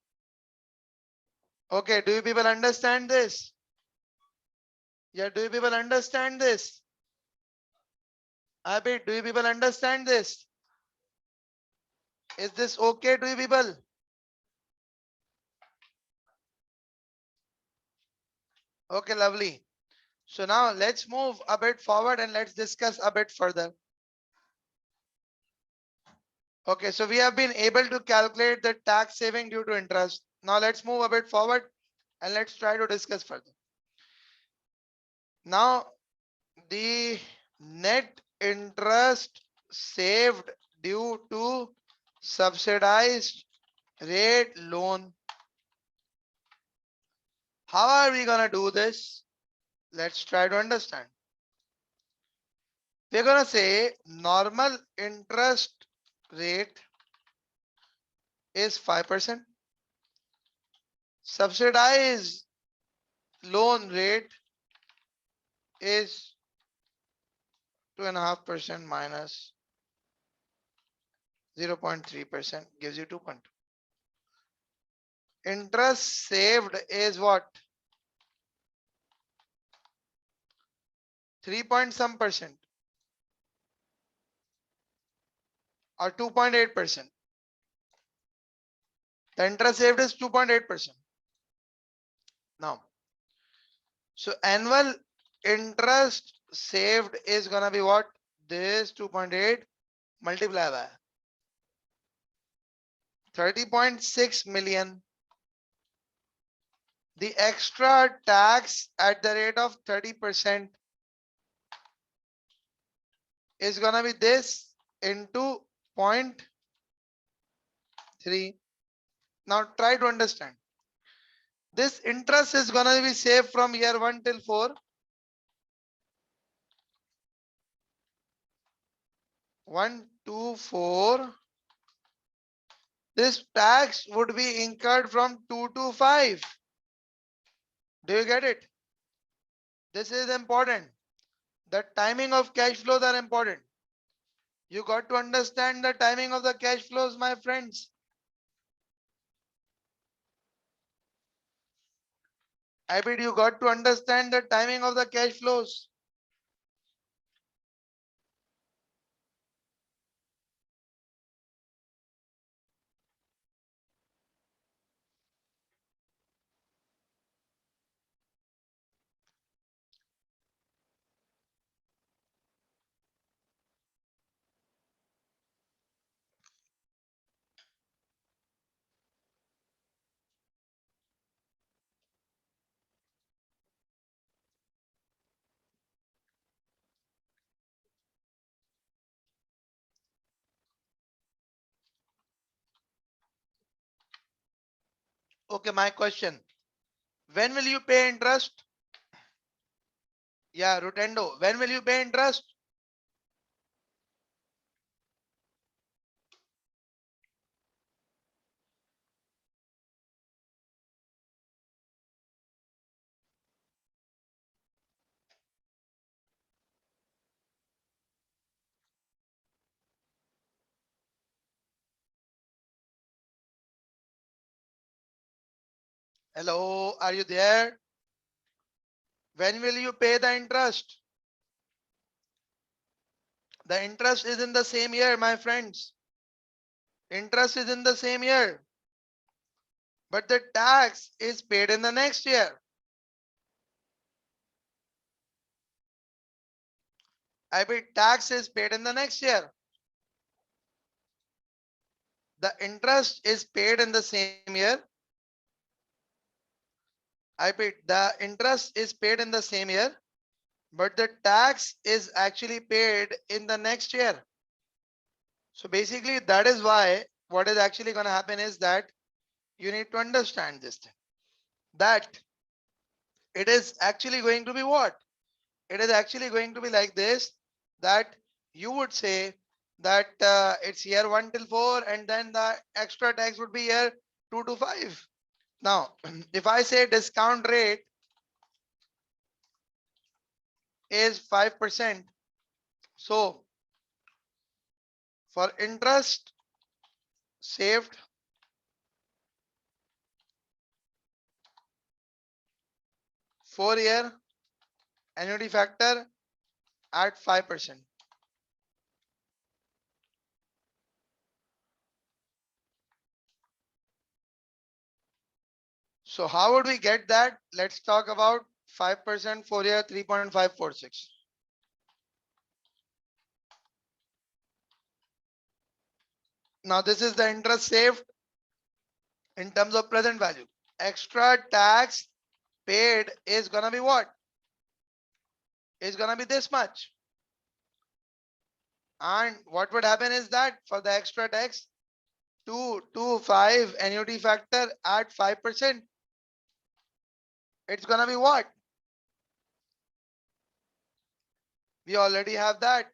Okay, do you people understand this? Yeah, do you people understand this? Abid, do you people understand this? Is this okay to you people? Okay, lovely. So now let's move a bit forward and let's discuss a bit further. Okay, so we have been able to calculate the tax saving due to interest. Now let's move a bit forward and let's try to discuss further. Now the net interest saved due to subsidized rate loan. How are we gonna do this? Let's try to understand. We're gonna say normal interest rate is 5%. Subsidized loan rate is 2.5% minus 0.3% gives you 2.2. Interest saved is what? 3 point some percent or 2.8%. The interest saved is 2.8%. Now, so annual interest saved is gonna be what? This 2.8 multiplied by 30.6 million. The extra tax at the rate of 30% is gonna be this into 0.3. Now try to understand. This interest is gonna be saved from year 1 till 4. 1, 2, 4. This tax would be incurred from 2 to 5. Do you get it? This is important. The timing of cash flows are important. You got to understand the timing of the cash flows, my friends. I bet you got to understand the timing of the cash flows. Okay, my question. When will you pay interest? Yeah, Rutendo. When will you pay interest? Hello, are you there? When will you pay the interest? The interest is in the same year, my friends. Interest is in the same year, but the tax is paid in the next year. I mean, tax is paid in the next year. The interest is paid in the same year. I paid the interest is paid in the same year, but the tax is actually paid in the next year. So basically, that is why what is actually going to happen is that you need to understand this thing, that it is actually going to be what? It is actually going to be like this, that you would say that it's year 1 till 4 and then the extra tax would be year 2 to 5. Now, if I say discount rate is 5%, so for interest saved, four-year annuity factor at 5%. So how would we get that? Let's talk about 5% 4-year 3.546. Now this is the interest saved in terms of present value. Extra tax paid is gonna be what? Is gonna be this much. And what would happen is that for the extra tax, 225 annuity factor at 5%, it's gonna be what? We already have that.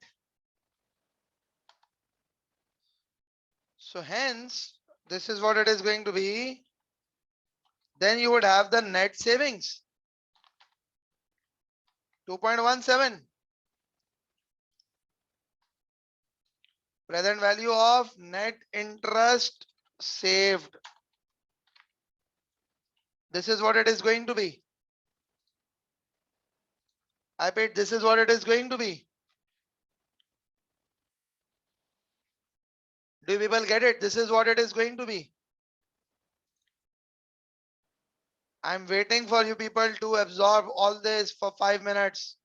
So hence, this is what it is going to be. Then you would have the net savings, 2.17. Present value of net interest saved. This is what it is going to be. I paid, this is what it is going to be. Do people get it? This is what it is going to be. I'm waiting for you people to absorb all this for 5 minutes.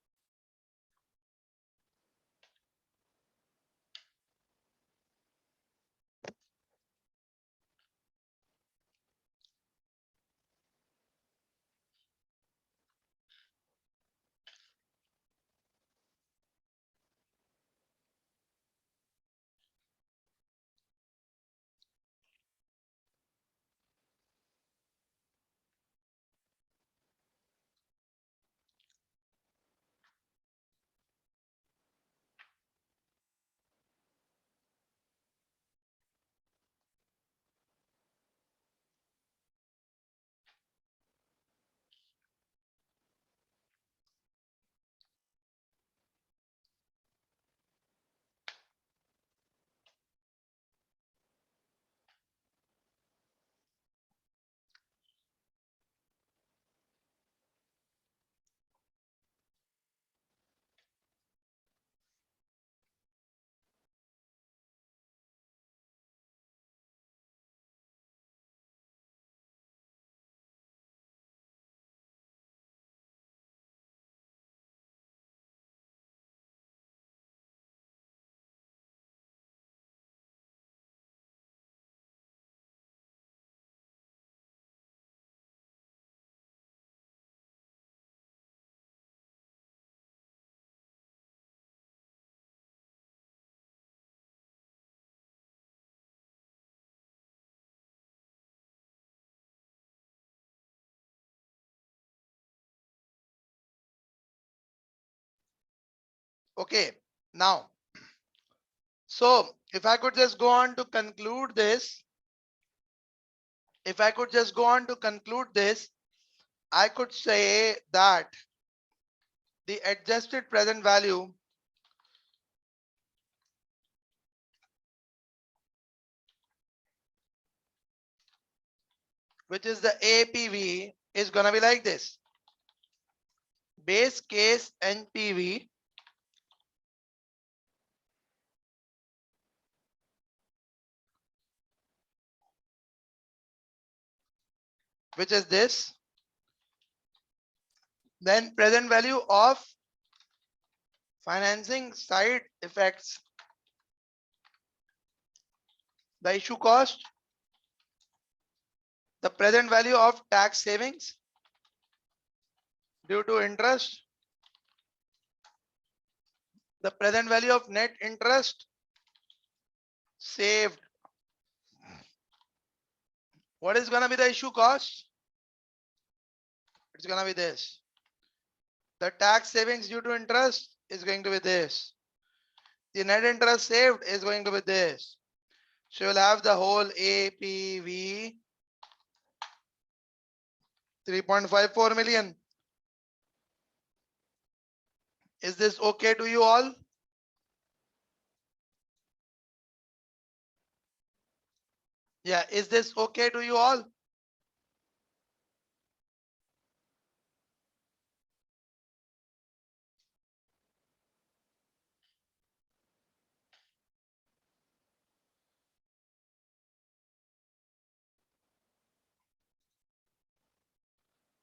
Okay, now, so if I could just go on to conclude this, I could say that the adjusted present value which is the APV, is gonna be like this. Base case NPV which is this, then present value of financing side effects, the issue cost, the present value of tax savings due to interest, the present value of net interest saved. What is going to be the issue cost? It's going to be this. The tax savings due to interest is going to be this. The net interest saved is going to be this. So you'll have the whole APV 3.54 million. Is this okay to you all? Yeah, is this okay to you all?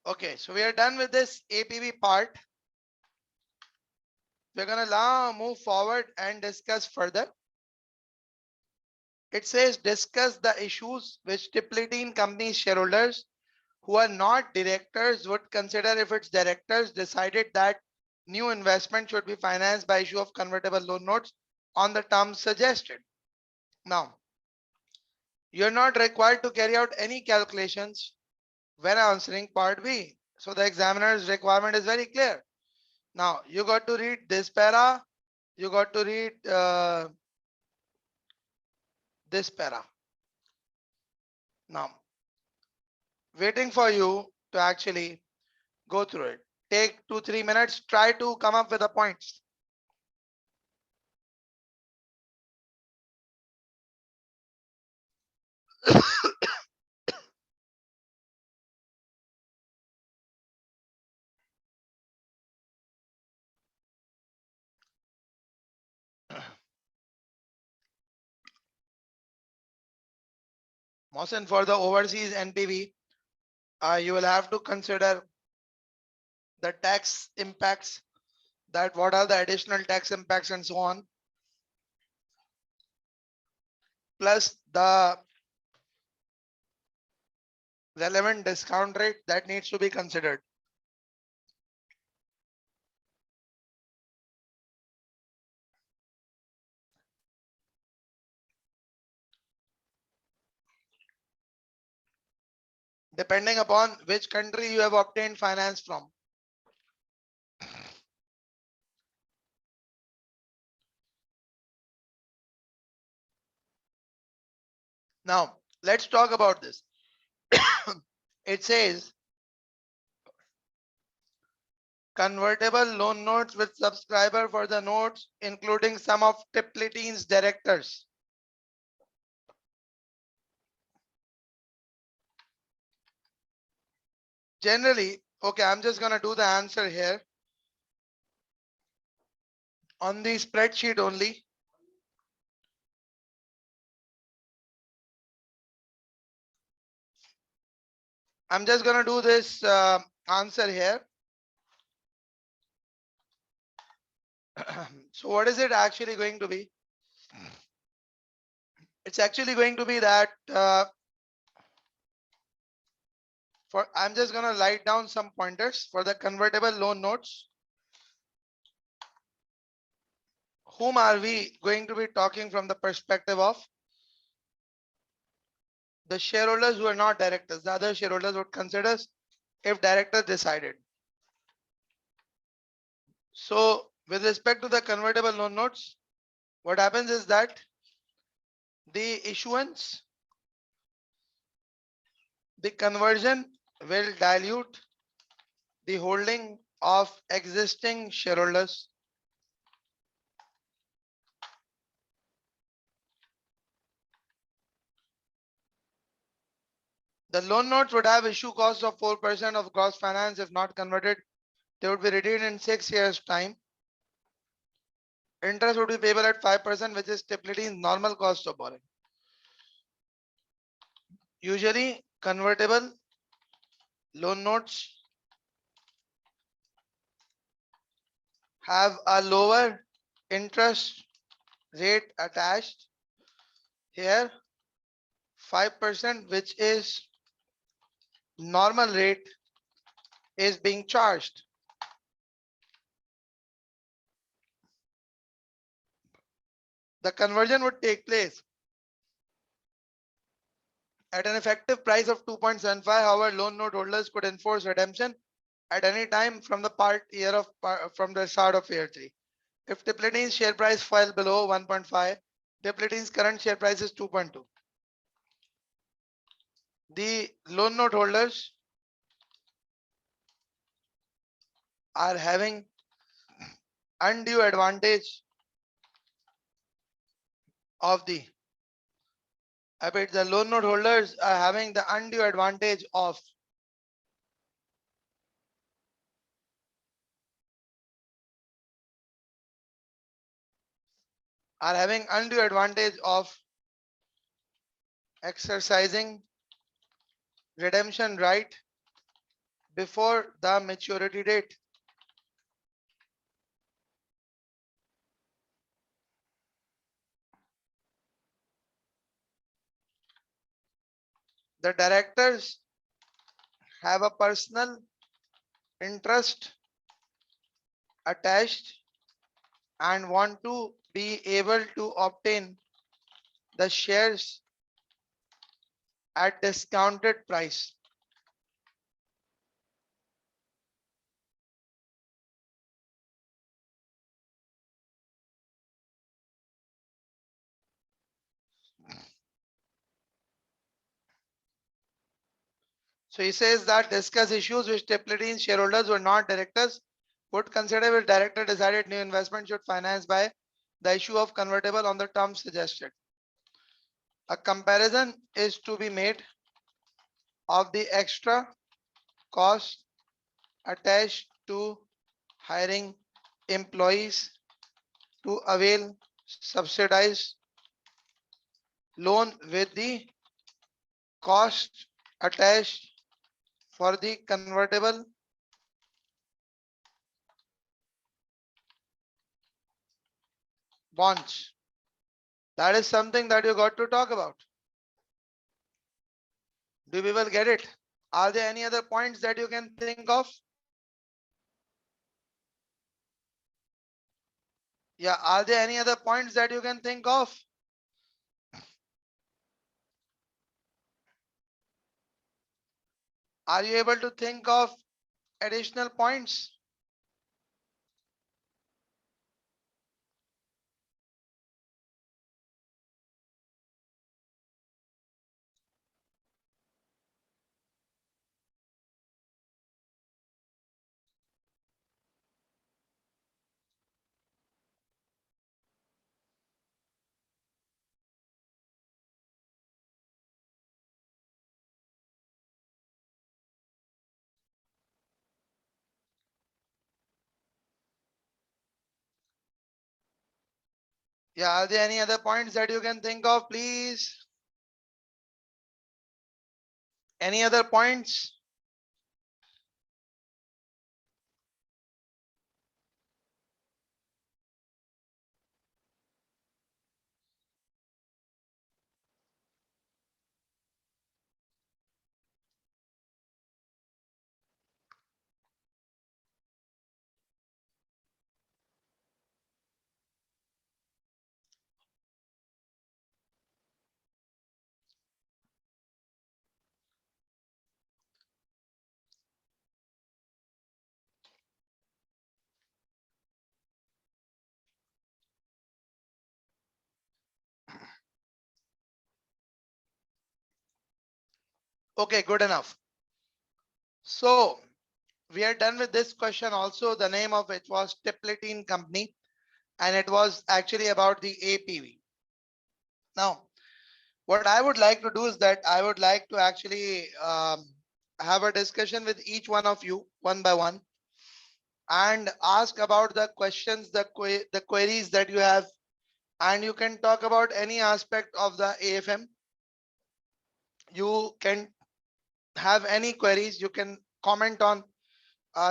Okay, so we are done with this APV part. We're gonna now move forward and discuss further. It says discuss the issues which Depreciation company shareholders who are not directors would consider if its directors decided that new investment should be financed by issue of convertible loan notes on the terms suggested. Now, you're not required to carry out any calculations when answering part B. So the examiner's requirement is very clear. Now, you got to read this para, you got to read this para. Now, waiting for you to actually go through it. Take 2-3 minutes, try to come up with the points. Mohsen, for the overseas NPV, you will have to consider the tax impacts, that what are the additional tax impacts and so on, plus the relevant discount rate that needs to be considered. Depending upon which country you have obtained finance from. Now, let's talk about this. It says convertible loan notes with subscriber for the notes, including some of Depreciation's directors. Generally, okay, I'm just going to do the answer here on the spreadsheet only. I'm just going to do this answer here. So what is it actually going to be? It's actually going to be that I'm just going to write down some pointers for the convertible loan notes. Whom are we going to be talking from the perspective of? The shareholders who are not directors, the other shareholders would consider if directors decided. So with respect to the convertible loan notes, what happens is that the issuance, the conversion will dilute the holding of existing shareholders. The loan notes would have issue cost of 4% of gross finance. If not converted, they would be redeemed in 6 years time. Interest would be payable at 5%, which is typically normal cost of borrowing. Usually convertible loan notes have a lower interest rate attached here, 5%, which is normal rate, is being charged. The conversion would take place at an effective price of 2.75. However, loan note holders could enforce redemption at any time from the start of year 3. If Tipletine's share price fell below 1.5, Tipletine's current share price is 2.2. The loan note holders are having undue advantage of the loan note holders are having the undue advantage of exercising redemption right before the maturity date. The directors have a personal interest attached and want to be able to obtain the shares at discounted price. So he says that discuss issues which Tipletine shareholders who are not directors would consider if director decided new investment should finance by the issue of convertible on the terms suggested. A comparison is to be made of the extra cost attached to hiring employees to avail subsidized loan with the cost attached for the convertible bonds. That is something that you got to talk about. Do people get it? Are there any other points that you can think of? Yeah, are there any other points that you can think of? Are you able to think of additional points? Yeah, are there any other points that you can think of, please? Any other points? Okay, good enough. So we are done with this question also. The name of it was Tipletine Company, and it was actually about the APV. Now, What I would like to do is that I would like to actually have a discussion with each one of you one by one and ask about the questions, the queries that you have, and you can talk about any aspect of the AFM. You can have any queries. You can comment on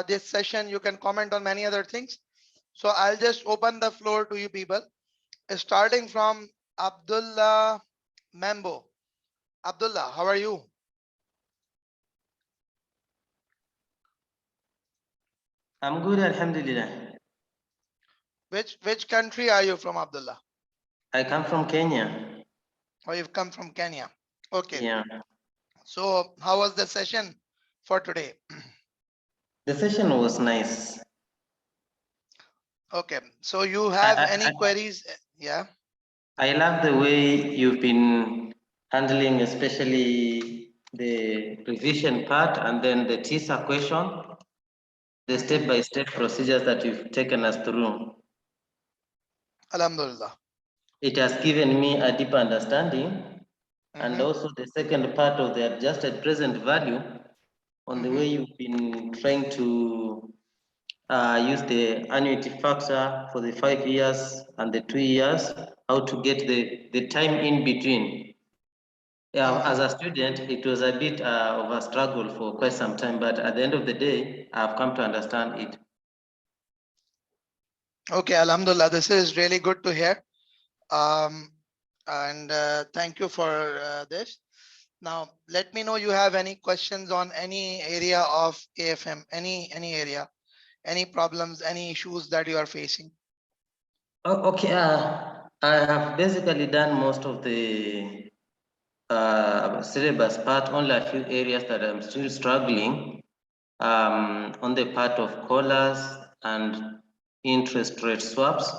this session. You can comment on many other things. So I'll just open the floor to you people, starting from Abdullah Mambo. Abdullah, how are you? I'm good, Alhamdulillah. Which country are you from, Abdullah? I come from Kenya. Or you've come from Kenya? Okay. Yeah. So how was the session for today? The session was nice. Okay. So you I, have I, any I queries? Yeah. I love the way you've been handling, especially the revision part and then the TISA question, the step-by-step procedures that you've taken us through. Alhamdulillah. It has given me a deeper understanding, and also the second part of the adjusted present value on the way you've been trying to use the annuity factor for the 5 years and the 2 years, how to get the time in between. As a student, it was a bit of a struggle for quite some time, but at the end of the day, I've come to understand it. Okay, Alhamdulillah. This is really good to hear. And thank you for this. Now, let me know you have any questions on any area of AFM, any area, any problems, any issues that you are facing. Okay, I have basically done most of the syllabus part, only a few areas that I'm still struggling on the part of collars and interest rate swaps.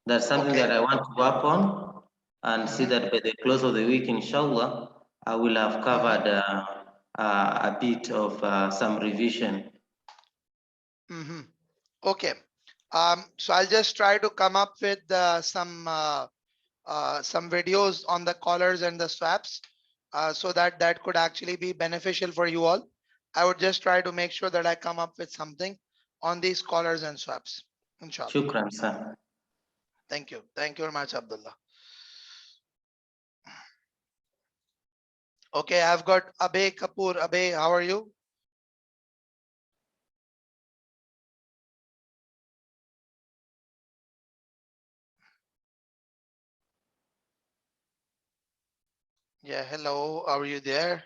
That's something that I want to work on and see that by the close of the week, inshallah, I will have covered a bit of some revision. Okay. So I'll just try to come up with some videos on the collars and the swaps so that could actually be beneficial for you all. I would just try to make sure that I come up with something on these collars and swaps. Inshallah. Shukran, sir. Thank you. Thank you very much, Abdullah. Okay, I've got Abe Kapoor. Abe, how are you? Yeah, hello. Are you there?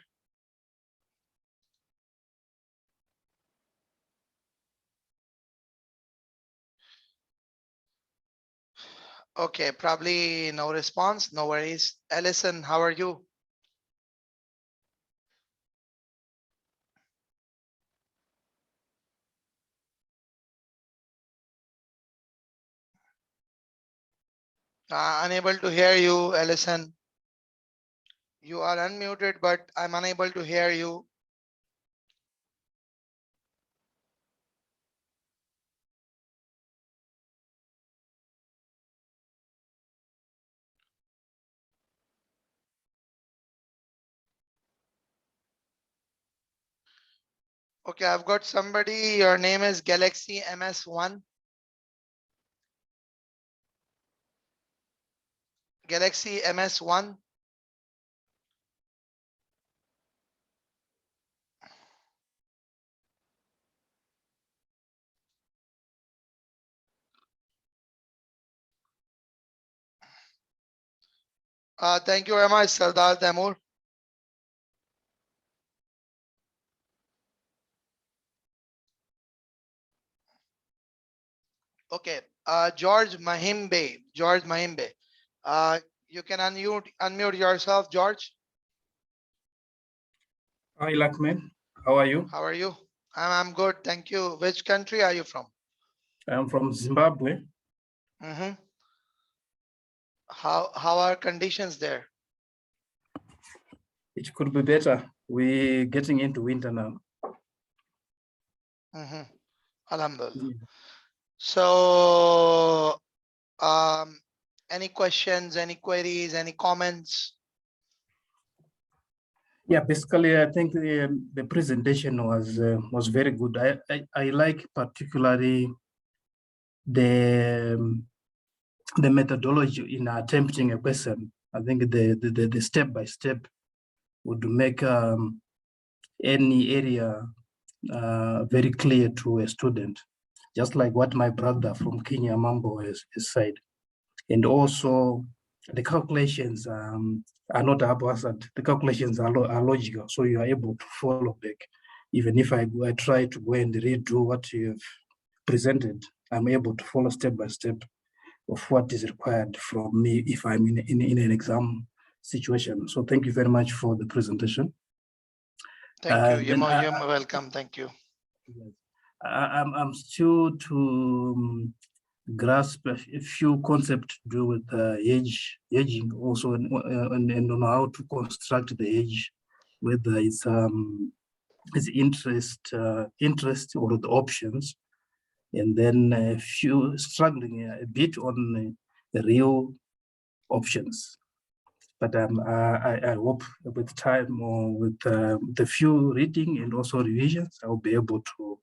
Okay, probably no response. No worries. Ellison, how are you? Unable to hear you, Ellison. You are unmuted, but I'm unable to hear you. Okay, I've got somebody. Your name is Galaxy MS1. Galaxy MS1. Thank you very much, Sardar Tamur. Okay, George Mahimbe. George Mahimbe. You can unmute yourself, George. Hi, Luqman. How are you? How are you? I'm good, thank you. Which country are you from? I'm from Zimbabwe. How are conditions there? It could be better. We're getting into winter now. Alhamdulillah. So, any questions, any queries, any comments? Yeah, basically, I think the presentation was very good. I like particularly the methodology in attempting a question. I think the step by step would make any area very clear to a student, just like what my brother from Kenya, Mambo, has said. And also, the calculations are not haphazard. The calculations are logical, so you are able to follow back. Even if I try to go and redo what you have presented, I'm able to follow step by step of what is required from me if I'm in an exam situation. So thank you very much for the presentation. Thank you. You're welcome. Thank you. I'm still to grasp a few concepts to do with hedging also, and on how to construct the hedge, whether it's interest or the options, and then a few struggling a bit on the real options. But I hope with time or with the few reading and also revisions, I'll be able to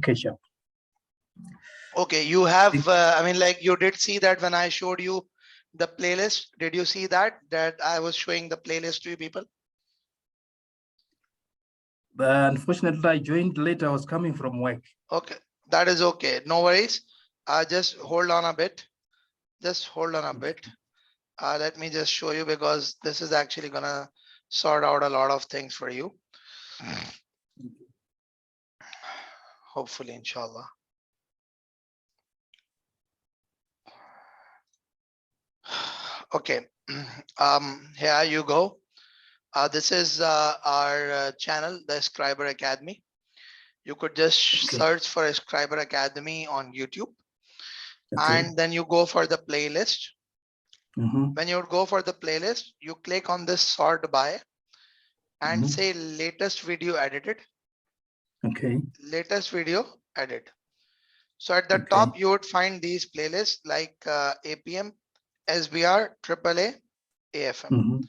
catch up. Okay, you have, I mean, like you did see that when I showed you the playlist, did you see that I was showing the playlist to you people? But unfortunately, I joined late. I was coming from work. Okay, that is okay. No worries. Just hold on a bit. Just hold on a bit. Let me just show you, because this is actually gonna sort out a lot of things for you. Hopefully, inshallah. Okay, here you go. This is our channel, the Escribir Academy. You could just search for Escribir Academy on YouTube, and then you go for the playlist. When you go for the playlist, you click on this sort by and say latest video edited. Latest video edit. So at the top, you would find these playlists like APM, SBR, AAA, AFM.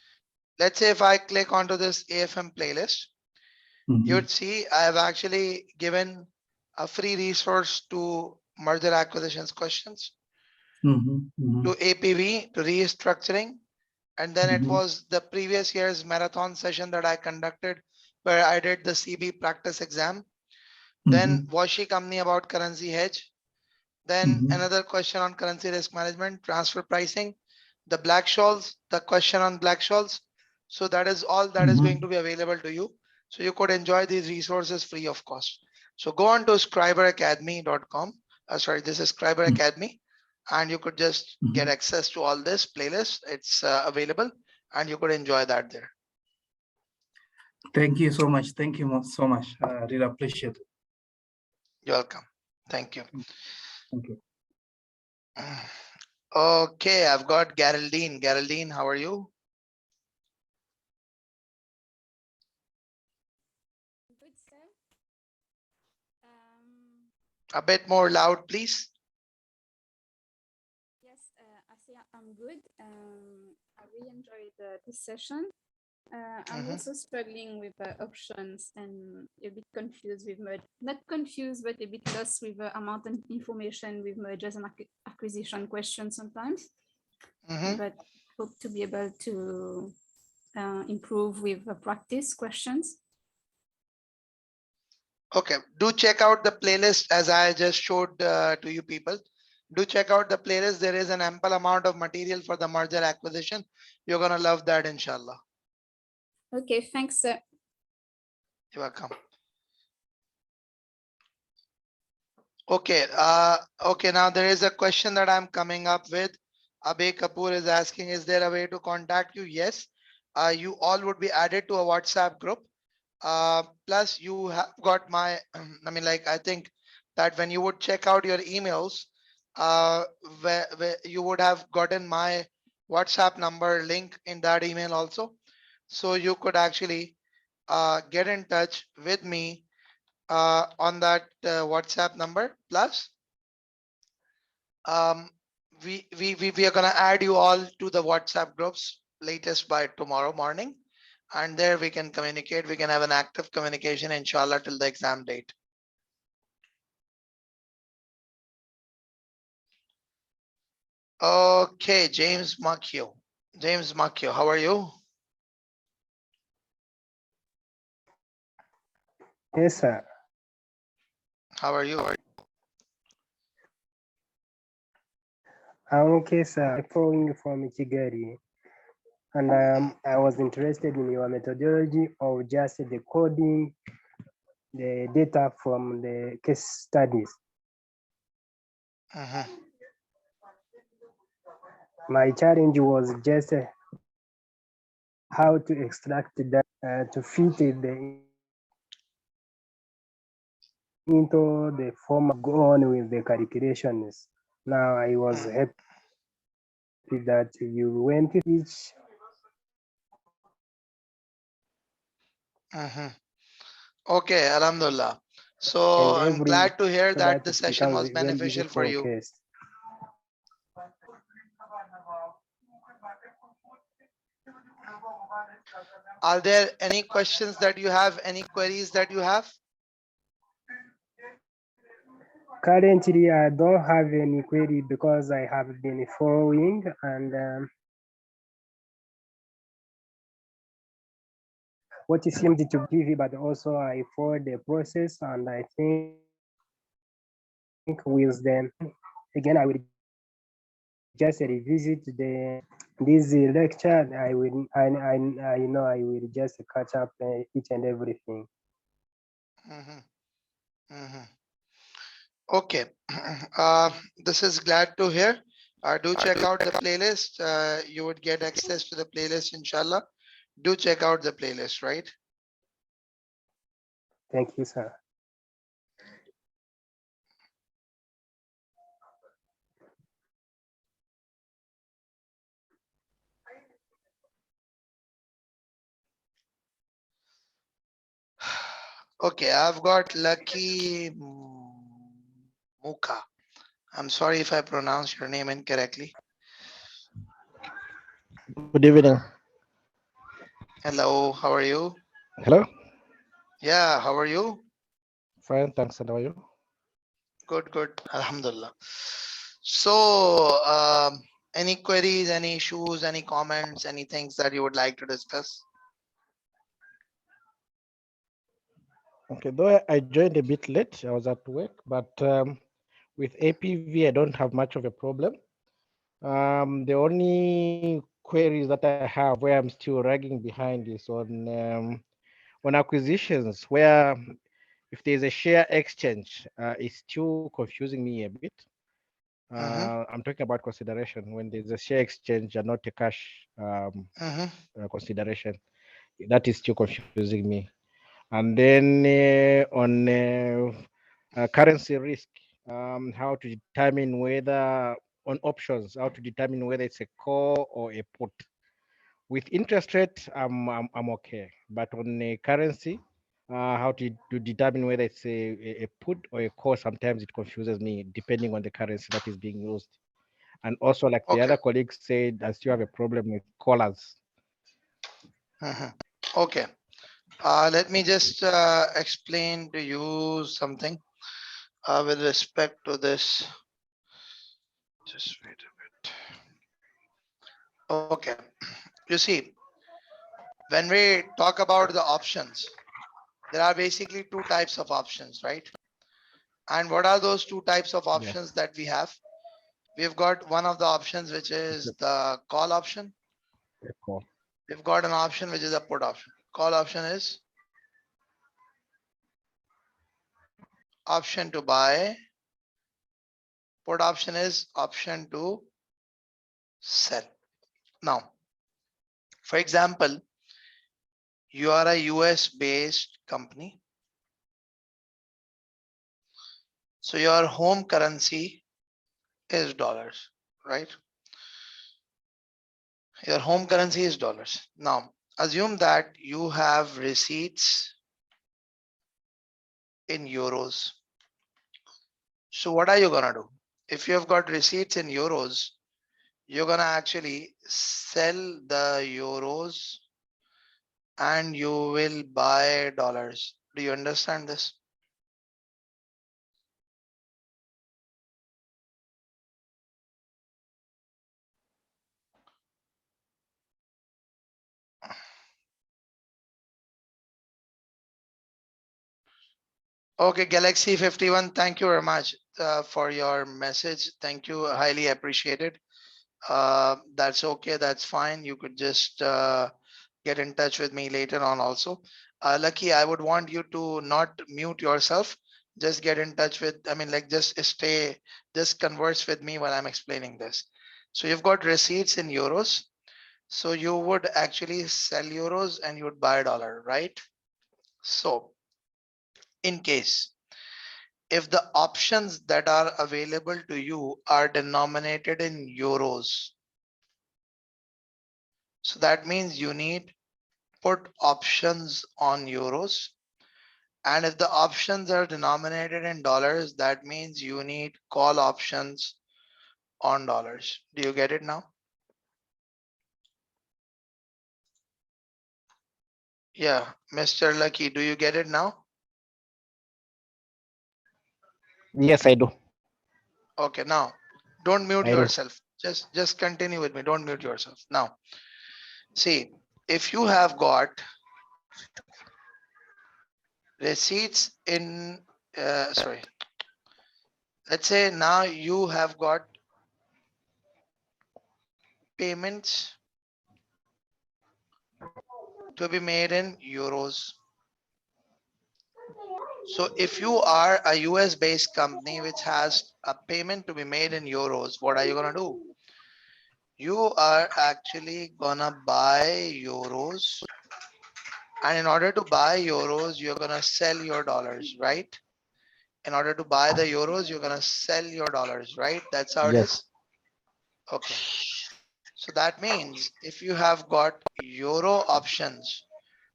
Let's say if I click onto this AFM playlist, you would see I have actually given a free resource to merger acquisitions questions, to APV, to restructuring. And then it was the previous year's marathon session that I conducted where I did the CB practice exam. Then Washi company about currency hedge. Then another question on currency risk management, transfer pricing, the black shawls, the question on black shawls. So that is all that is going to be available to you. So you could enjoy these resources free of cost. So go on to scriberacademy.com. Sorry, this is Scribir Academy, and you could just get access to all this playlist. It's available, and you could enjoy that there. Thank you so much. Thank you so much. I really appreciate it. You're welcome. Thank you. Thank you. Okay, I've got Geraldine. Geraldine, how are you? Good, sir. A bit more loud, please. Yes, I say I'm good. I really enjoyed this session. I'm also struggling with options and a bit confused with merge. Not confused, but a bit lost with the amount of information with mergers and acquisition questions sometimes. But hope to be able to improve with the practice questions. Okay, do check out the playlist as I just showed to you people. Do check out the playlist. There is an ample amount of material for the merger acquisition. You're gonna love that, inshallah. Okay, thanks, sir. You're welcome. Okay, okay, now there is a question that I'm coming up with. Abhay Kapoor is asking, is there a way to contact you? Yes, you all would be added to a WhatsApp group. Plus you have got my, I mean, like, I think that when you would check out your emails, where you would have gotten my WhatsApp number link in that email also. So you could actually get in touch with me on that WhatsApp number. Plus, we are gonna add you all to the WhatsApp groups latest by tomorrow morning, and there we can communicate. We can have an active communication, inshallah, till the exam date. Okay, James Macchio. James Macchio, how are you? Yes, sir. How are you? I'm okay, sir. I'm following from Kigali, and I was interested in your methodology of just decoding the data from the case studies. My challenge was just how to extract that to fit into the form, go on with the calculations. Now I was happy that you went each. Okay, Alhamdulillah. So And I'm every glad to hear so that that the it session becomes was very easy beneficial for for you. case. Are there any questions that you have, any queries that you have? Currently, I don't have any query because I have been following and what it seemed to be, but also I followed the process, and I think with them again, I will just revisit this lecture. I know I will just catch up each and everything. Okay, this is glad to hear. Do check out the playlist. You would get access to the playlist, inshallah. Do check out the playlist, right? Thank you, sir. Okay, I've got Lucky Muka. I'm sorry if I pronounce your name incorrectly. Good evening. Hello, how are you? Hello. Yeah, how are you? Fine, thanks. And how are you? Good, good. Alhamdulillah. So, any queries, any issues, any comments, any things that you would like to discuss? Okay, though I joined a bit late, I was at work, but with APV, I don't have much of a problem. The only queries that I have where I'm still lagging behind is on acquisitions, where if there's a share exchange, it's still confusing me a bit. I'm talking about consideration when there's a share exchange and not a cash consideration. That is still confusing me. And then on currency risk, how to determine whether on options, how to determine whether it's a call or a put. With interest rate, I'm okay, but on a currency, how to determine whether it's a put or a call, sometimes it confuses me depending on the currency that is being used. And also, like the other colleagues said, I still have a problem with callers. Okay. Let me just explain to you something with respect to this. Just wait a bit. Okay. You see, when we talk about the options, there are basically two types of options, right? And what are those two types of options that we have? We've got one of the options, which is the call option. We've got an option, which is a put option. Call option is option to buy. Put option is option to sell. Now, for example, you are a US based company. So your home currency is dollars, right? Your home currency is dollars. Now, assume that you have receipts in euros. So what are you gonna do? If you have got receipts in euros, you're gonna actually sell the euros and you will buy dollars. Do you understand this? Okay, Galaxy 51, thank you very much for your message. Thank you, highly appreciated. That's okay, that's fine. You could just get in touch with me later on also. Lucky, I would want you to not mute yourself. Just get in touch with, I mean, like just converse with me while I'm explaining this. So you've got receipts in euros. So you would actually sell euros and you would buy a dollar, right? So in case if the options that are available to you are denominated in euros, so that means you need put options on euros. And if the options are denominated in dollars, that means you need call options on dollars. Do you get it now? Yeah, Mr. Lucky, do you get it now? Yes, I do. Okay, now don't mute I do. yourself. Just continue with me. Don't mute yourself. Now, see, if you have got receipts in, sorry, let's say now you have got payments to be made in euros. So if you are a US based company which has a payment to be made in euros, what are you gonna do? You are actually gonna buy euros, and in order to buy euros, you're gonna sell your dollars, right? In order to buy the euros, you're gonna sell your dollars, right? That's how it Yes. is. Okay. So that means if you have got euro options,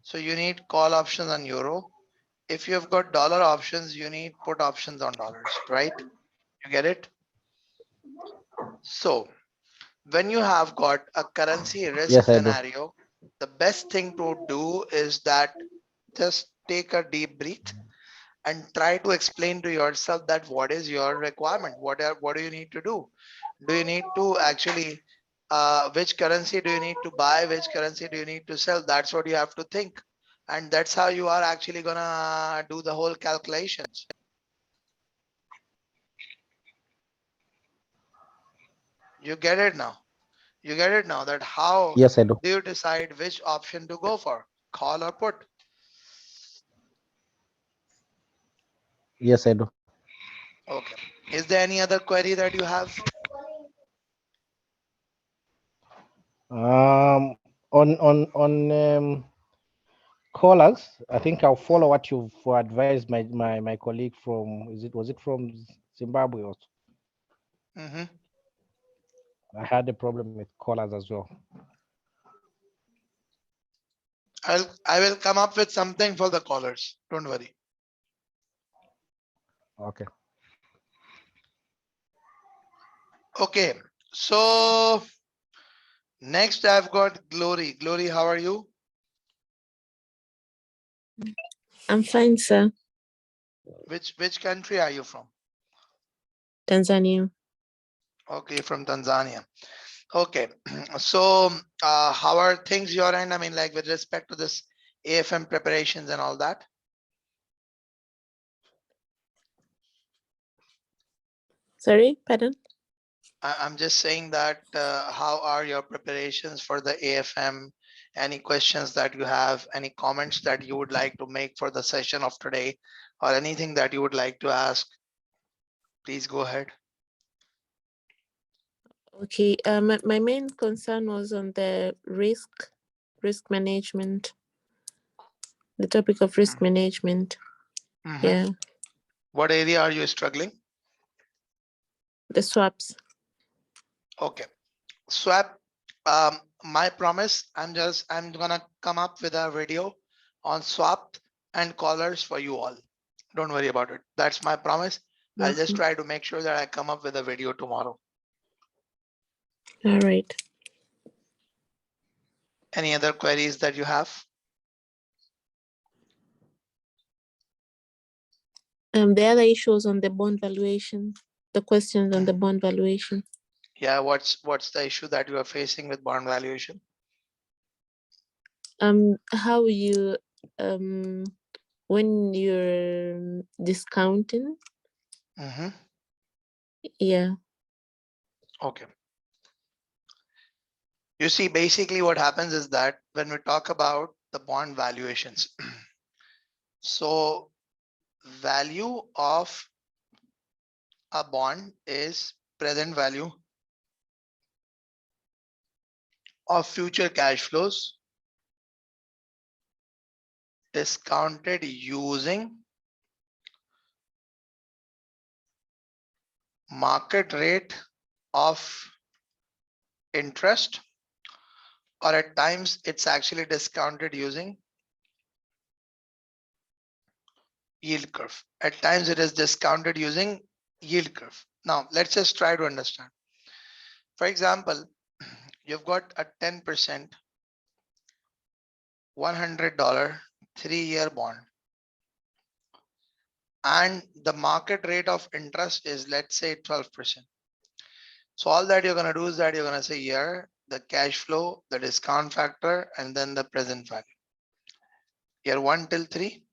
so you need call options on euro. If you have got dollar options, you need put options on dollars, right? You get it? So when you have got a currency risk Yes, I do. scenario, the best thing to do is that just take a deep breath and try to explain to yourself that what is your requirement, what do you need to do you need to actually which currency do you need to buy, which currency do you need to sell? That's what you have to think, and that's how you are actually gonna do the whole calculations. You get it now? You get it now that how Yes, I do. do you decide which option to go for, call or put? Yes, I do. Okay, is there any other query that you have? On callers, I think I'll follow what you've advised my colleague from, was it from Zimbabwe also? Mm-hmm. I had a problem with callers as well. I will come up with something for the callers. Don't worry. Okay. Okay. So next I've got Glory. Glory, how are you? I'm fine, sir. Which country are you from? Tanzania. Okay, from Tanzania. Okay. So how are things your end? I mean, like with respect to this AFM preparations and all that? Sorry, pardon? I'm just saying that how are your preparations for the AFM? Any questions that you have, any comments that you would like to make for the session of today, or anything that you would like to ask? Please go ahead. Okay. My main concern was on the risk management, the topic of risk management. Yeah, What area are you struggling? the swaps. Okay. Swap. My promise, I'm gonna come up with a video on swap and callers for you all. Don't worry about it. That's my promise. I'll just Okay. try to make sure that I come up with a video tomorrow. All right. Any other queries that you have? The other issues on the bond valuation, the questions on the bond valuation. Yeah, what's the issue that you are facing with bond valuation? How you when you're discounting. Yeah. Okay. You see, basically what happens is that when we talk about the bond valuations, so value of a bond is present value of future cash flows discounted using market rate of interest, or at times it's actually discounted using yield curve. At times it is discounted using yield curve. Now let's just try to understand. For example, you've got a 10% $100 3-year bond, and the market rate of interest is, let's say, 12%. So all that you're going to do is that you're going to say here the cash flow, the discount factor, and then the present value. Year 1 till 3,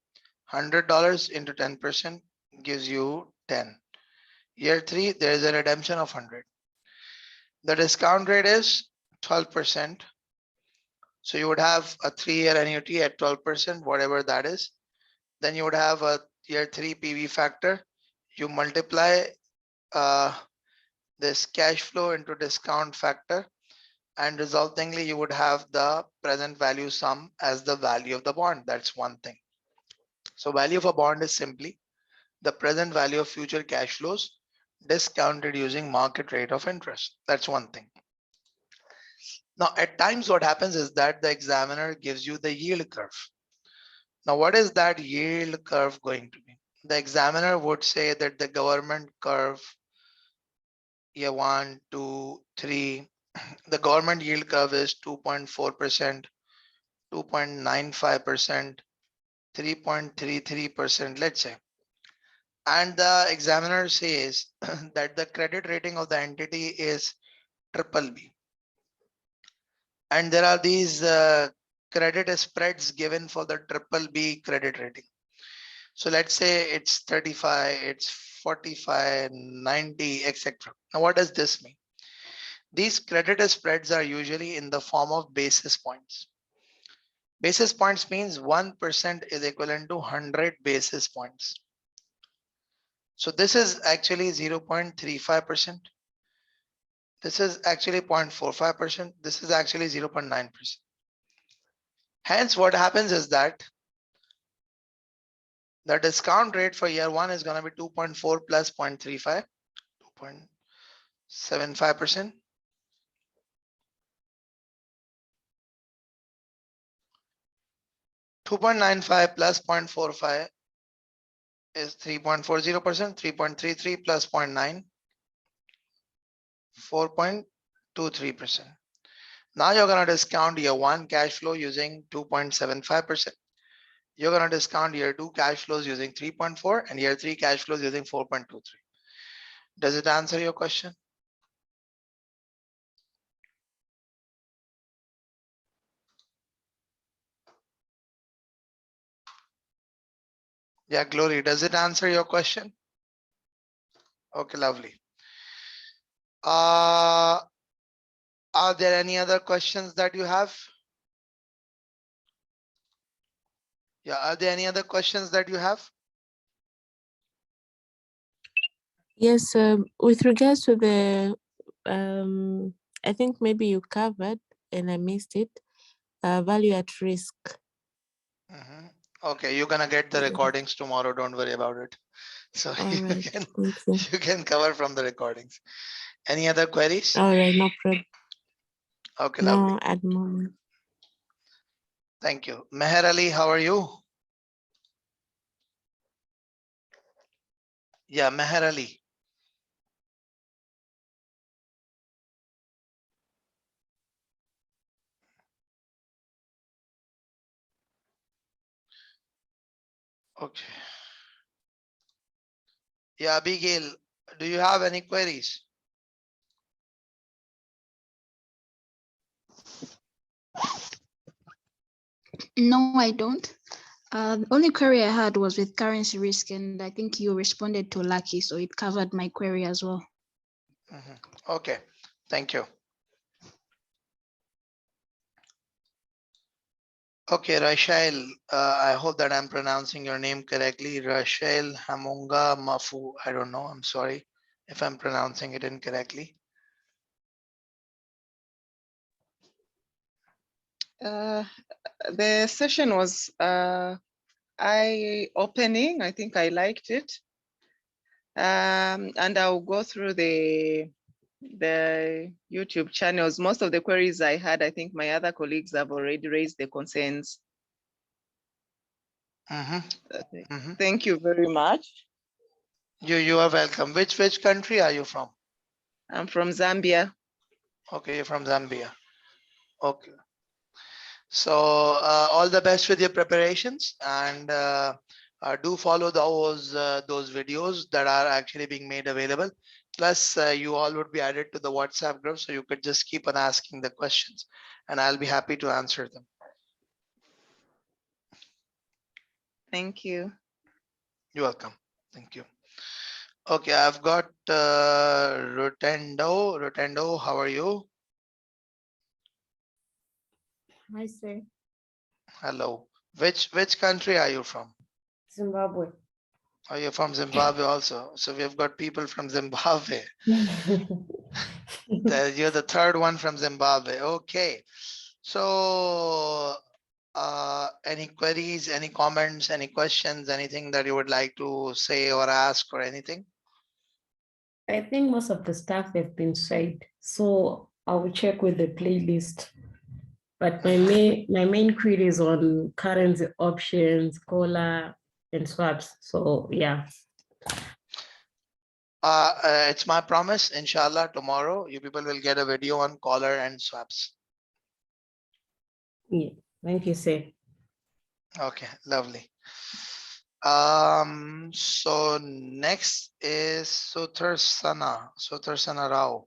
$100 into 10% gives you 10. Year 3, there is a redemption of 100. The discount rate is 12%. So you would have a 3-year annuity at 12%, whatever that is. Then you would have a year 3 PV factor. You multiply this cash flow into discount factor, and resultingly you would have the present value sum as the value of the bond. That's one thing. So value of a bond is simply the present value of future cash flows discounted using market rate of interest. That's one thing. Now at times what happens is that the examiner gives you the yield curve. Now what is that yield curve going to be? The examiner would say that the government curve, year 1, 2, 3, the government yield curve is 2.4%, 2.95%, 3.33%, let's say. And the examiner says that the credit rating of the entity is BBB. And there are these credit spreads given for the BBB credit rating. So let's say it's 35, it's 45, 90, etc. Now what does this mean? These credit spreads are usually in the form of basis points. Basis points means 1% is equivalent to 100 basis points. So this is actually 0.35%. This is actually 0.45%. This is actually 0.9%. Hence, what happens is that the discount rate for year 1 is going to be 2.4 plus 0.35, 2.75%. $2.95 plus 0.45 is 3.40%, 3.33 plus 0.9, 4.23%. Now you're going to discount year 1 cash flow using 2.75%. You're going to discount year 2 cash flows using 3.4 and year 3 cash flows using 4.23. Does it answer your question? Yeah, Glory, does it answer your question? Okay, lovely. Are there any other questions that you have? Yeah, are there any other questions that you have? Yes, with regards to the, I think maybe you covered and I missed it, value at risk. Okay, you're gonna get the recordings tomorrow. Don't worry about it. So you can cover from the recordings. Any other queries? All right, no problem. Okay, no, lovely. at the moment. Thank you. Meher Ali, how are you? Yeah, Meher Ali. Okay. Yeah, Abigail, do you have any queries? No, I don't. The only query I had was with currency risk, and I think you responded to Lucky, so it covered my query as well. Okay, thank you. Okay, Rashail, I hope that I'm pronouncing your name correctly. Rashail Hamunga Mafu. I don't know. I'm sorry if I'm pronouncing it incorrectly. The session was eye-opening. I think I liked it. And I'll go through the YouTube channels. Most of the queries I had, I think my other colleagues have already raised the concerns. Thank you very much. You are welcome. Which country are you from? I'm from Zambia. Okay, you're from Zambia. Okay. So all the best with your preparations, and do follow those videos that are actually being made available. Plus, you all would be added to the WhatsApp group, so you could just keep on asking the questions, and I'll be happy to answer them. Thank you. You're welcome. Thank you. Okay, I've got Rotendo. Rotendo, how are you? Hi, sir. Hello. Which country are you from? Zimbabwe. Oh, you're from Zimbabwe also. So we've got people from Zimbabwe. You're the third one from Zimbabwe. Okay. So any queries, any comments, any questions, anything that you would like to say or ask or anything? I think most of the stuff have been said. So I will check with the playlist. But my main query is on currency options, collar, and swaps. So yeah. It's my promise, inshallah, tomorrow you people will get a video on collar and swaps. Yeah, thank you, sir. Okay, lovely. So next is Sutarsana Rao.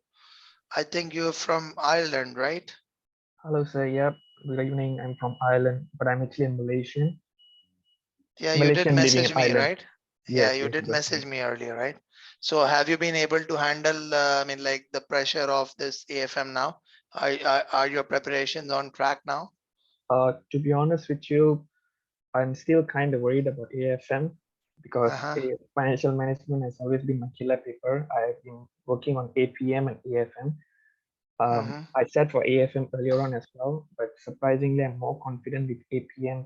I think you're from Ireland, right? Hello, sir. Yep. Good evening. I'm from Ireland, but I'm actually a Malaysian. Yeah, you did message me, Ireland. right? Yes, Yeah, you yes, did that's message right. me earlier, right? So have you been able to handle, I mean, like the pressure of this AFM now? Are your preparations on track now? To be honest with you, I'm still kind of worried about AFM because financial management has always been my killer paper. I've been working on APM and AFM. I sat for AFM earlier on as well, but surprisingly, I'm more confident with APM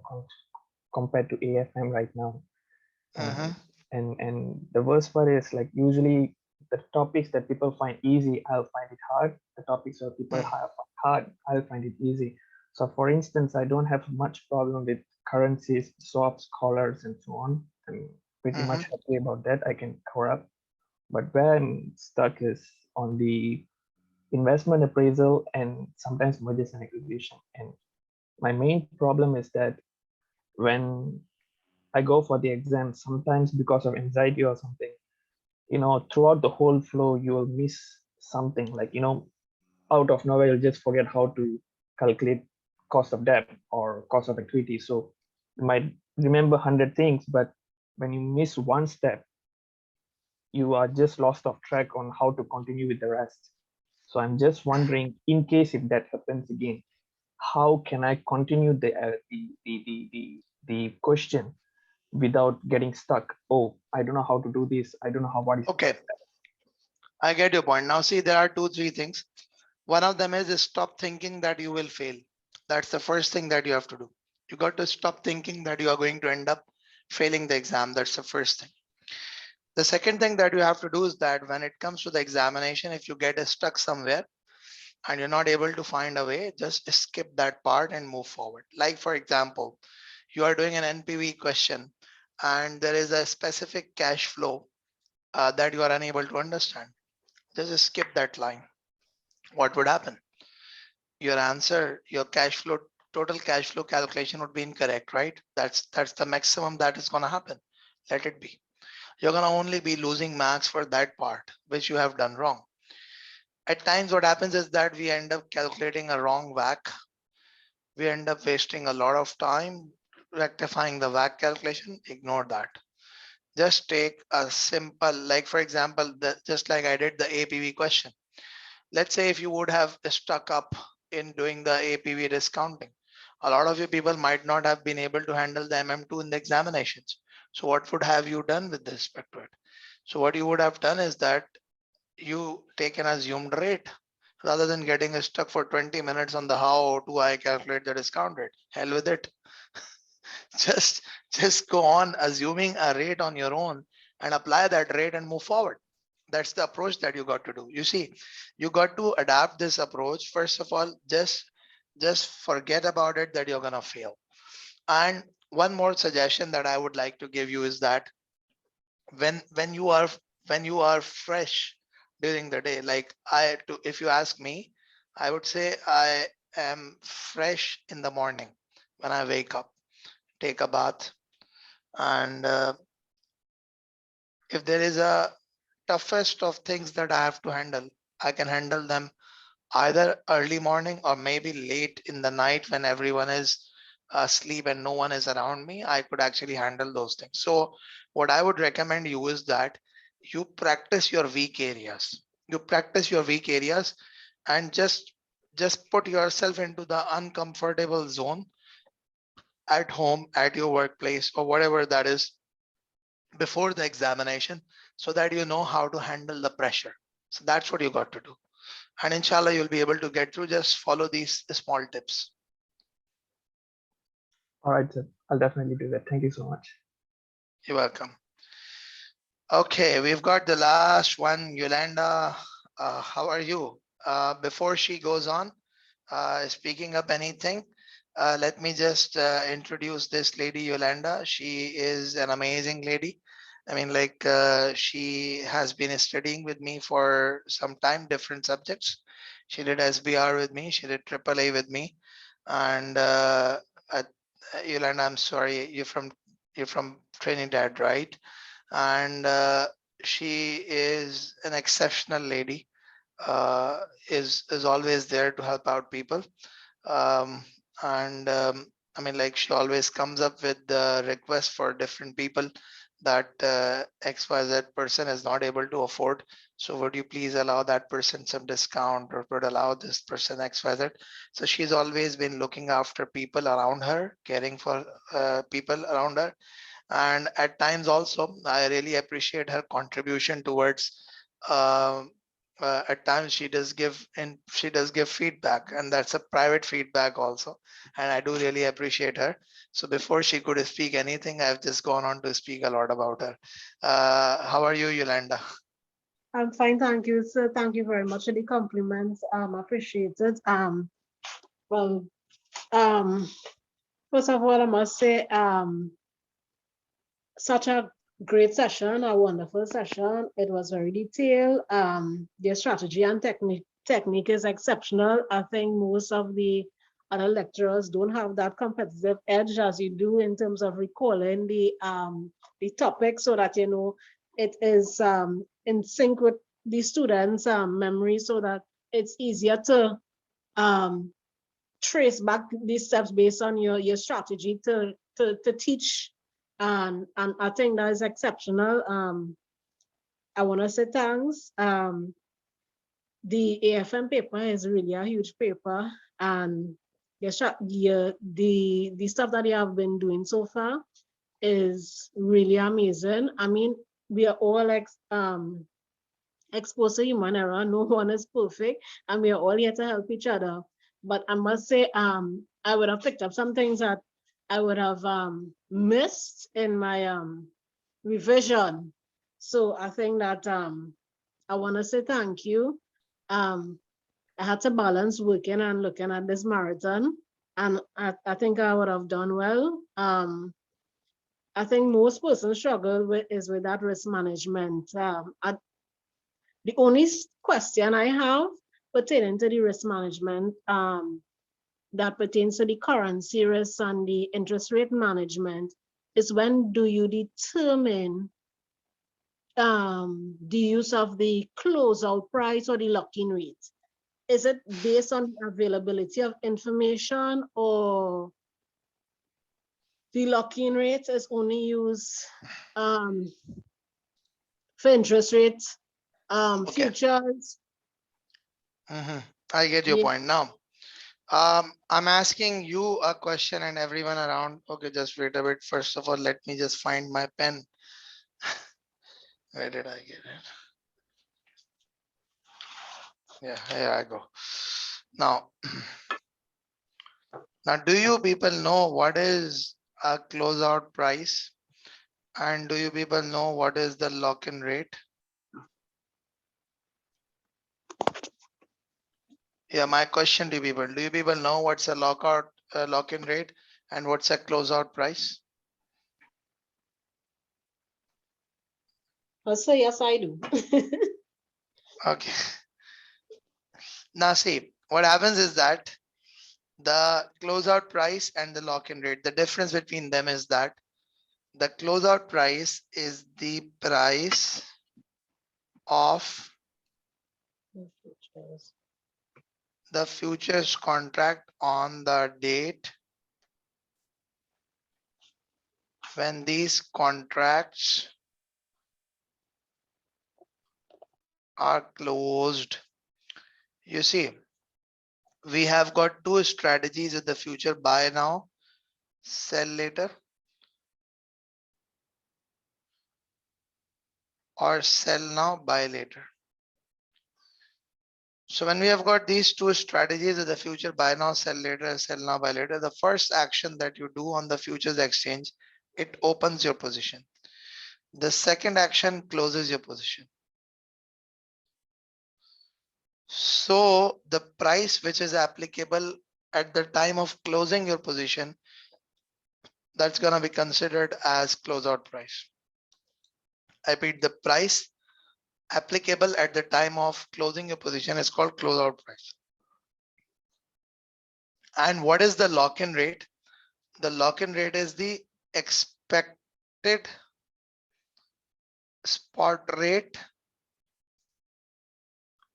compared to AFM right now. And the worst part is, like, usually the topics that people find easy, I'll find it hard. The topics that people find hard, I'll find it easy. So for instance, I don't have much problem with currencies, swaps, collars, and so on. I'm pretty much happy about that. I can cover up. But where I'm stuck is on the investment appraisal and sometimes mergers and acquisition. And my main problem is that when I go for the exam, sometimes because of anxiety or something, throughout the whole flow, you will miss something, like, out of nowhere, you'll just forget how to calculate cost of debt or cost of equity. So you might remember 100 things, but when you miss one step, you are just lost of track on how to continue with the rest. So I'm just wondering, in case if that happens again, how can I continue the question without getting stuck? Oh, I don't know how to do this. I don't know what is. Okay, I get your point. Now see, there are 2-3 things. One of them is stop thinking that you will fail. That's the first thing that you have to do. You got to stop thinking that you are going to end up failing the exam. That's the first thing. The second thing that you have to do is that when it comes to the examination, if you get stuck somewhere and you're not able to find a way, just skip that part and move forward. Like, for example, you are doing an NPV question and there is a specific cash flow that you are unable to understand. Just skip that line. What would happen? Your answer, your total cash flow calculation would be incorrect, right? That's the maximum that is going to happen. Let it be. you're going to only be losing marks for that part which you have done wrong. At times what happens is that we end up calculating a wrong WACC. We end up wasting a lot of time rectifying the WACC calculation. Ignore that. Just take a simple, like for example, just like I did the APV question. Let's say if you would have stuck up in doing the APV discounting, a lot of you people might not have been able to handle the MM2 in the examinations. So what would have you done with respect to it? So what you would have done is that you take an assumed rate rather than getting stuck for 20 minutes on the how do I calculate the discount rate. Hell with it. just go on assuming a rate on your own and apply that rate and move forward. That's the approach that you got to do. You see, you got to adapt this approach. First of all, just forget about it that you're gonna fail. And one more suggestion that I would like to give you is that when you are fresh during the day, like if you ask me, I would say I am fresh in the morning when I wake up, take a bath, and if there is a toughest of things that I have to handle, I can handle them either early morning or maybe late in the night when everyone is asleep and no one is around me. I could actually handle those things. So what I would recommend you is that you practice your weak areas. You practice your weak areas and just put yourself into the uncomfortable zone at home, at your workplace, or whatever that is before the examination, so that you know how to handle the pressure. So that's what you got to do. And inshallah, you'll be able to get through. Just follow these small tips. All right, sir. I'll definitely do that. Thank you so much. You're welcome. Okay, we've got the last one, Yolanda. How are you? Before she goes on, speaking up anything, let me just introduce this lady, Yolanda. She is an amazing lady. I mean, like she has been studying with me for some time, different subjects. She did SBR with me. She did AAA with me. And Yolanda, I'm sorry, you're from Trinidad, right? And she is an exceptional lady. Is always there to help out people. And I mean, like she always comes up with the request for different people that XYZ person is not able to afford. So would you please allow that person some discount, or would allow this person XYZ? So she's always been looking after people around her, caring for people around her. And at times also, I really appreciate her contribution towards at times she does give feedback, and that's a private feedback also, and I do really appreciate her. So before she could speak anything, I've just gone on to speak a lot about her. How are you, Yolanda? I'm fine, thank you, sir. Thank you very much for the compliments. Appreciate it. Well, first of all, I must say, such a great session, a wonderful session. It was very detailed. Their strategy and technique is exceptional. I think most of the other lecturers don't have that competitive edge as you do in terms of recalling the topic, so that you know it is in sync with the students' memory, so that it's easier to trace back these steps based on your strategy to teach. And I think that is exceptional. I want to say thanks. The AFM paper is really a huge paper, and the stuff that you have been doing so far is really amazing. I mean, we are all exposed to human error. No one is perfect, and we are all here to help each other. But I must say, I would have picked up some things that I would have missed in my revision. So I think that I want to say thank you. I had to balance working and looking at this marathon, and I think I would have done well. I think most persons struggle with that risk management. The only question I have pertaining to the risk management that pertains to the currency risk and the interest rate management is, when do you determine the use of the closeout price or the lock-in rate? Is it based on the availability of information, or the lock-in rate is only used for interest rates, Okay. futures? I get your Yeah. point now. I'm asking you a question and everyone around. Okay, just wait a bit. First of all, let me just find my pen. Where did I get it? Yeah, here I go. Now, do you people know what is a closeout price? And do you people know what is the lock-in rate? Yeah, my question to people, do you people know what's a lock-in rate and what's a closeout price? I'll say yes, I do. Okay. Now see, what happens is that the closeout price and the lock-in rate, the difference between them is that the closeout price is the price of the futures contract on the date when these contracts are closed. You see, we have got two strategies with the future: buy now, sell later, or sell now, buy later. So when we have got these two strategies of the future, buy now, sell later, sell now, buy later, the first action that you do on the futures exchange, it opens your position. The second action closes your position. So the price which is applicable at the time of closing your position, that's going to be considered as closeout price. I repeat, the price applicable at the time of closing your position is called closeout price. And what is the lock-in rate? The lock-in rate is the expected spot rate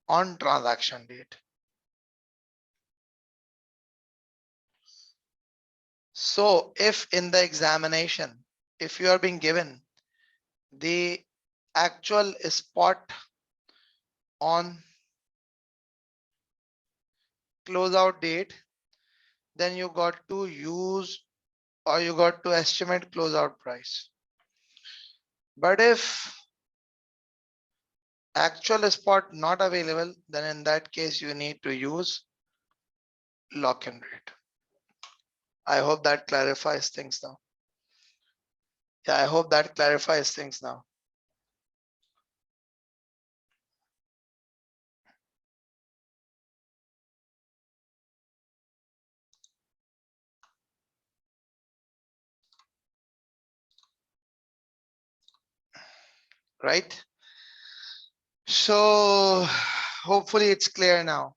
on transaction date. So if in the examination, if you are being given the actual spot on closeout date, then you got to use, or you got to estimate closeout price. But if actual spot not available, then in that case you need to use lock-in rate. I hope that clarifies things now. Yeah, I hope that clarifies things now. Right? So hopefully it's clear now.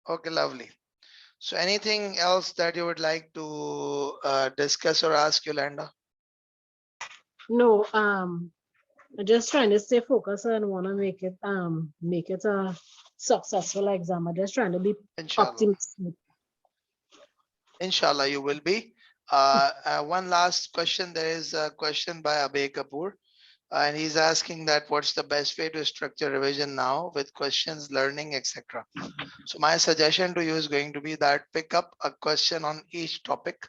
Okay, lovely. So anything else that you would like to discuss or ask, Yolanda? No, I'm just trying to stay focused and want to make it a successful exam. I'm just trying to be optimistic. Inshallah, you will be. One last question. There is a question by Abhay Kapoor, and he's asking that what's the best way to structure revision now with questions, learning, etc. So my suggestion to you is going to be that pick up a question on each topic.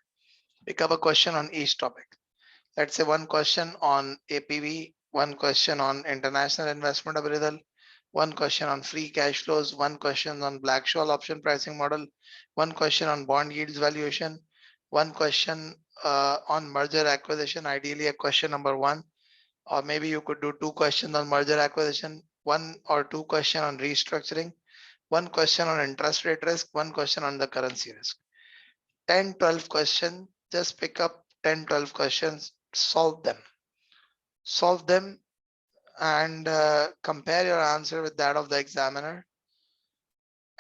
Pick up a question on each topic. Let's say one question on APV, one question on international investment appraisal, one question on free cash flows, one question on Black-Scholes option pricing model, one question on bond yields valuation, one question on merger acquisition, ideally a question number one, or maybe you could do two questions on merger acquisition, one or two questions on restructuring, one question on interest rate risk, one question on the currency risk. 10, 12 questions, just pick up 10, 12 questions, solve them and compare your answer with that of the examiner,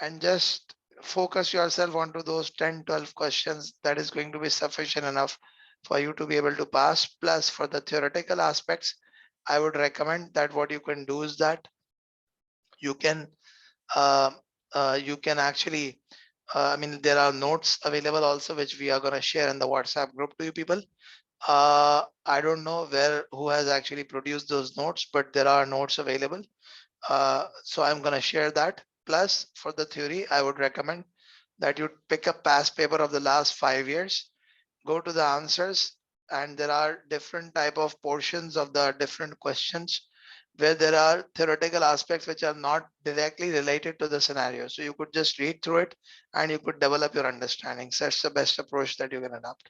and just focus yourself onto those 10, 12 questions. That is going to be sufficient enough for you to be able to pass. Plus for the theoretical aspects, I would recommend that what you can do is that you can actually I mean, there are notes available also, which we are going to share in the WhatsApp group to you people. I don't know who has actually produced those notes, but there are notes available. So I'm going to share that. Plus, for the theory, I would recommend that you pick a past paper of the last 5 years, go to the answers, and there are different type of portions of the different questions where there are theoretical aspects which are not directly related to the scenario. So you could just read through it and you could develop your understanding. So that's the best approach that you can adopt.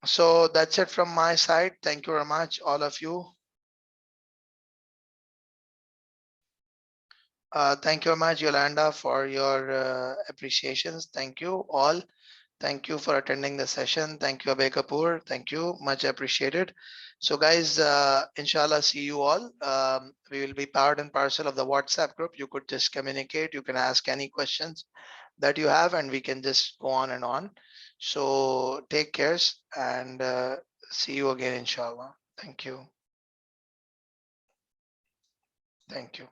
So that's it from my side. Thank you very much, all of you. Thank you very much, Yolanda, for your appreciations. Thank you all. Thank you for attending the session. Thank you, Abhay Kapoor. Thank you, much appreciated. So guys, inshallah, see you all. We will be part and parcel of the WhatsApp group. You could just communicate. You can ask any questions that you have and we can just go on and on. So take care and see you again, inshallah. Thank you. Thank you.